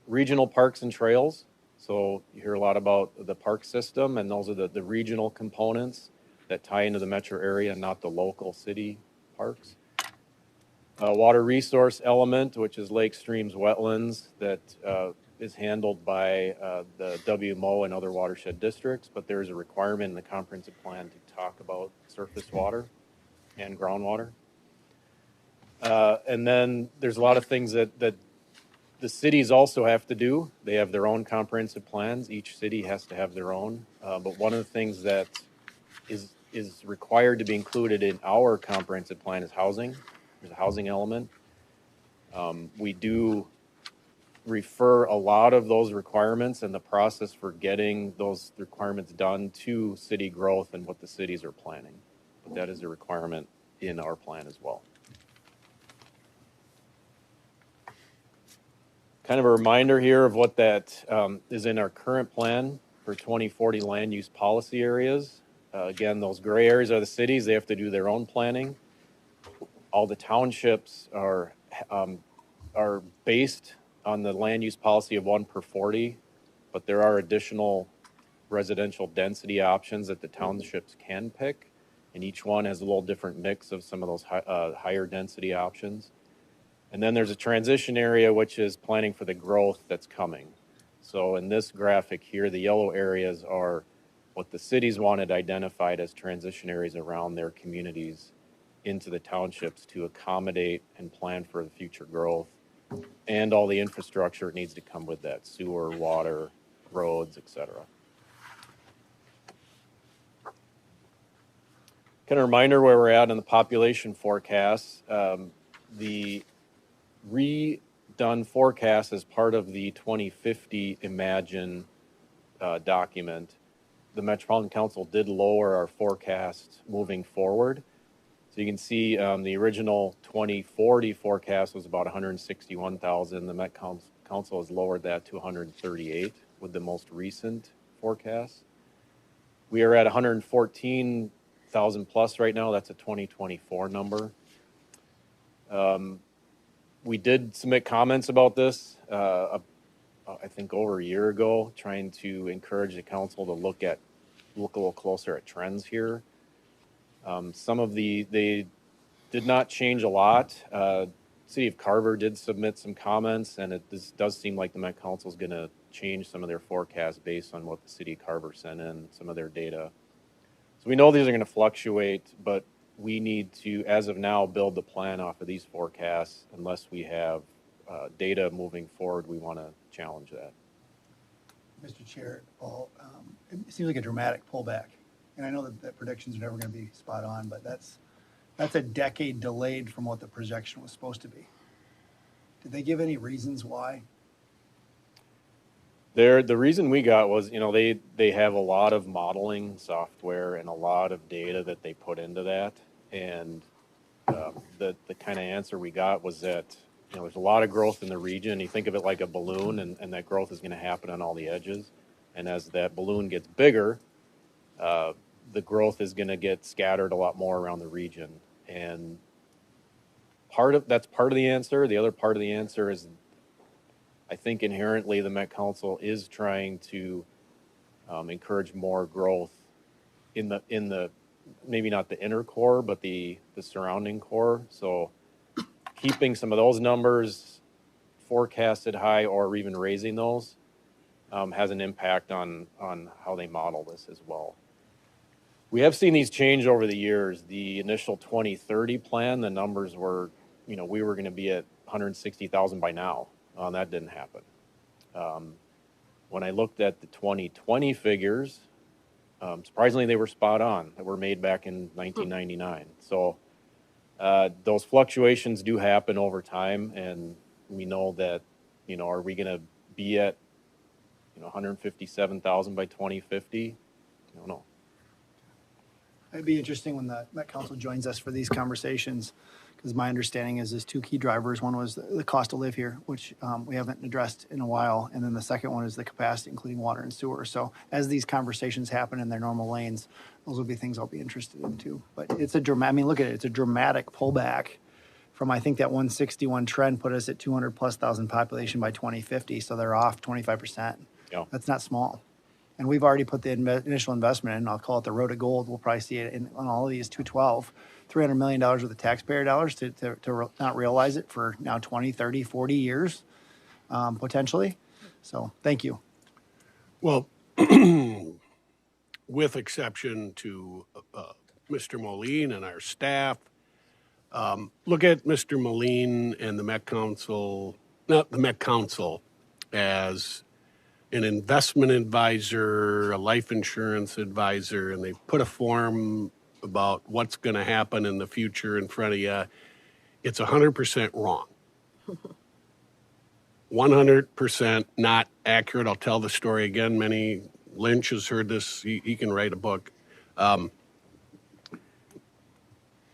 Regional parks and trails. So you hear a lot about the park system, and those are the regional components that tie into the metro area, not the local city parks. Water resource element, which is lakes, streams, wetlands, that is handled by the WMO and other watershed districts, but there is a requirement in the comprehensive plan to talk about surface water and groundwater. And then there's a lot of things that the cities also have to do. They have their own comprehensive plans. Each city has to have their own. But one of the things that is required to be included in our comprehensive plan is housing. There's a housing element. We do refer a lot of those requirements and the process for getting those requirements done to city growth and what the cities are planning. But that is a requirement in our plan as well. Kind of a reminder here of what that is in our current plan for 2040 land use policy areas. Again, those gray areas are the cities. They have to do their own planning. All the townships are based on the land use policy of 1 per 40, but there are additional residential density options that the townships can pick, and each one has a little different mix of some of those higher density options. And then there's a transition area, which is planning for the growth that's coming. So in this graphic here, the yellow areas are what the cities wanted identified as transition areas around their communities into the townships to accommodate and plan for the future growth and all the infrastructure that needs to come with that: sewer, water, roads, et cetera. Kind of reminder where we're at in the population forecast. The redone forecast as part of the 2050 Imagine document, the Metropolitan Council did lower our forecast moving forward. So you can see the original 2040 forecast was about 161,000. The Met Council has lowered that to 138 with the most recent forecast. We are at 114,000 plus right now. That's a 2024 number. We did submit comments about this, I think over a year ago, trying to encourage the council to look a little closer at trends here. They did not change a lot. City of Carver did submit some comments, and this does seem like the Met Council is going to change some of their forecasts based on what the City of Carver sent in, some of their data. So we know these are going to fluctuate, but we need to, as of now, build the plan off of these forecasts. Unless we have data moving forward, we want to challenge that. Mr. Chair, Paul, it seems like a dramatic pullback. And I know that predictions are never going to be spot on, but that's a decade delayed from what the projection was supposed to be. Did they give any reasons why? The reason we got was, they have a lot of modeling software and a lot of data that they put into that. And the kind of answer we got was that, there's a lot of growth in the region. You think of it like a balloon, and that growth is going to happen on all the edges. And as that balloon gets bigger, the growth is going to get scattered a lot more around the region. And that's part of the answer. The other part of the answer is, I think inherently the Met Council is trying to encourage more growth in the maybe not the inner core, but the surrounding core. So keeping some of those numbers forecasted high or even raising those has an impact on how they model this as well. We have seen these change over the years. The initial 2030 plan, the numbers were, we were going to be at 160,000 by now. That didn't happen. When I looked at the 2020 figures, surprisingly, they were spot on, that were made back in 1999. So those fluctuations do happen over time, and we know that, are we going to be at 157,000 by 2050? I don't know. It'd be interesting when the Met Council joins us for these conversations, because my understanding is there's two key drivers. One was the cost to live here, which we haven't addressed in a while. And then the second one is the capacity, including water and sewer. So as these conversations happen in their normal lanes, those will be things I'll be interested in too. But it's look at it. It's a dramatic pullback from, I think that 161 trend put us at 200 plus thousand population by 2050. So they're off 25%. Yeah. That's not small. And we've already put the initial investment in. I'll call it the road to gold. We'll probably see it on all of these 212, $300 million worth of taxpayer dollars to not realize it for now 20, 30, 40 years, potentially. So thank you. Well, with exception to Mr. Moline and our staff, look at Mr. Moline and the Met Council, not the Met Council, as an investment advisor, a life insurance advisor, and they put a form about what's going to happen in the future in front of you. It's 100% wrong. 100% not accurate. I'll tell the story again. Lynch has heard this. He can write a book.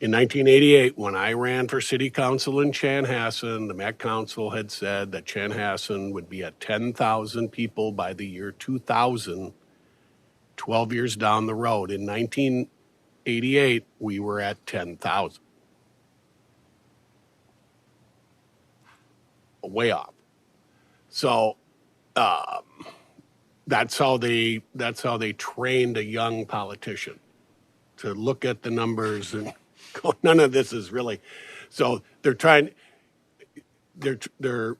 In 1988, when I ran for city council in Chanhassen, the Met Council had said that Chanhassen would be at 10,000 people by the year 2000, 12 years down the road. In 1988, we were at 10,000. Way off. So that's how they trained a young politician to look at the numbers and go, none of this is really. So they're trying to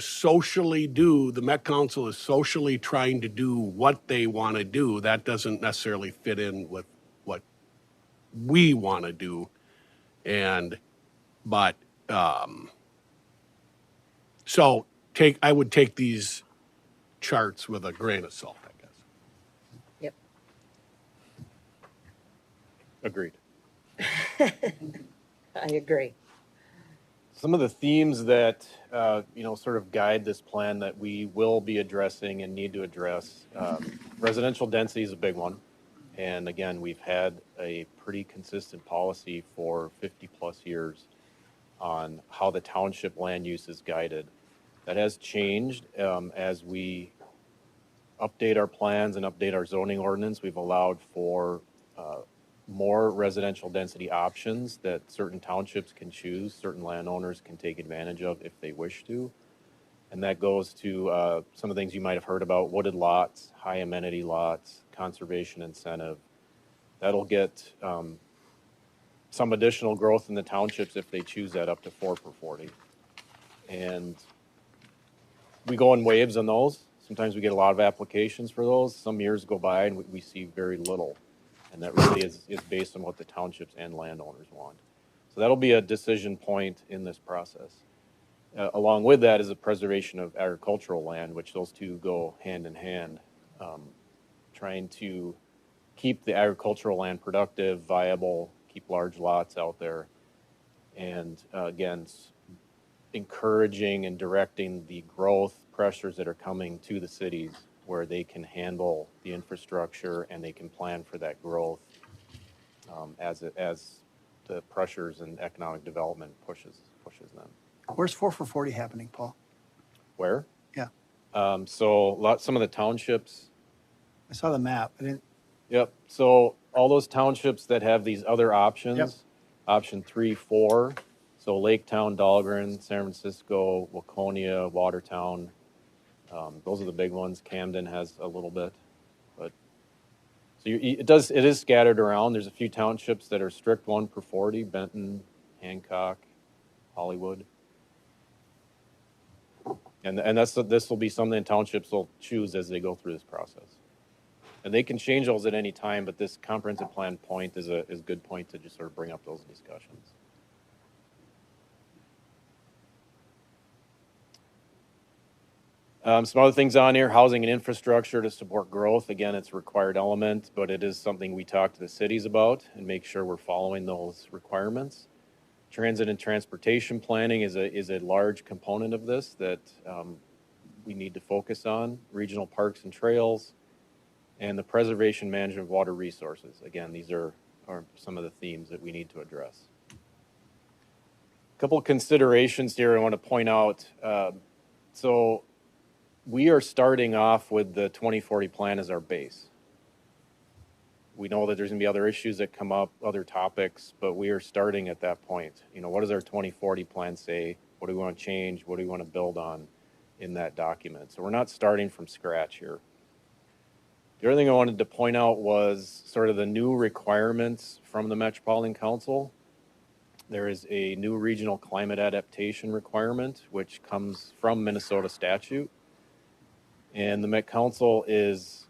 socially do, the Met Council is socially trying to do what they want to do. That doesn't necessarily fit in with what we want to do. But so I would take these charts with a grain of salt, I guess. Yep. Agreed. I agree. Some of the themes that, sort of guide this plan that we will be addressing and need to address, residential density is a big one. And again, we've had a pretty consistent policy for 50-plus years on how the township land use is guided. That has changed as we update our plans and update our zoning ordinance. We've allowed for more residential density options that certain townships can choose, certain landowners can take advantage of if they wish to. And that goes to some of the things you might have heard about: wooded lots, high amenity lots, conservation incentive. That'll get some additional growth in the townships if they choose that, up to 4 per 40. And we go in waves on those. Sometimes we get a lot of applications for those. Some years go by and we see very little. And that really is based on what the townships and landowners want. So that'll be a decision point in this process. Along with that is the preservation of agricultural land, which those two go hand in hand. Trying to keep the agricultural land productive, viable, keep large lots out there. And again, encouraging and directing the growth pressures that are coming to the cities, where they can handle the infrastructure and they can plan for that growth as the pressures and economic development pushes them. Where's 4 for 40 happening, Paul? Where? Yeah, Some of the townships. I saw the map. I didn't. Yep. So all those townships that have these other options, Yep. option 3, 4. So Lake Town, Dahlgren, San Francisco, Waconia, Watertown. Those are the big ones. Camden has a little bit, but so it is scattered around. There's a few townships that are strict 1 per 40: Benton, Hancock, Hollywood, and this will be something townships will choose as they go through this process, and they can change those at any time. But this comprehensive plan point is a good point to just sort of bring up those discussions. Some other things on here: housing and infrastructure to support growth. Again, it's a required element, but it is something we talk to the cities about and make sure we're following those requirements. Transit and transportation planning is a large component of this that we need to focus on. Regional parks and trails, and the preservation management of water resources. Again, these are some of the themes that we need to address. A couple of considerations here I want to point out. So we are starting off with the 2040 plan as our base. We know that there's going to be other issues that come up, other topics, but we are starting at that point. What does our 2040 plan say? What do we want to change? What do we want to build on in that document? So we're not starting from scratch here. The other thing I wanted to point out was sort of the new requirements from the Metropolitan Council. There is a new regional climate adaptation requirement, which comes from Minnesota statute. And the Met Council is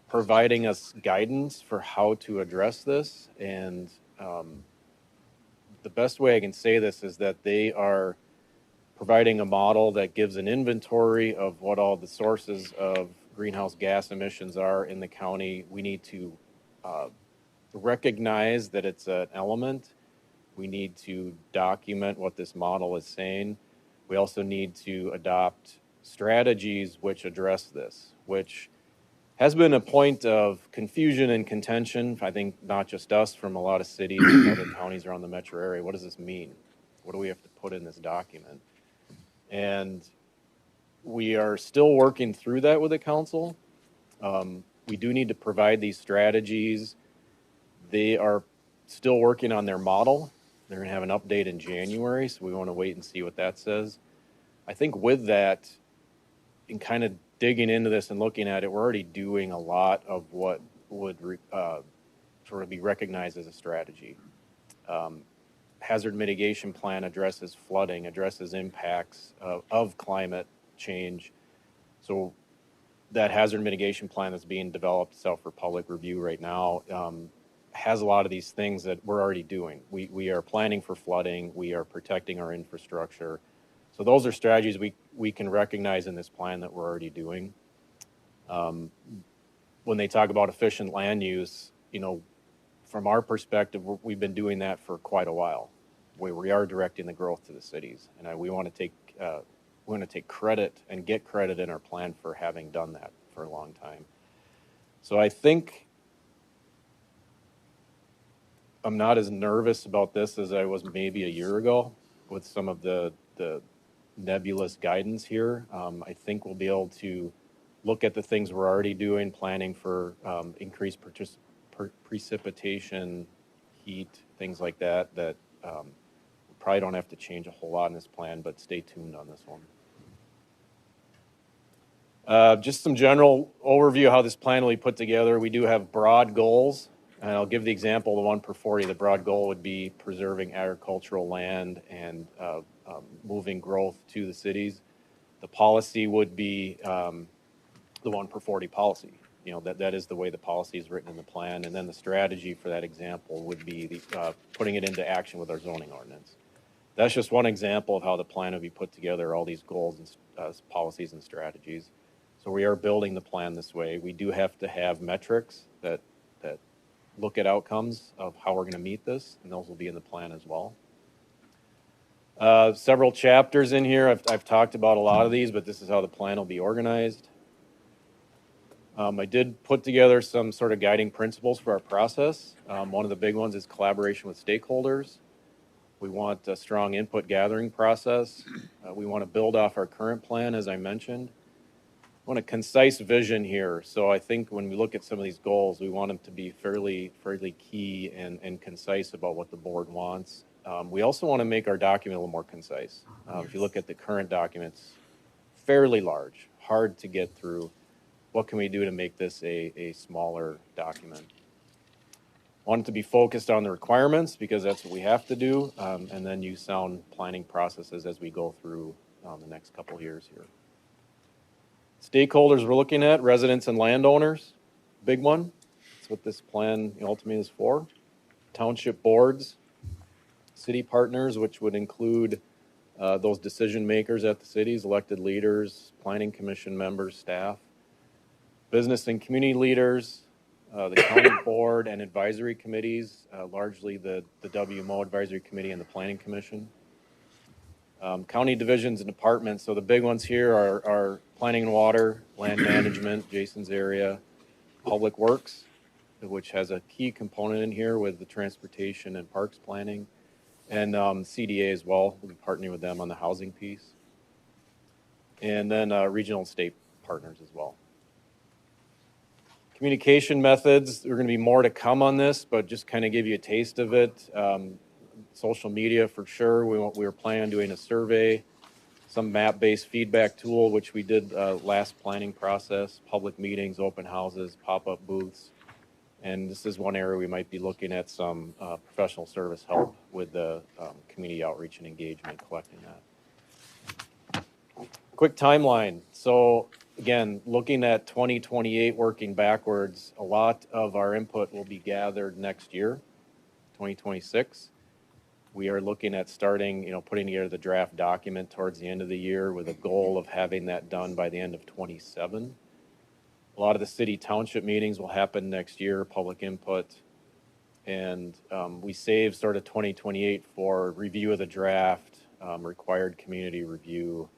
providing us guidance for how to address this. And the best way I can say this is that they are providing a model that gives an inventory of what all the sources of greenhouse gas emissions are in the county. We need to recognize that it's an element. We need to document what this model is saying. We also need to adopt strategies which address this, which has been a point of confusion and contention. I think not just us, from a lot of cities and other counties around the metro area. What does this mean? What do we have to put in this document? And we are still working through that with the council. We do need to provide these strategies. They are still working on their model. They're going to have an update in January, so we want to wait and see what that says. I think with that, in kind of digging into this and looking at it, we're already doing a lot of what would sort of be recognized as a strategy. Hazard mitigation plan addresses flooding, addresses impacts of climate change. So that hazard mitigation plan that's being developed itself for public review right now has a lot of these things that we're already doing. We are planning for flooding. We are protecting our infrastructure. So those are strategies we can recognize in this plan that we're already doing. When they talk about efficient land use, you know, from our perspective, we've been doing that for quite a while. We are directing the growth to the cities, and we want to take credit and get credit in our plan for having done that for a long time. So I think I'm not as nervous about this as I was maybe a year ago with some of the nebulous guidance here. I think we'll be able to look at the things we're already doing, planning for increased precipitation, heat, things like that, we probably don't have to change a whole lot in this plan, but stay tuned on this one. Just some general overview of how this plan will be put together. We do have broad goals, and I'll give the example, the 1 per 40. The broad goal would be preserving agricultural land and moving growth to the cities. The policy would be the 1 per 40 policy. You know, that is the way the policy is written in the plan. And then the strategy for that example would be putting it into action with our zoning ordinance. That's just one example of how the plan would be put together, all these goals and policies and strategies. So we are building the plan this way. We do have to have metrics that look at outcomes of how we're going to meet this, and those will be in the plan as well. Several chapters in here. I've talked about a lot of these, but this is how the plan will be organized. I did put together some sort of guiding principles for our process. One of the big ones is collaboration with stakeholders. We want a strong input gathering process. We want to build off our current plan, as I mentioned. I want a concise vision here. So I think when we look at some of these goals, we want them to be fairly key and concise about what the board wants. We also want to make our document a little more concise. If you look at the current documents, fairly large, hard to get through. What can we do to make this a smaller document? I want it to be focused on the requirements because that's what we have to do, and then use sound planning processes as we go through the next couple of years here. Stakeholders we're looking at, residents and landowners, big one. That's what this plan ultimately is for. Township boards, city partners, which would include those decision makers at the cities, elected leaders, planning commission members, staff, business and community leaders, the county board and advisory committees, largely the WMO advisory committee and the planning commission. County divisions and departments. So the big ones here are planning and water, land management, Jason's area, public works, which has a key component in here with the transportation and parks planning, and CDA as well. We'll be partnering with them on the housing piece. And then regional and state partners as well. Communication methods, there are going to be more to come on this, but just kind of give you a taste of it. Social media for sure. We were planning on doing a survey, some map-based feedback tool, which we did last planning process, public meetings, open houses, pop-up booths. And this is one area we might be looking at some professional service help with the community outreach and engagement, collecting that. Quick timeline. So again, looking at 2028, working backwards, a lot of our input will be gathered next year, 2026. We are looking at starting, putting together the draft document towards the end of the year with a goal of having that done by the end of 27. A lot of the city township meetings will happen next year, public input. And we save sort of 2028 for review of the draft, required community review,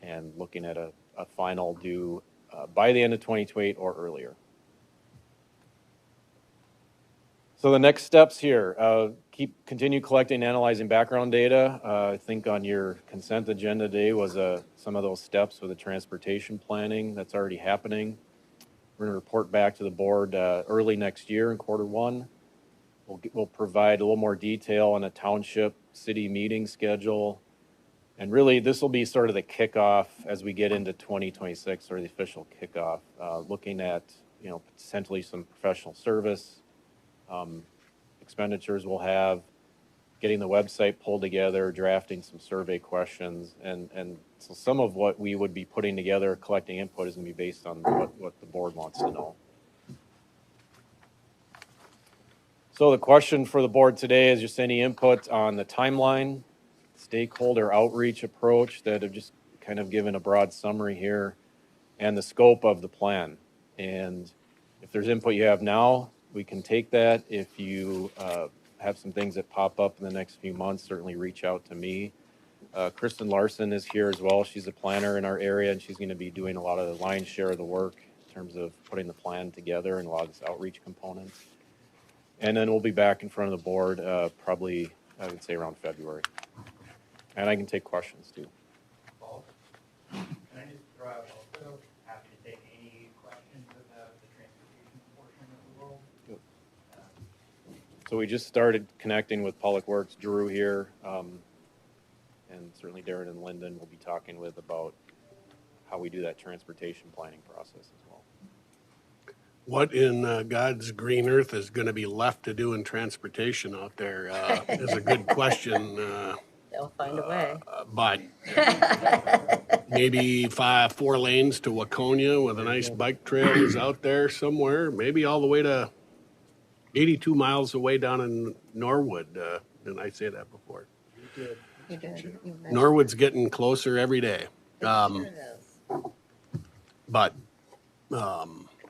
and looking at a final due by the end of 2028 or earlier. So the next steps here, continue collecting and analyzing background data. I think on your consent agenda today was some of those steps with the transportation planning that's already happening. We're going to report back to the board early next year in Q1. We'll provide a little more detail on a township city meeting schedule, And really, this will be sort of the kickoff as we get into 2026, or the official kickoff, looking at, potentially some professional service expenditures we'll have, getting the website pulled together, drafting some survey questions, and so some of what we would be putting together, collecting input, is going to be based on what the board wants to know. So the question for the board today is just any input on the timeline, stakeholder outreach approach that have just kind of given a broad summary here, and the scope of the plan. And if there's input you have now, we can take that. If you have some things that pop up in the next few months, certainly reach out to me. Kristen Larson is here as well. She's a planner in our area, and she's going to be doing a lot of the lion's share of the work in terms of putting the plan together and a lot of this outreach components. And then we'll be back in front of the board probably, I would say, around February. And I can take questions too. Can I just throw out also, happy to take any questions about the transportation portion of the role? So we just started connecting with Public Works, Drew here, and certainly Darren and Lyndon will be talking with about how we do that transportation planning process as well. What in God's green earth is going to be left to do in transportation out there is a good question. They'll find a way. But maybe 4 lanes to Waconia with a nice bike trail is out there somewhere. Maybe all the way to 82 miles away down in Norwood. Didn't I say that before? You did. You mentioned Norwood's getting closer every day. it. Sure it is. But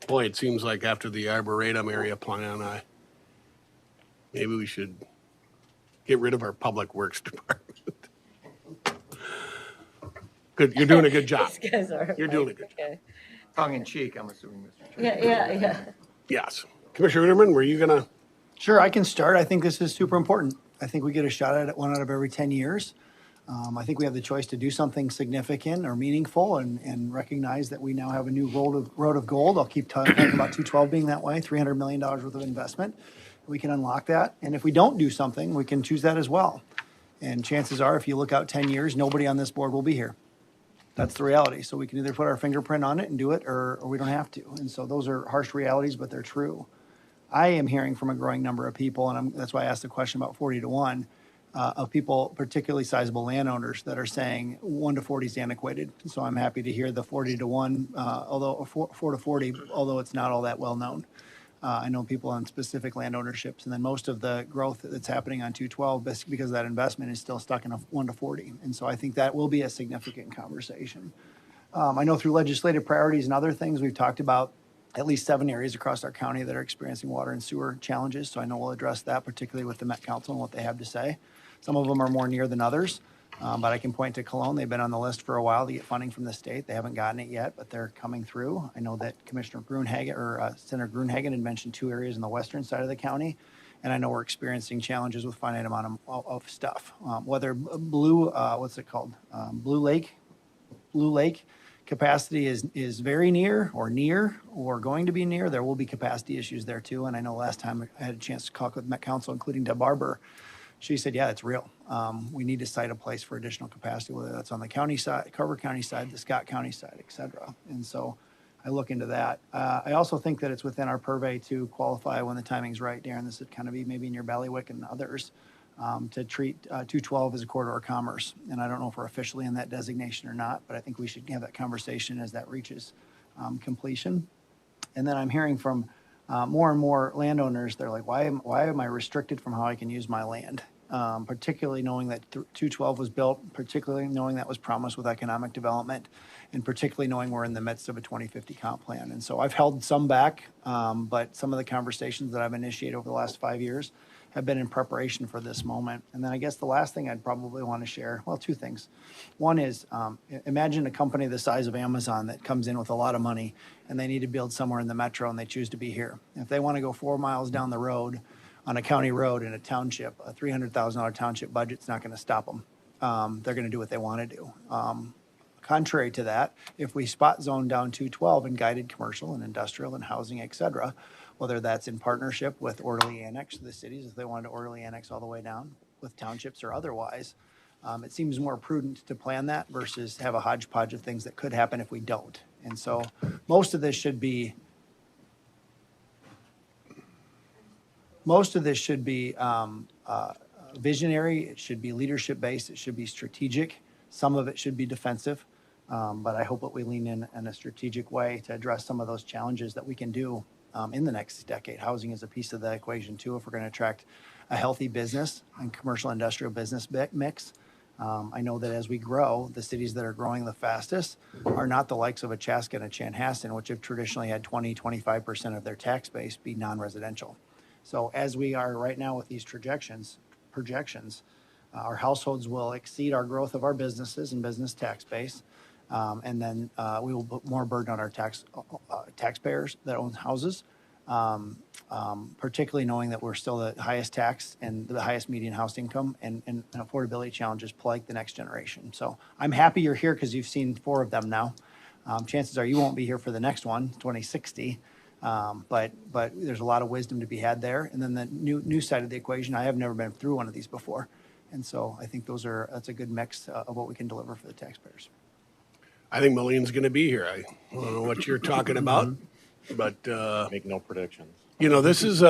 boy, it seems like after the Arboretum area plan, maybe we should get rid of our public works department. Good, you're doing a good job. These guys are. You're doing a good job. Okay. Tongue in cheek, I'm assuming, Mr. Chair. Yeah. Yes. Commissioner Uterman, were you gonna? Sure, I can start. I think this is super important. I think we get a shot at it 1 out of every 10 years. I think we have the choice to do something significant or meaningful and recognize that we now have a new road of gold. I'll keep talking about 212 being that way, $300 million worth of investment. We can unlock that. And if we don't do something, we can choose that as well. And chances are, if you look out 10 years, nobody on this board will be here. That's the reality. So we can either put our fingerprint on it and do it, or we don't have to. And so those are harsh realities, but they're true. I am hearing from a growing number of people, and that's why I asked the question about 40 to 1, of people, particularly sizable landowners, that are saying 1 to 40 is antiquated. So I'm happy to hear the 40 to 1, although 4 to 40, although it's not all that well known. I know people on specific land ownerships, and then most of the growth that's happening on 212, because that investment is still stuck in a 1 to 40. And so I think that will be a significant conversation. I know through legislative priorities and other things, we've talked about at least 7 areas across our county that are experiencing water and sewer challenges. So I know we'll address that, particularly with the Met Council and what they have to say. Some of them are more near than others, but I can point to Cologne. They've been on the list for a while to get funding from the state. They haven't gotten it yet, but they're coming through. I know that Commissioner Grunhagen, or Senator Grunhagen, had mentioned 2 areas in the western side of the county. And I know we're experiencing challenges with finite amount of stuff. Whether Blue Lake capacity is very near or going to be near, there will be capacity issues there too. And I know last time I had a chance to talk with Met Council, including Deb Barber, she said, yeah, it's real. We need to cite a place for additional capacity, whether that's on the county side, Carver County side, the Scott County side, et cetera. And so I look into that. I also think that it's within our purvey to qualify when the timing's right, Darren. This would kind of be maybe in your bailiwick and others, to treat 212 as a corridor of commerce. And I don't know if we're officially in that designation or not, but I think we should have that conversation as that reaches completion. And then I'm hearing from more and more landowners, they're like, why am I restricted from how I can use my land? Particularly knowing that 212 was built, particularly knowing that was promised with economic development, and particularly knowing we're in the midst of a 2050 comp plan. And so I've held some back, but some of the conversations that I've initiated over the last 5 years have been in preparation for this moment. And then I guess the last thing I'd probably want to share, well, 2 things. One is, imagine a company the size of Amazon that comes in with a lot of money and they need to build somewhere in the metro and they choose to be here. If they want to go 4 miles down the road on a county road in a township, a $300,000 township budget's not going to stop them. They're going to do what they want to do. Contrary to that, if we spot zone down 212 in guided commercial and industrial and housing, et cetera, whether that's in partnership with orderly annex to the cities, if they wanted to orderly annex all the way down with townships or otherwise, it seems more prudent to plan that versus have a hodgepodge of things that could happen if we don't. And so most of this should be visionary, it should be leadership-based, it should be strategic. Some of it should be defensive, but I hope that we lean in a strategic way to address some of those challenges that we can do in the next decade. Housing is a piece of the equation too, if we're going to attract a healthy business and commercial industrial business mix. I know that as we grow, the cities that are growing the fastest are not the likes of a Chaska and a Chanhassen, which have traditionally had 20-25% of their tax base be non-residential. So as we are right now with these projections, our households will exceed our growth of our businesses and business tax base. And then we will put more burden on our taxpayers that own houses, particularly knowing that we're still the highest tax and the highest median house income, and affordability challenges plague the next generation. So I'm happy you're here because you've seen 4 of them now. Chances are you won't be here for the next one, 2060. But there's a lot of wisdom to be had there. And then the new side of the equation, I have never been through one of these before. And so I think that's a good mix of what we can deliver for the taxpayers. I think Maline's going to be here. I don't know what you're talking about, but Make no predictions. you know, this is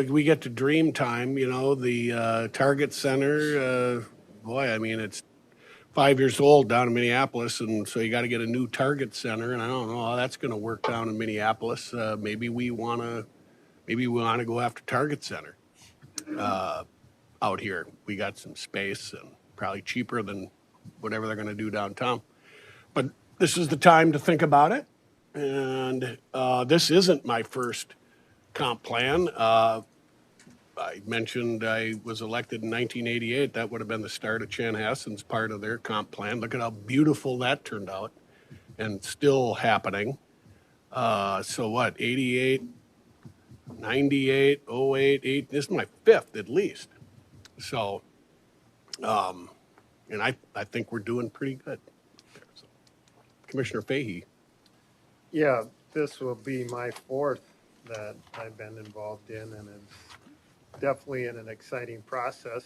we get to dream time. You know, the Target Center. Boy, I mean, it's 5 years old down in Minneapolis, and so you got to get a new Target Center, and I don't know how that's going to work down in Minneapolis. Maybe we want to go after Target Center out here. We got some space and probably cheaper than whatever they're going to do downtown. But this is the time to think about it, and this isn't my first comp plan. I mentioned I was elected in 1988. That would have been the start of Chanhassen's part of their comp plan. Look at how beautiful that turned out and still happening. So what, 88, 98, 08, 8, this is my 5th at least. So, and I think we're doing pretty good. So, Commissioner Fahey. Yeah, this will be my 4th that I've been involved in, and it's definitely in an exciting process.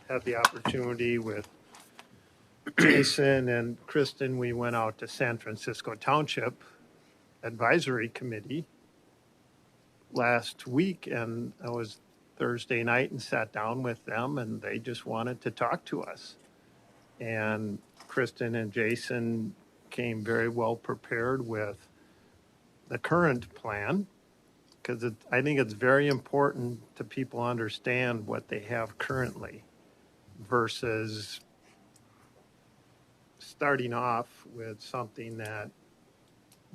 Had the opportunity with Jason and Kristen, we went out to San Francisco Township Advisory Committee last week, and I was Thursday night and sat down with them, and they just wanted to talk to us. And Kristen and Jason came very well prepared with the current plan, because I think it's very important to people understand what they have currently versus starting off with something that,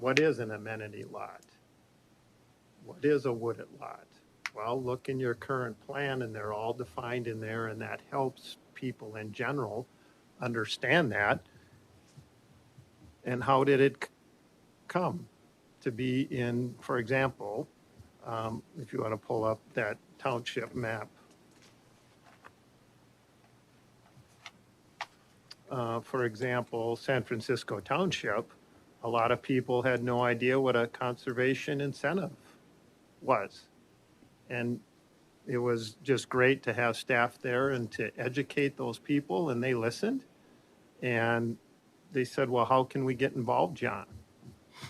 what is an amenity lot? What is a wooded lot? Well, look in your current plan, and they're all defined in there, and that helps people in general understand that. And how did it come to be in, for example, if you want to pull up that township map. For example, San Francisco Township, a lot of people had no idea what a conservation incentive was. And it was just great to have staff there and to educate those people, and they listened. And they said, well, how can we get involved, John?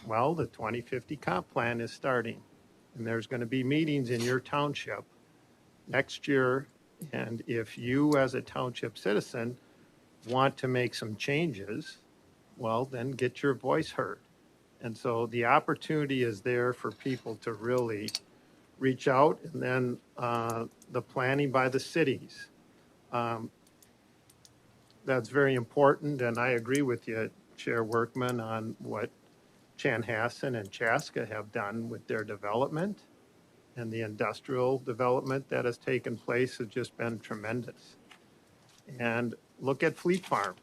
Well, the 2050 comp plan is starting, and there's going to be meetings in your township next year. And if you, as a township citizen, want to make some changes, well, then get your voice heard. And so the opportunity is there for people to really reach out. And then the planning by the cities. That's very important, and I agree with you, Chair Workman, on what Chanhassen and Chaska have done with their development, and the industrial development that has taken place has just been tremendous. And look at Fleet Farm.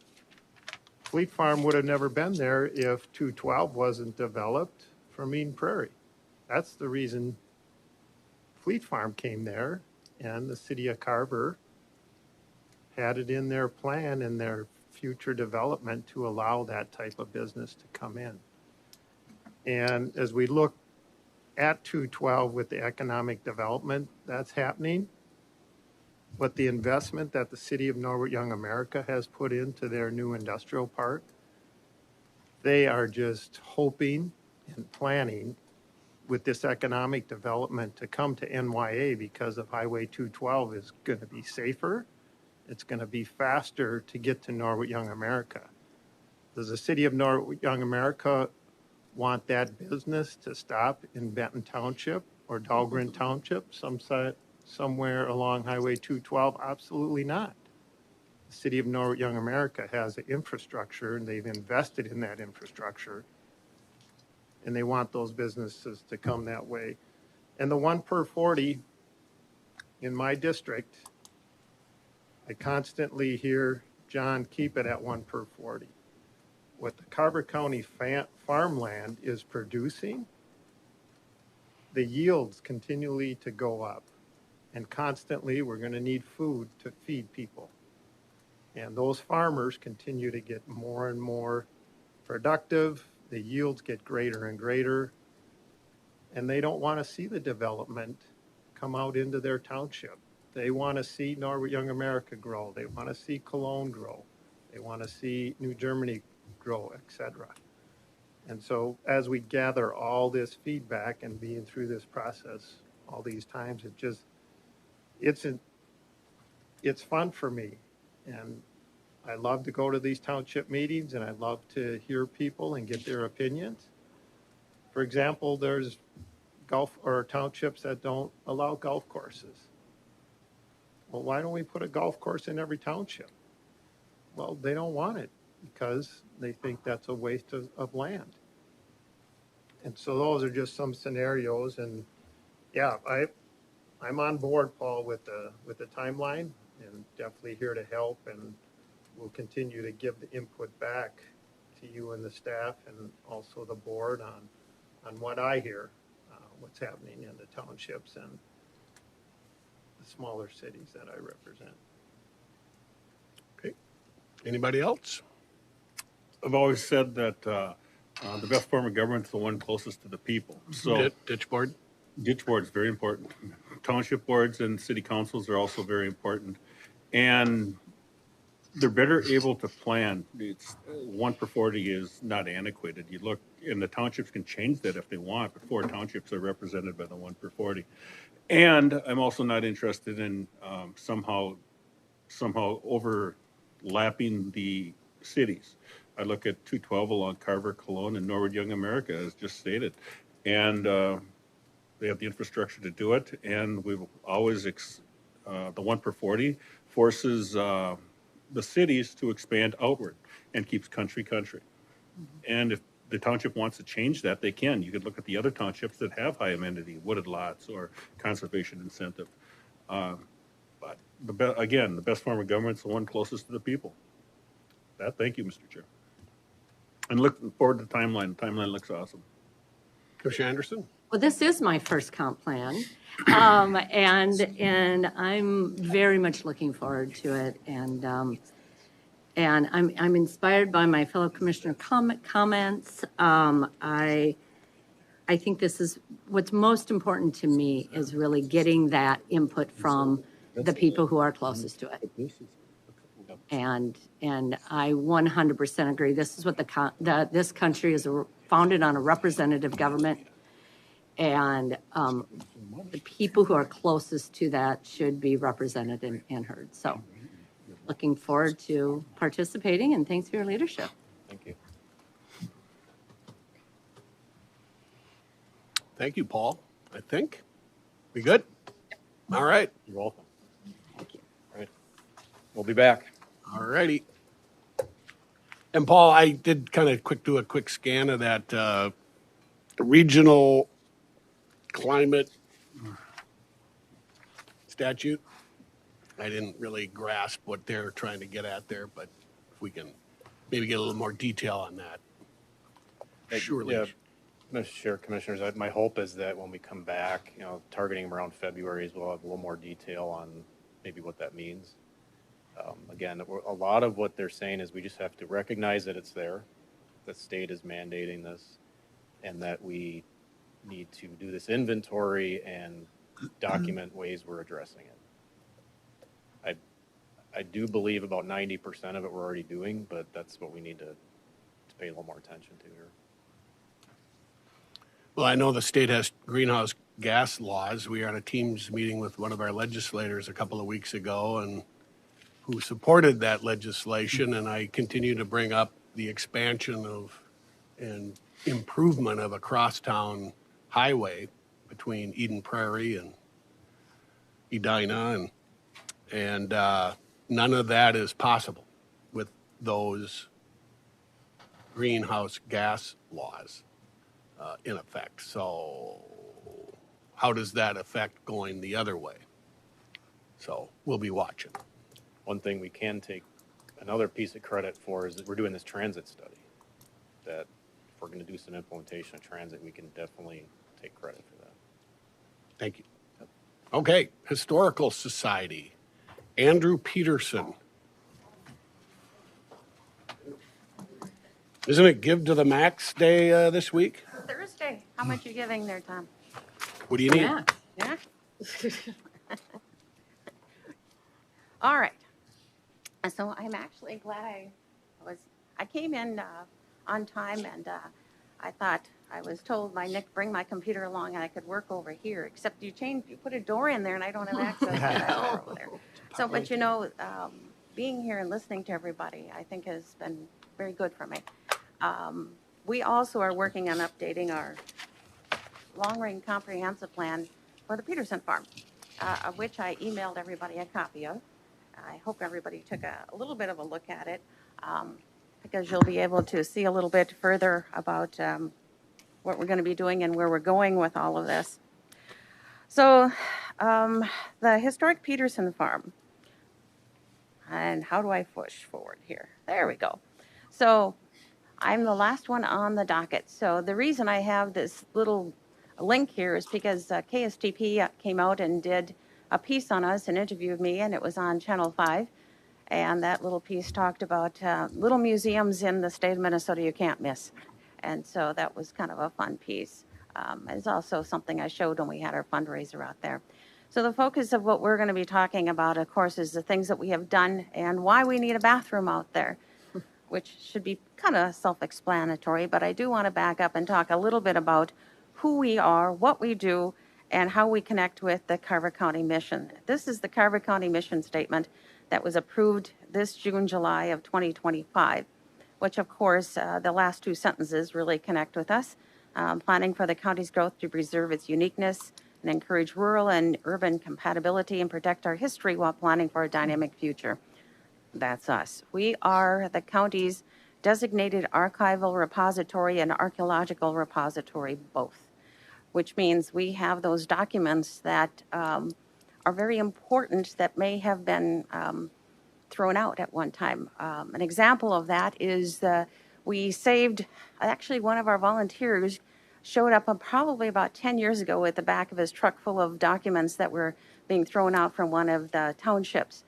Fleet Farm would have never been there if 212 wasn't developed from Eden Prairie. That's the reason Fleet Farm came there, and the city of Carver had it in their plan and their future development to allow that type of business to come in. And as we look at 212 with the economic development that's happening, What the investment that the city of Norwood Young America has put into their new industrial park, they are just hoping and planning with this economic development to come to NYA because of Highway 212 is going to be safer. It's going to be faster to get to Norwood Young America. Does the city of Norwood Young America want that business to stop in Benton Township or Dahlgren Township, somewhere along Highway 212? Absolutely not. The city of Norwood Young America has the infrastructure, and they've invested in that infrastructure, and they want those businesses to come that way. And the 1 per 40 in my district, I constantly hear, John, keep it at 1 per 40. What the Carver County farmland is producing, the yields continually to go up. And constantly, we're going to need food to feed people. And those farmers continue to get more and more productive. The yields get greater and greater. And they don't want to see the development come out into their township. They want to see Norwood Young America grow. They want to see Cologne grow. They want to see New Germany grow, et cetera. And so as we gather all this feedback and being through this process all these times, it's fun for me. And I love to go to these township meetings, and I love to hear people and get their opinions. For example, there's golf or townships that don't allow golf courses. Well, why don't we put a golf course in every township? Well, they don't want it because they think that's a waste of land. And so those are just some scenarios. And yeah, I'm on board, Paul, with the timeline, and definitely here to help. And we'll continue to give the input back to you and the staff, and also the board on what I hear, what's happening in the townships and the smaller cities that I represent. Okay. Anybody else? I've always said that the best form of government is the one closest to the people. So Ditch board? ditch board is very important. Township boards and city councils are also very important. And they're better able to plan. It's 1 per 40 is not antiquated. You look, and the townships can change that if they want, but 4 townships are represented by the 1 per 40. And I'm also not interested in somehow overlapping the cities. I look at 212 along Carver, Cologne, and Norwood Young America, as just stated. And they have the infrastructure to do it. And we've always, the 1 per 40 forces the cities to expand outward and keeps country. And if the township wants to change that, they can. You could look at the other townships that have high amenity, wooded lots, or conservation incentive. But again, the best form of government is the one closest to the people. Thank you, Mr. Chair. And looking forward to the timeline. The timeline looks awesome. Commissioner Anderson? Well, this is my first comp plan, and I'm very much looking forward to it. And I'm inspired by my fellow commissioner comments. I think this is what's most important to me is really getting that input from the people who are closest to it. And I 100% agree. This is what this country is founded on, a representative government. And the people who are closest to that should be represented and heard. So looking forward to participating, and thanks for your leadership. Thank you. Thank you, Paul. I think. We good? All right. You're welcome. Thank you. All right. We'll be back. All righty. And Paul, I did kind of do a quick scan of that regional climate statute. I didn't really grasp what they're trying to get at there, but if we can maybe get a little more detail on that. Surely. Yeah, Mr. Chair, Commissioners, my hope is that when we come back, targeting around February, we'll have a little more detail on maybe what that means. Again, a lot of what they're saying is we just have to recognize that it's there, the state is mandating this, and that we need to do this inventory and document ways we're addressing it. I do believe about 90% of it we're already doing, but that's what we need to pay a little more attention to here. Well, I know the state has greenhouse gas laws. We were on a Teams meeting with one of our legislators a couple of weeks ago and who supported that legislation, and I continue to bring up the expansion of and improvement of a crosstown highway between Eden Prairie and Edina, and none of that is possible with those greenhouse gas laws in effect. So how does that affect going the other way? So we'll be watching. One thing we can take another piece of credit for is that we're doing this transit study. That if we're going to do some implementation of transit, we can definitely take credit for that. Thank you. Okay, Historical Society, Andrew Peterson. Isn't it Give to the Max Day this week? Thursday. How much you giving there, Tom? What do you need? Yeah? All right. So I'm actually glad I came in on time, and I thought I was told by Nick, bring my computer along and I could work over here, except you put a door in there and I don't have access to that door over there. So, but you know, being here and listening to everybody, I think has been very good for me. We also are working on updating our long-range comprehensive plan for the Peterson Farm, of which I emailed everybody a copy of. I hope everybody took a little bit of a look at it, because you'll be able to see a little bit further about what we're going to be doing and where we're going with all of this. So the historic Peterson Farm, and how do I push forward here? There we go. So I'm the last one on the docket. So the reason I have this little link here is because KSTP came out and did a piece on us and interviewed me, and it was on Channel 5. And that little piece talked about little museums in the state of Minnesota you can't miss. And so that was kind of a fun piece. It's also something I showed when we had our fundraiser out there. So the focus of what we're going to be talking about, of course, is the things that we have done and why we need a bathroom out there, which should be kind of self-explanatory. But I do want to back up and talk a little bit about who we are, what we do, and how we connect with the Carver County mission. This is the Carver County mission statement that was approved this June, July of 2025, which of course, the last two sentences really connect with us. Planning for the county's growth to preserve its uniqueness and encourage rural and urban compatibility and protect our history while planning for a dynamic future. That's us. We are the county's designated archival repository and archaeological repository both, which means we have those documents that are very important that may have been thrown out at one time. An example of that is we saved, actually one of our volunteers showed up probably about 10 years ago at the back of his truck full of documents that were being thrown out from one of the townships.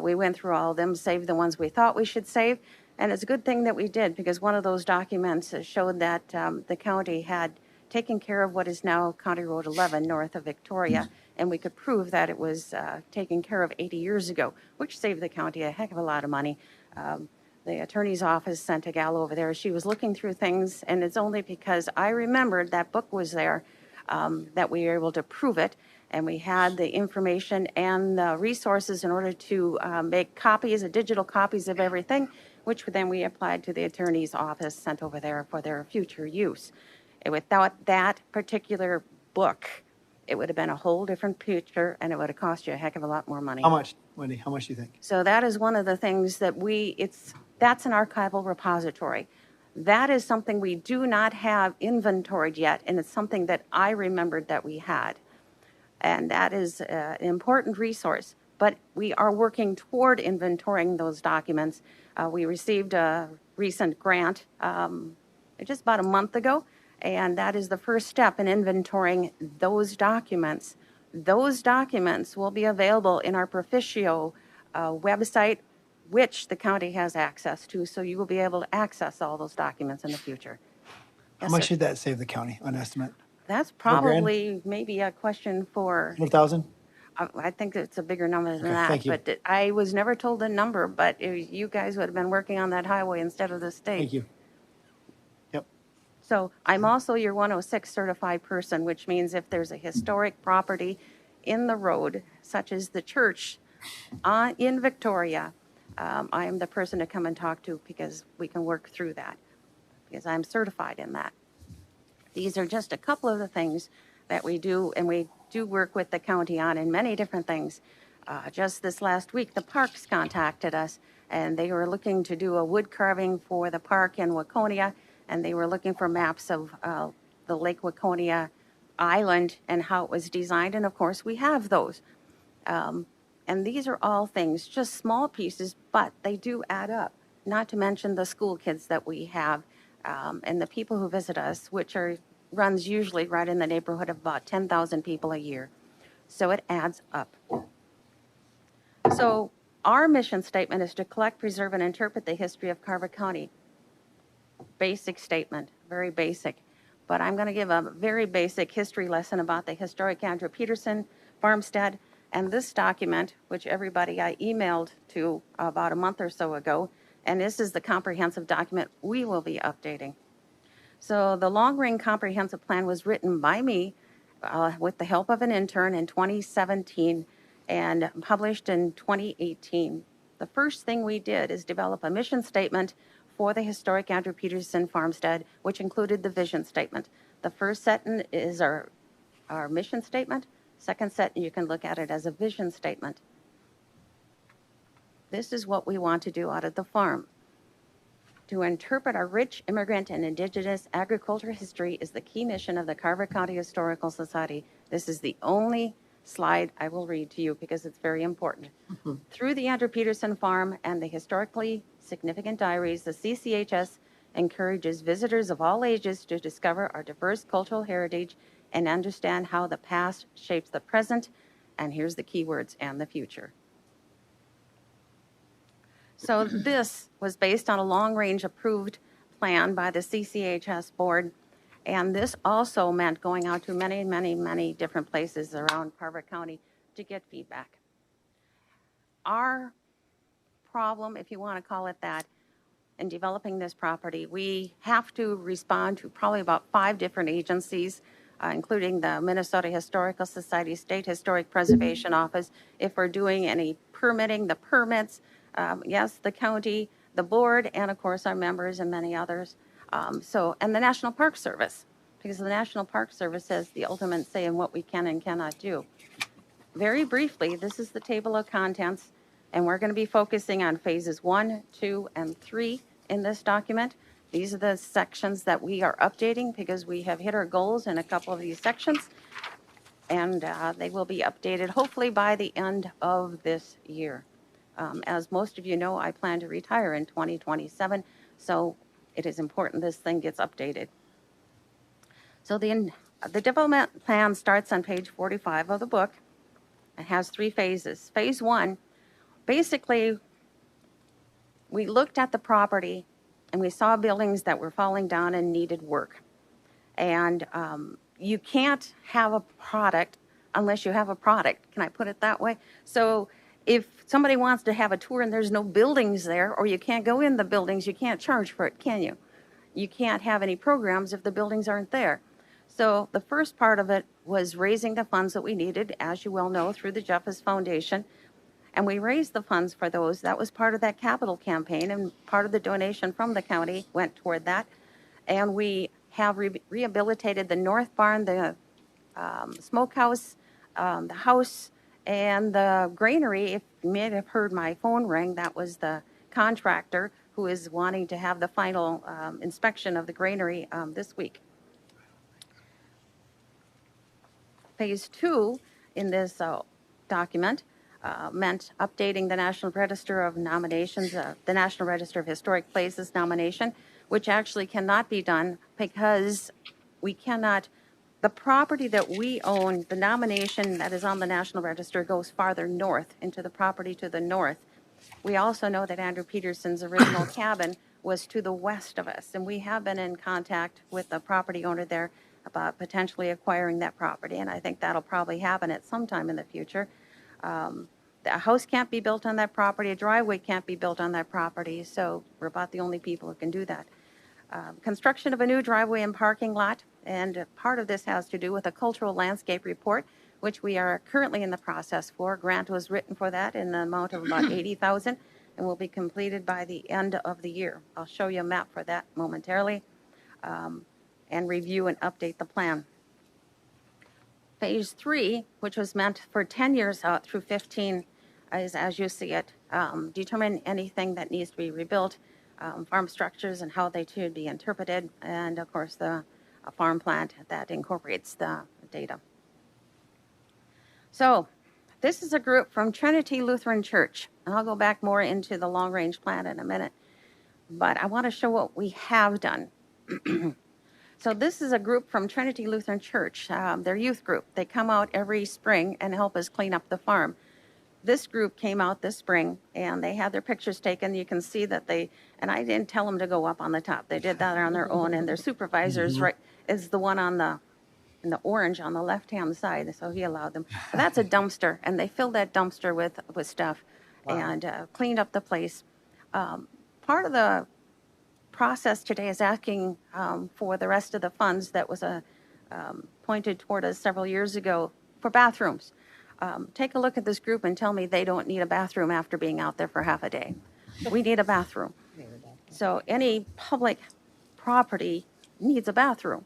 We went through all of them, saved the ones we thought we should save, and it's a good thing that we did, because one of those documents showed that the county had taken care of what is now County Road 11 north of Victoria, and we could prove that it was taken care of 80 years ago, which saved the county a heck of a lot of money. The attorney's office sent a gal over there. She was looking through things, and it's only because I remembered that book was there that we were able to prove it, and we had the information and the resources in order to make copies, digital copies of everything, which then we applied to the attorney's office, sent over there for their future use. And without that particular book, it would have been a whole different picture, and it would have cost you a heck of a lot more money. How much, Wendy? How much do you think? So that is one of the things that that's an archival repository. That is something we do not have inventoried yet, and it's something that I remembered that we had. And that is an important resource, but we are working toward inventorying those documents. We received a recent grant just about a month ago, and that is the first step in inventorying those documents. Those documents will be available in our Proficio website, which the county has access to, so you will be able to access all those documents in the future. How Yes, much sir. should that save the county, on estimate? That's $100,000? probably maybe a question for, 100,000? I think it's a bigger number than Okay, that. thank you. But I was never told the number, but you guys would have been working on that highway instead of the state. Thank you. Yep. So I'm also your 106 certified person, which means if there's a historic property in the road, such as the church in Victoria, I am the person to come and talk to because we can work through that, because I'm certified in that. These are just a couple of the things that we do, and we do work with the county on in many different things. Just this last week, the parks contacted us, and they were looking to do a wood carving for the park in Waconia, and they were looking for maps of the Lake Waconia Island and how it was designed, and of course, we have those. And these are all things, just small pieces, but they do add up, not to mention the school kids that we have and the people who visit us, which runs usually right in the neighborhood of about 10,000 people a year. So it adds up. So our mission statement is to collect, preserve, and interpret the history of Carver County. Basic statement, very basic. But I'm going to give a very basic history lesson about the historic Andrew Peterson farmstead. And this document, which everybody I emailed to about a month or so ago, and this is the comprehensive document we will be updating. So the long-range comprehensive plan was written by me with the help of an intern in 2017 and published in 2018. The first thing we did is develop a mission statement for the historic Andrew Peterson farmstead, which included the vision statement. The first sentence is our mission statement. Second sentence, you can look at it as a vision statement. This is what we want to do out of the farm. To interpret our rich immigrant and indigenous agriculture history is the key mission of the Carver County Historical Society. This is the only slide I will read to you because it's very important. Through the Andrew Peterson Farm and the historically significant diaries, the CCHS encourages visitors of all ages to discover our diverse cultural heritage and understand how the past shapes the present, and here's the key words, and the future. So this was based on a long-range approved plan by the CCHS board, and this also meant going out to many, many, many different places around Carver County to get feedback. Our problem, if you want to call it that, in developing this property, we have to respond to probably about 5 different agencies, including the Minnesota Historical Society, State Historic Preservation Office. If we're doing any permitting, the permits, yes, the county, the board, and of course our members and many others. And the National Park Service, because the National Park Service has the ultimate say in what we can and cannot do. Very briefly, this is the table of contents, and we're going to be focusing on phases 1, 2, and 3 in this document. These are the sections that we are updating because we have hit our goals in a couple of these sections, and they will be updated hopefully by the end of this year. As most of you know, I plan to retire in 2027, so it is important this thing gets updated. So the development plan starts on page 45 of the book. It has 3 phases. Phase 1, basically, we looked at the property and we saw buildings that were falling down and needed work. And you can't have a product unless you have a product. Can I put it that way? So if somebody wants to have a tour and there's no buildings there, or you can't go in the buildings, you can't charge for it, can you? You can't have any programs if the buildings aren't there. So the first part of it was raising the funds that we needed, as you well know, through the Jeffers Foundation. And we raised the funds for those. That was part of that capital campaign, and part of the donation from the county went toward that. And we have rehabilitated the north barn, the smokehouse, the house, and the granary. If you may have heard my phone ring, that was the contractor who is wanting to have the final inspection of the granary this week. Phase 2 in this document meant updating the National Register of Nominations, the National Register of Historic Places nomination, which actually cannot be done because we cannot, the property that we own, the nomination that is on the National Register goes farther north into the property to the north. We also know that Andrew Peterson's original cabin was to the west of us, and we have been in contact with the property owner there about potentially acquiring that property, and I think that'll probably happen at some time in the future. A house can't be built on that property, a driveway can't be built on that property, so we're about the only people who can do that. Construction of a new driveway and parking lot, and part of this has to do with a cultural landscape report, which we are currently in the process for. Grant was written for that in the amount of about 80,000 and will be completed by the end of the year. I'll show you a map for that momentarily, and review and update the plan. Phase 3, which was meant for 10 years out through 15, is as you see it, determine anything that needs to be rebuilt, farm structures and how they should be interpreted, and of course a farm plant that incorporates the data. So this is a group from Trinity Lutheran Church, and I'll go back more into the long-range plan in a minute, but I want to show what we have done. So this is a group from Trinity Lutheran Church, their youth group. They come out every spring and help us clean up the farm. This group came out this spring, and they had their pictures taken. You can see that and I didn't tell them to go up on the top. They did that on their own, and their supervisors is the one in the orange on the left-hand side, so he allowed them. But that's a dumpster, and they filled that dumpster with stuff. Wow. And cleaned up the place. Part of the process today is asking for the rest of the funds that was pointed toward us several years ago for bathrooms. Take a look at this group and tell me they don't need a bathroom after being out there for half a day. We need a bathroom. So any public property needs a bathroom.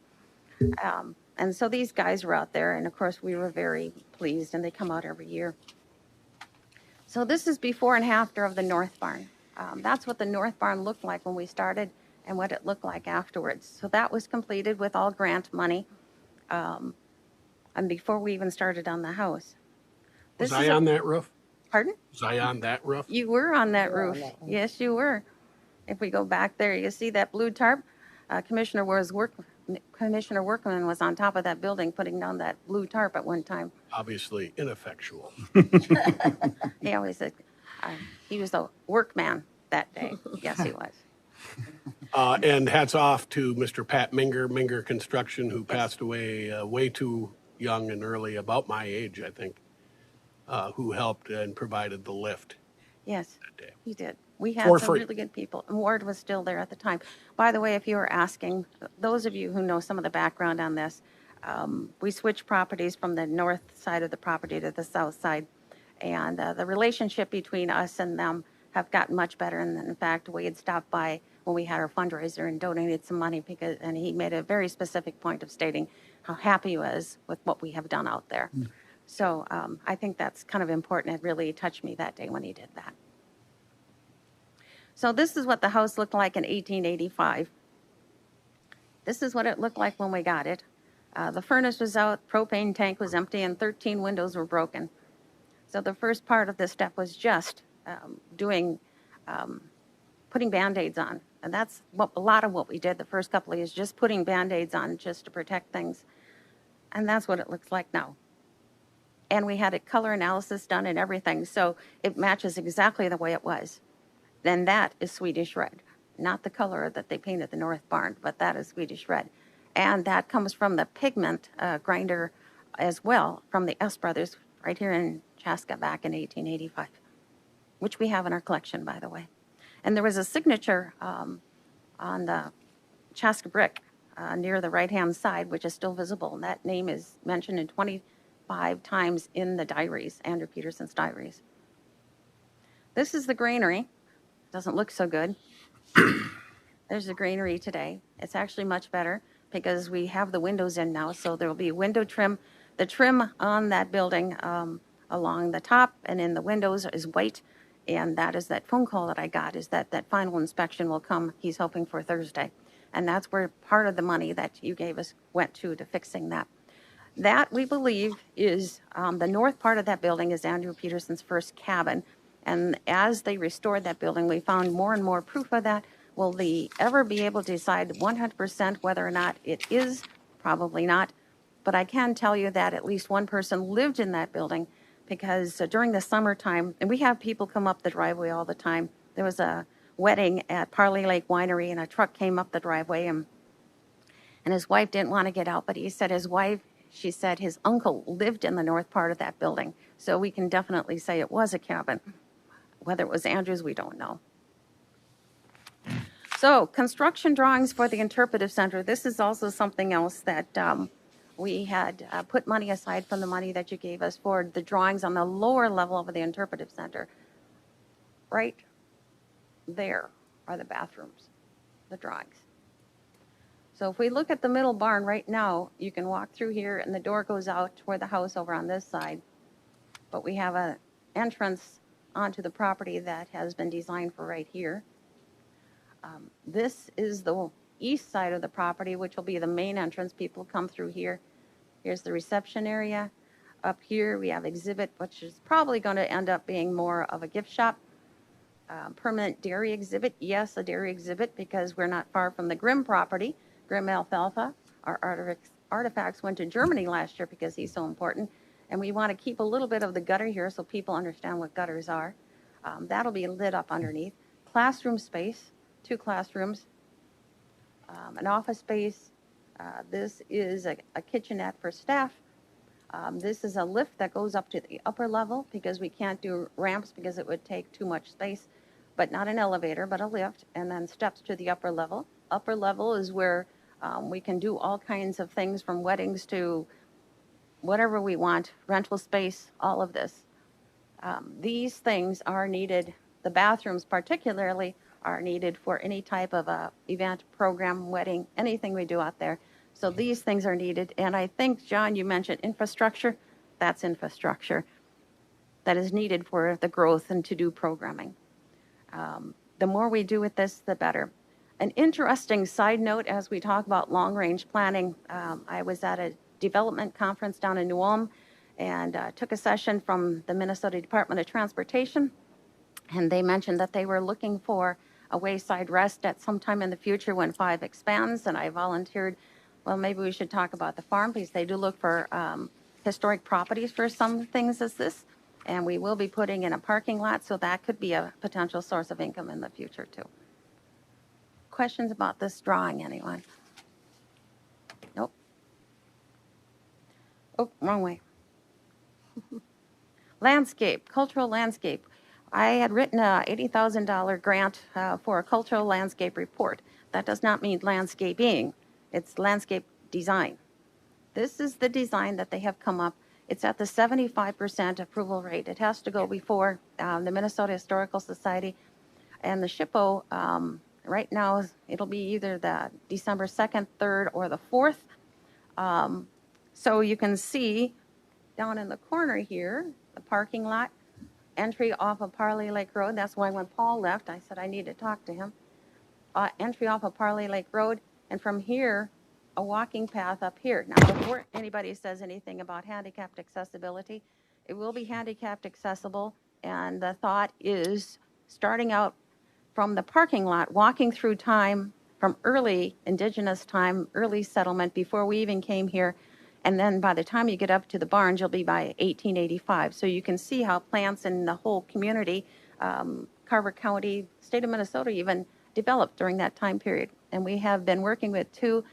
And so these guys were out there, and of course we were very pleased, and they come out every year. So this is before and after of the North Barn. That's what the North Barn looked like when we started and what it looked like afterwards. So that was completed with all grant money, and before we even started on the house. Was I on that roof? Pardon? Was I on that roof? You were on that roof. Yes, you were. If we go back there, you see that blue tarp? Commissioner Workman was on top of that building putting down that blue tarp at one time. Obviously ineffectual. He always said he was a workman that day. Yes, he was. And hats off to Mr. Pat Minger Construction, who passed away way too young and early, about my age, I think, who helped and provided the lift. Yes, that day. he did. We had For some free. really good people. And Ward was still there at the time. By the way, if you were asking, those of you who know some of the background on this, we switched properties from the north side of the property to the south side. And the relationship between us and them have gotten much better. And in fact, Wade stopped by when we had our fundraiser and donated some money and he made a very specific point of stating how happy he was with what we have done out there. So I think that's kind of important. It really touched me that day when he did that. So this is what the house looked like in 1885. This is what it looked like when we got it. The furnace was out, propane tank was empty, and 13 windows were broken. So the first part of this step was just putting Band-Aids on. And that's a lot of what we did the first couple of years, just putting Band-Aids on just to protect things. And that's what it looks like now. And we had a color analysis done and everything, so it matches exactly the way it was. Then that is Swedish red, not the color that they painted the North Barn, but that is Swedish red. And that comes from the pigment grinder as well, from the S Brothers right here in Chaska back in 1885, which we have in our collection, by the way. And there was a signature on the Chaska brick near the right-hand side, which is still visible. And that name is mentioned in 25 times in the diaries, Andrew Peterson's diaries. This is the granary. Doesn't look so good. There's the granary today. It's actually much better because we have the windows in now, so there will be window trim. The trim on that building along the top and in the windows is white, and that is that phone call that I got, is that final inspection will come, he's hoping for Thursday. And that's where part of the money that you gave us went to fixing that. That, we believe, is the north part of that building is Andrew Peterson's first cabin. And as they restored that building, we found more and more proof of that. Will they ever be able to decide 100% whether or not it is? Probably not. But I can tell you that at least one person lived in that building because during the summertime, and we have people come up the driveway all the time. There was a wedding at Parley Lake Winery, and a truck came up the driveway, and his wife didn't want to get out, but he said his wife she said his uncle lived in the north part of that building. So we can definitely say it was a cabin. Whether it was Andrew's, we don't know. So construction drawings for the interpretive center. This is also something else that we had put money aside from the money that you gave us for the drawings on the lower level of the interpretive center. Right there are the bathrooms, the drawings. So if we look at the middle barn right now, you can walk through here and the door goes out toward the house over on this side. But we have an entrance onto the property that has been designed for right here. This is the east side of the property, which will be the main entrance. People come through here. Here's the reception area. Up here, we have exhibit, which is probably going to end up being more of a gift shop. Permanent dairy exhibit. Yes, a dairy exhibit because we're not far from the Grimm property. Grimm alfalfa. Our artifacts went to Germany last year because he's so important. And we want to keep a little bit of the gutter here so people understand what gutters are. That'll be lit up underneath. Classroom space. 2 classrooms, an office space. This is a kitchenette for staff. This is a lift that goes up to the upper level because we can't do ramps because it would take too much space, but not an elevator, but a lift, and then steps to the upper level. Upper level is where we can do all kinds of things from weddings to whatever we want, rental space, all of this. These things are needed, the bathrooms particularly, are needed for any type of a event, program, wedding, anything we do out there. So these things are needed. And I think, John, you mentioned infrastructure. That's infrastructure that is needed for the growth and to do programming. The more we do with this, the better. An interesting side note as we talk about long-range planning, I was at a development conference down in New Ulm and took a session from the Minnesota Department of Transportation. And they mentioned that they were looking for a wayside rest at some time in the future when 5 expands. And I volunteered, well, maybe we should talk about the farm because they do look for historic properties for some things as this. And we will be putting in a parking lot, so that could be a potential source of income in the future too. Questions about this drawing, anyone? Nope. Oh, wrong way. Landscape, cultural landscape. I had written a $80,000 grant for a cultural landscape report. That does not mean landscaping. It's landscape design. This is the design that they have come up. It's at the 75% approval rate. It has to go before the Minnesota Historical Society and the SHPO. Right now, it'll be either the December 2nd, 3rd, or the 4th. So you can see down in the corner here, the parking lot. Entry off of Parley Lake Road. That's why when Paul left, I said I need to talk to him. Entry off of Parley Lake Road, and from here, a walking path up here. Now, before anybody says anything about handicapped accessibility, it will be handicapped accessible, and the thought is starting out from the parking lot, walking through time from early indigenous time, early settlement before we even came here. And then by the time you get up to the barns, you'll be by 1885. So you can see how plants in the whole community, Carver County, state of Minnesota even, developed during that time period. And we have been working with 2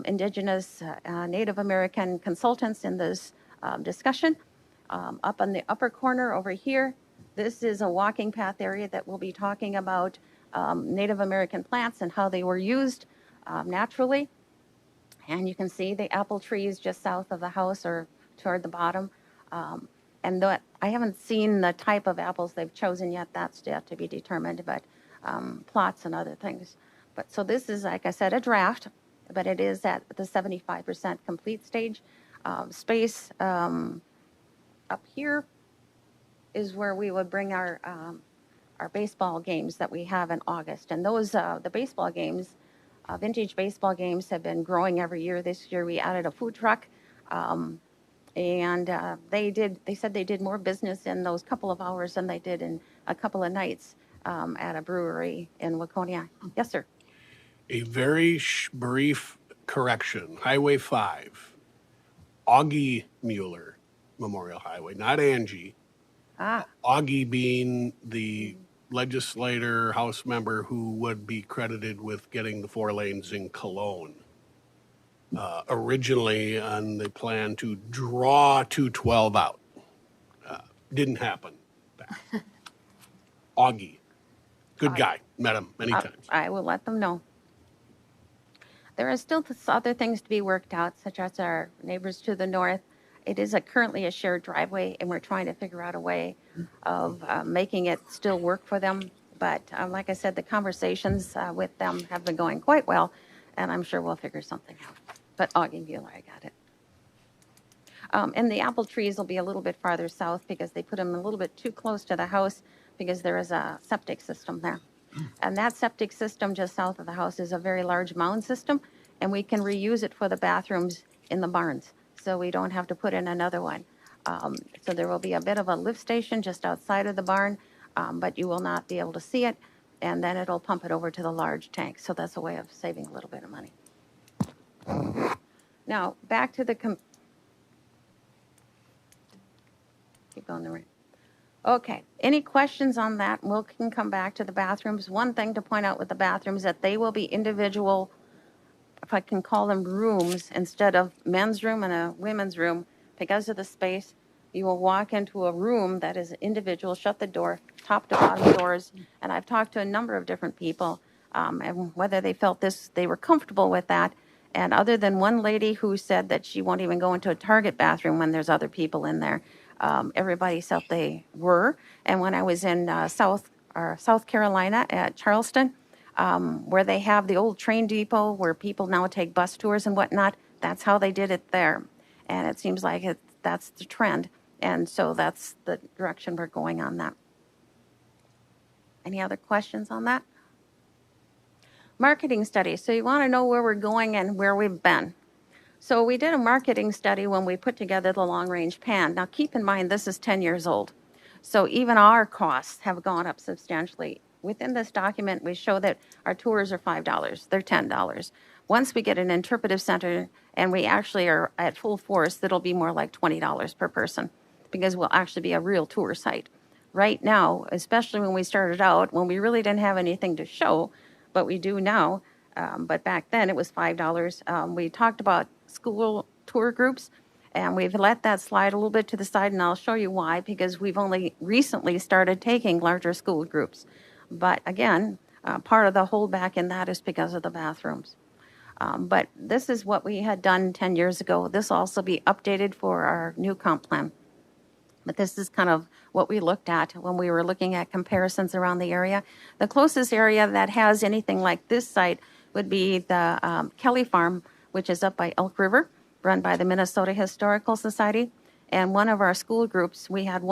indigenous Native American consultants in this discussion. Up on the upper corner over here, this is a walking path area that we'll be talking about Native American plants and how they were used naturally. And you can see the apple trees just south of the house or toward the bottom. And I haven't seen the type of apples they've chosen yet. That's yet to be determined, but plots and other things. But so this is, like I said, a draft, but it is at the 75% complete stage. Space up here is where we would bring our baseball games that we have in August. And those, the baseball games, vintage baseball games have been growing every year. This year we added a food truck. And they said they did more business in those couple of hours than they did in a couple of nights at a brewery in Waconia. Yes, sir. A very brief correction. Highway 5, Augie Mueller Memorial Highway, not Angie. Augie being the legislator, House member who would be credited with getting the 4 lanes in Cologne. originally on the plan to draw 212 out. Didn't happen. Augie, good guy, met him many times. I will let them know. There are still other things to be worked out, such as our neighbors to the north. It is currently a shared driveway, and we're trying to figure out a way of making it still work for them. But like I said, the conversations with them have been going quite well, and I'm sure we'll figure something out. But Augie Mueller, I got it. And the apple trees will be a little bit farther south because they put them a little bit too close to the house because there is a septic system there. And that septic system just south of the house is a very large mound system, and we can reuse it for the bathrooms in the barns. So we don't have to put in another one. So there will be a bit of a lift station just outside of the barn, but you will not be able to see it. And then it'll pump it over to the large tank. So that's a way of saving a little bit of money. Now, back to the keep going the right. Okay, any questions on that? We can come back to the bathrooms. One thing to point out with the bathrooms that they will be individual, if I can call them rooms, instead of men's room and a women's room. Because of the space, you will walk into a room that is individual, shut the door, top to bottom doors. And I've talked to a number of different people, and whether they felt they were comfortable with that. And other than one lady who said that she won't even go into a Target bathroom when there's other people in there, everybody felt they were. And when I was in South Carolina at Charleston, where they have the old train depot where people now take bus tours and whatnot, that's how they did it there. And it seems like that's the trend. And so that's the direction we're going on that. Any other questions on that? Marketing study. So you want to know where we're going and where we've been. So we did a marketing study when we put together the long-range plan. Now keep in mind, this is 10 years old. So even our costs have gone up substantially. Within this document, we show that our tours are $5, they're $10. Once we get an interpretive center and we actually are at full force, it'll be more like $20 per person because we'll actually be a real tour site. Right now, especially when we started out, when we really didn't have anything to show, but we do now, but back then it was $5. We talked about school tour groups, and we've let that slide a little bit to the side, and I'll show you why, because we've only recently started taking larger school groups. But again, part of the holdback in that is because of the bathrooms. But this is what we had done 10 years ago. This will also be updated for our new comp plan. But this is kind of what we looked at when we were looking at comparisons around the area. The closest area that has anything like this site would be the Kelly Farm, which is up by Elk River, run by the Minnesota Historical Society. And one of our school groups, we had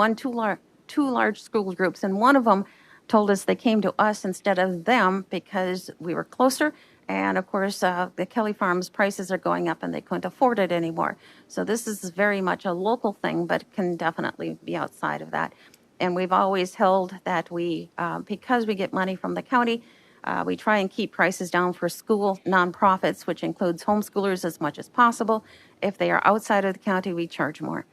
two large school groups, and one of them told us they came to us instead of them because we were closer. And of course, the Kelly Farms prices are going up and they couldn't afford it anymore. So this is very much a local thing, but can definitely be outside of that. And we've always held that because we get money from the county, we try and keep prices down for school nonprofits, which includes homeschoolers as much as possible. If they are outside of the county, we charge more.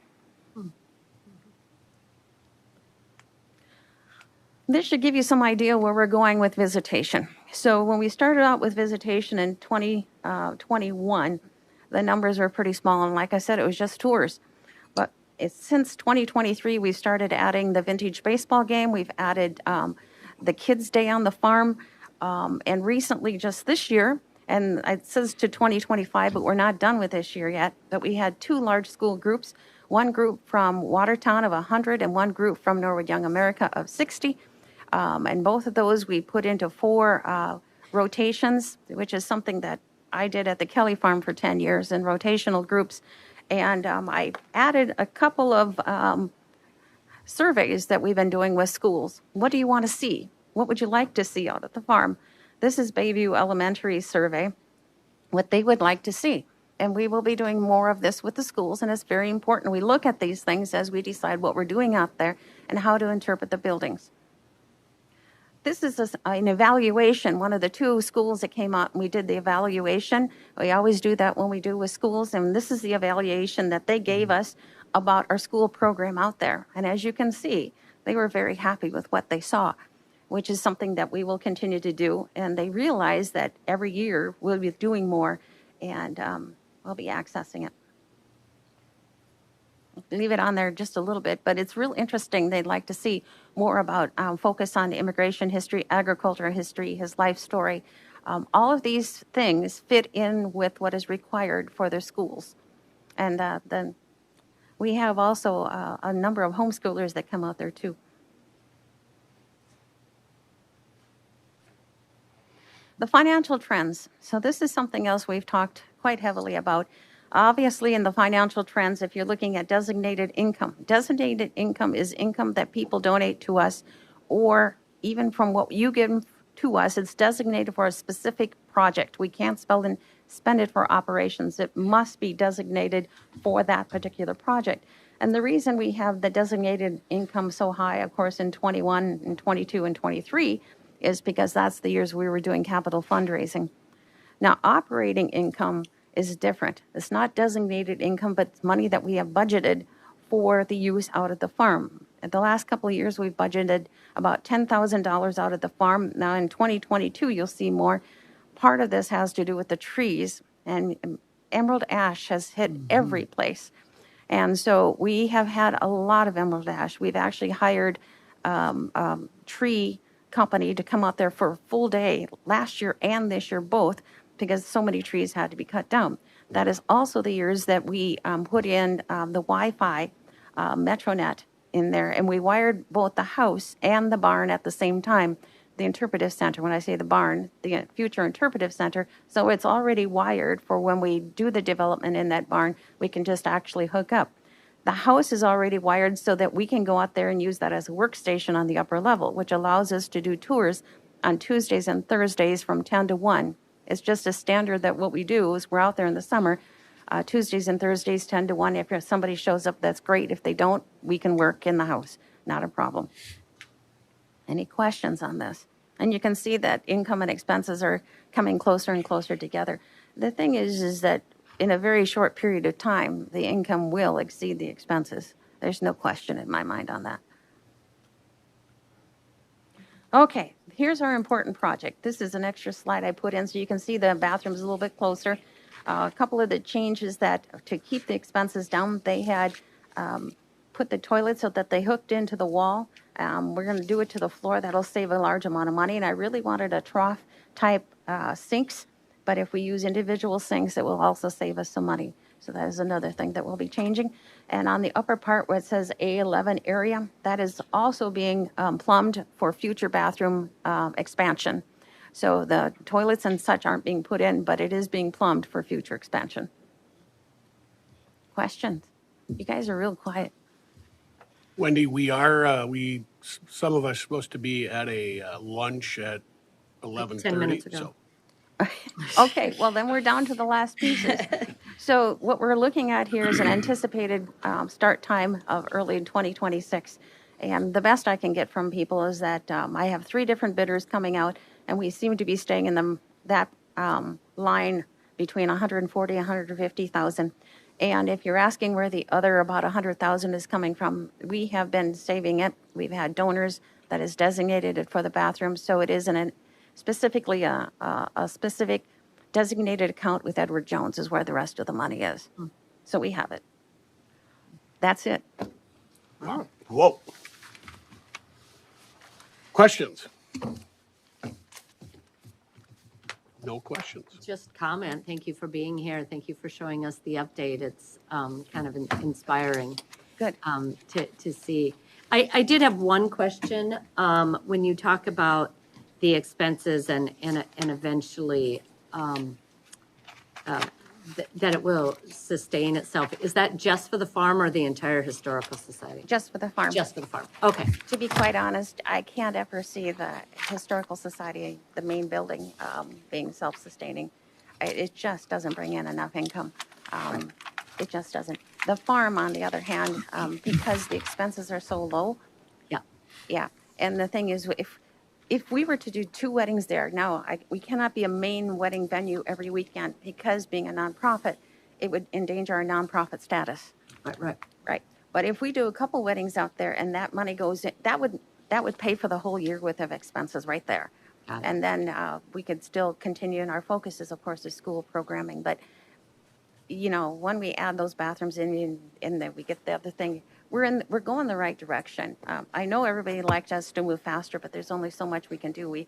This should give you some idea where we're going with visitation. So when we started out with visitation in 2021, the numbers were pretty small. And like I said, it was just tours. But since 2023, we've started adding the vintage baseball game. We've added the Kids Day on the farm. And recently, just this year, and it says to 2025, but we're not done with this year yet, but we had two large school groups, one group from Watertown of 100 and one group from Norwood Young America of 60. And both of those we put into 4 rotations, which is something that I did at the Kelly Farm for 10 years in rotational groups. And I added a couple of surveys that we've been doing with schools. What do you want to see? What would you like to see out at the farm? This is Bayview Elementary survey, what they would like to see. And we will be doing more of this with the schools, and it's very important we look at these things as we decide what we're doing out there and how to interpret the buildings. This is an evaluation. One of the 2 schools that came out and we did the evaluation. We always do that when we do with schools, and this is the evaluation that they gave us about our school program out there. And as you can see, they were very happy with what they saw, which is something that we will continue to do. And they realize that every year we'll be doing more. And will be accessing it. Leave it on there just a little bit, but it's real interesting. They'd like to see more about focus on immigration history, agriculture history, his life story. All of these things fit in with what is required for their schools. And then we have also a number of homeschoolers that come out there too. The financial trends. So this is something else we've talked quite heavily about. Obviously, in the financial trends, if you're looking at designated income is income that people donate to us, or even from what you give to us, it's designated for a specific project. We can't spend it for operations. It must be designated for that particular project. And the reason we have the designated income so high, of course, in 21 and 22 and 23, is because that's the years we were doing capital fundraising. Now, operating income is different. It's not designated income, but it's money that we have budgeted for the use out of the farm. In the last couple of years, we've budgeted about $10,000 out of the farm. Now, in 2022, you'll see more. Part of this has to do with the trees, and emerald ash has hit every place. And so we have had a lot of emerald ash. We've actually hired tree company to come out there for a full day last year and this year both, because so many trees had to be cut down. That is also the years that we put in the Wi-Fi Metronet in there, and we wired both the house and the barn at the same time. The interpretive center, when I say the barn, the future interpretive center, so it's already wired for when we do the development in that barn, we can just actually hook up. The house is already wired so that we can go out there and use that as a workstation on the upper level, which allows us to do tours on Tuesdays and Thursdays from 10 to 1. It's just a standard that what we do is we're out there in the summer, Tuesdays and Thursdays, 10 to 1. If somebody shows up, that's great. If they don't, we can work in the house. Not a problem. Any questions on this? And you can see that income and expenses are coming closer and closer together. The thing is that in a very short period of time, the income will exceed the expenses. There's no question in my mind on that. Okay, here's our important project. This is an extra slide I put in so you can see the bathrooms a little bit closer. A couple of the changes that, to keep the expenses down, they had put the toilets so that they hooked into the wall. We're going to do it to the floor. That'll save a large amount of money. And I really wanted a trough type sinks, but if we use individual sinks, it will also save us some money. So that is another thing that we'll be changing. And on the upper part where it says A11 area, that is also being plumbed for future bathroom expansion. So the toilets and such aren't being put in, but it is being plumbed for future expansion. Questions? You guys are real quiet. Wendy, some of us supposed to be at a lunch at 11:30. 10 minutes ago. So Okay, well, then we're down to the last pieces. So what we're looking at here is an anticipated start time of early 2026. And the best I can get from people is that I have 3 different bidders coming out, and we seem to be staying in that line between 140 and 150,000. And if you're asking where the other about 100,000 is coming from, we have been saving it. We've had donors that is designated it for the bathrooms, so it isn't specifically a specific designated account with Edward Jones is where the rest of the money is. So we have it. That's it. wow. Whoa. Questions? No questions. Just comment. Thank you for being here. Thank you for showing us the update. It's kind of inspiring. Good. To see. I did have one question. When you talk about the expenses and eventually that it will sustain itself, is that just for the farm or the entire historical society? Just for the farm. Just for the farm. Okay. To be quite honest, I can't ever see the historical society, the main building, being self-sustaining. It just doesn't bring in enough income. It just doesn't. The farm, on the other hand, because the expenses are so low. Yeah. Yeah. And the thing is, if we were to do 2 weddings there, now we cannot be a main wedding venue every weekend because being a nonprofit, it would endanger our nonprofit status. Right. But if we do a couple weddings out there and that money goes in, that would pay for the whole year worth of expenses right there. And then we could still continue, and our focus is, of course, is school programming. But you know, when we add those bathrooms in and then we get the other thing, we're going the right direction. I know everybody likes us to move faster, but there's only so much we can do. We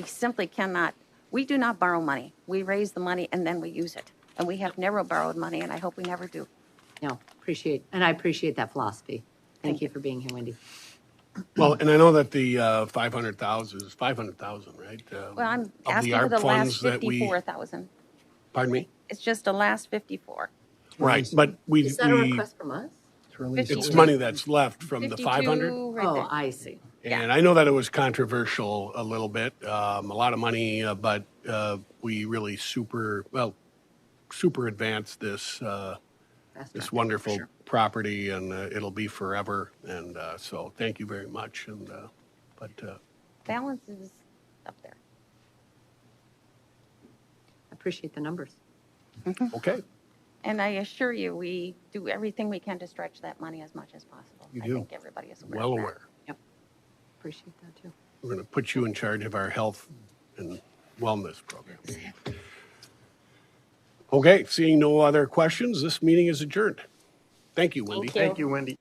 simply cannot, we do not borrow money. We raise the money and then we use it. And we have never borrowed money, and I hope we never do. No, I appreciate that philosophy. Thank you for being here, Wendy. Well, and I know that the 500,000 is 500,000, right? Well, I'm Of the asking for ARP the last funds that we, 54,000. pardon me? It's just the last 54. Right, but Is that a request from us? To release it's it. money that's left from the 52 500. right Oh, there. I see. Yeah. And I know that it was controversial a little bit, a lot of money, but we really super advanced this, Fast this track, wonderful sure. property, and it'll be forever. And so thank you very much. And Balance is up there. Appreciate the numbers. okay, And I assure you, we do everything we can to stretch that money as much as possible. You I do. think everybody is aware well of that. aware. Appreciate that too. We're going to put you in charge of our health and wellness program. Okay, seeing no other questions, this meeting is adjourned. Thank you, Wendy. Thank you. Thank you, Wendy.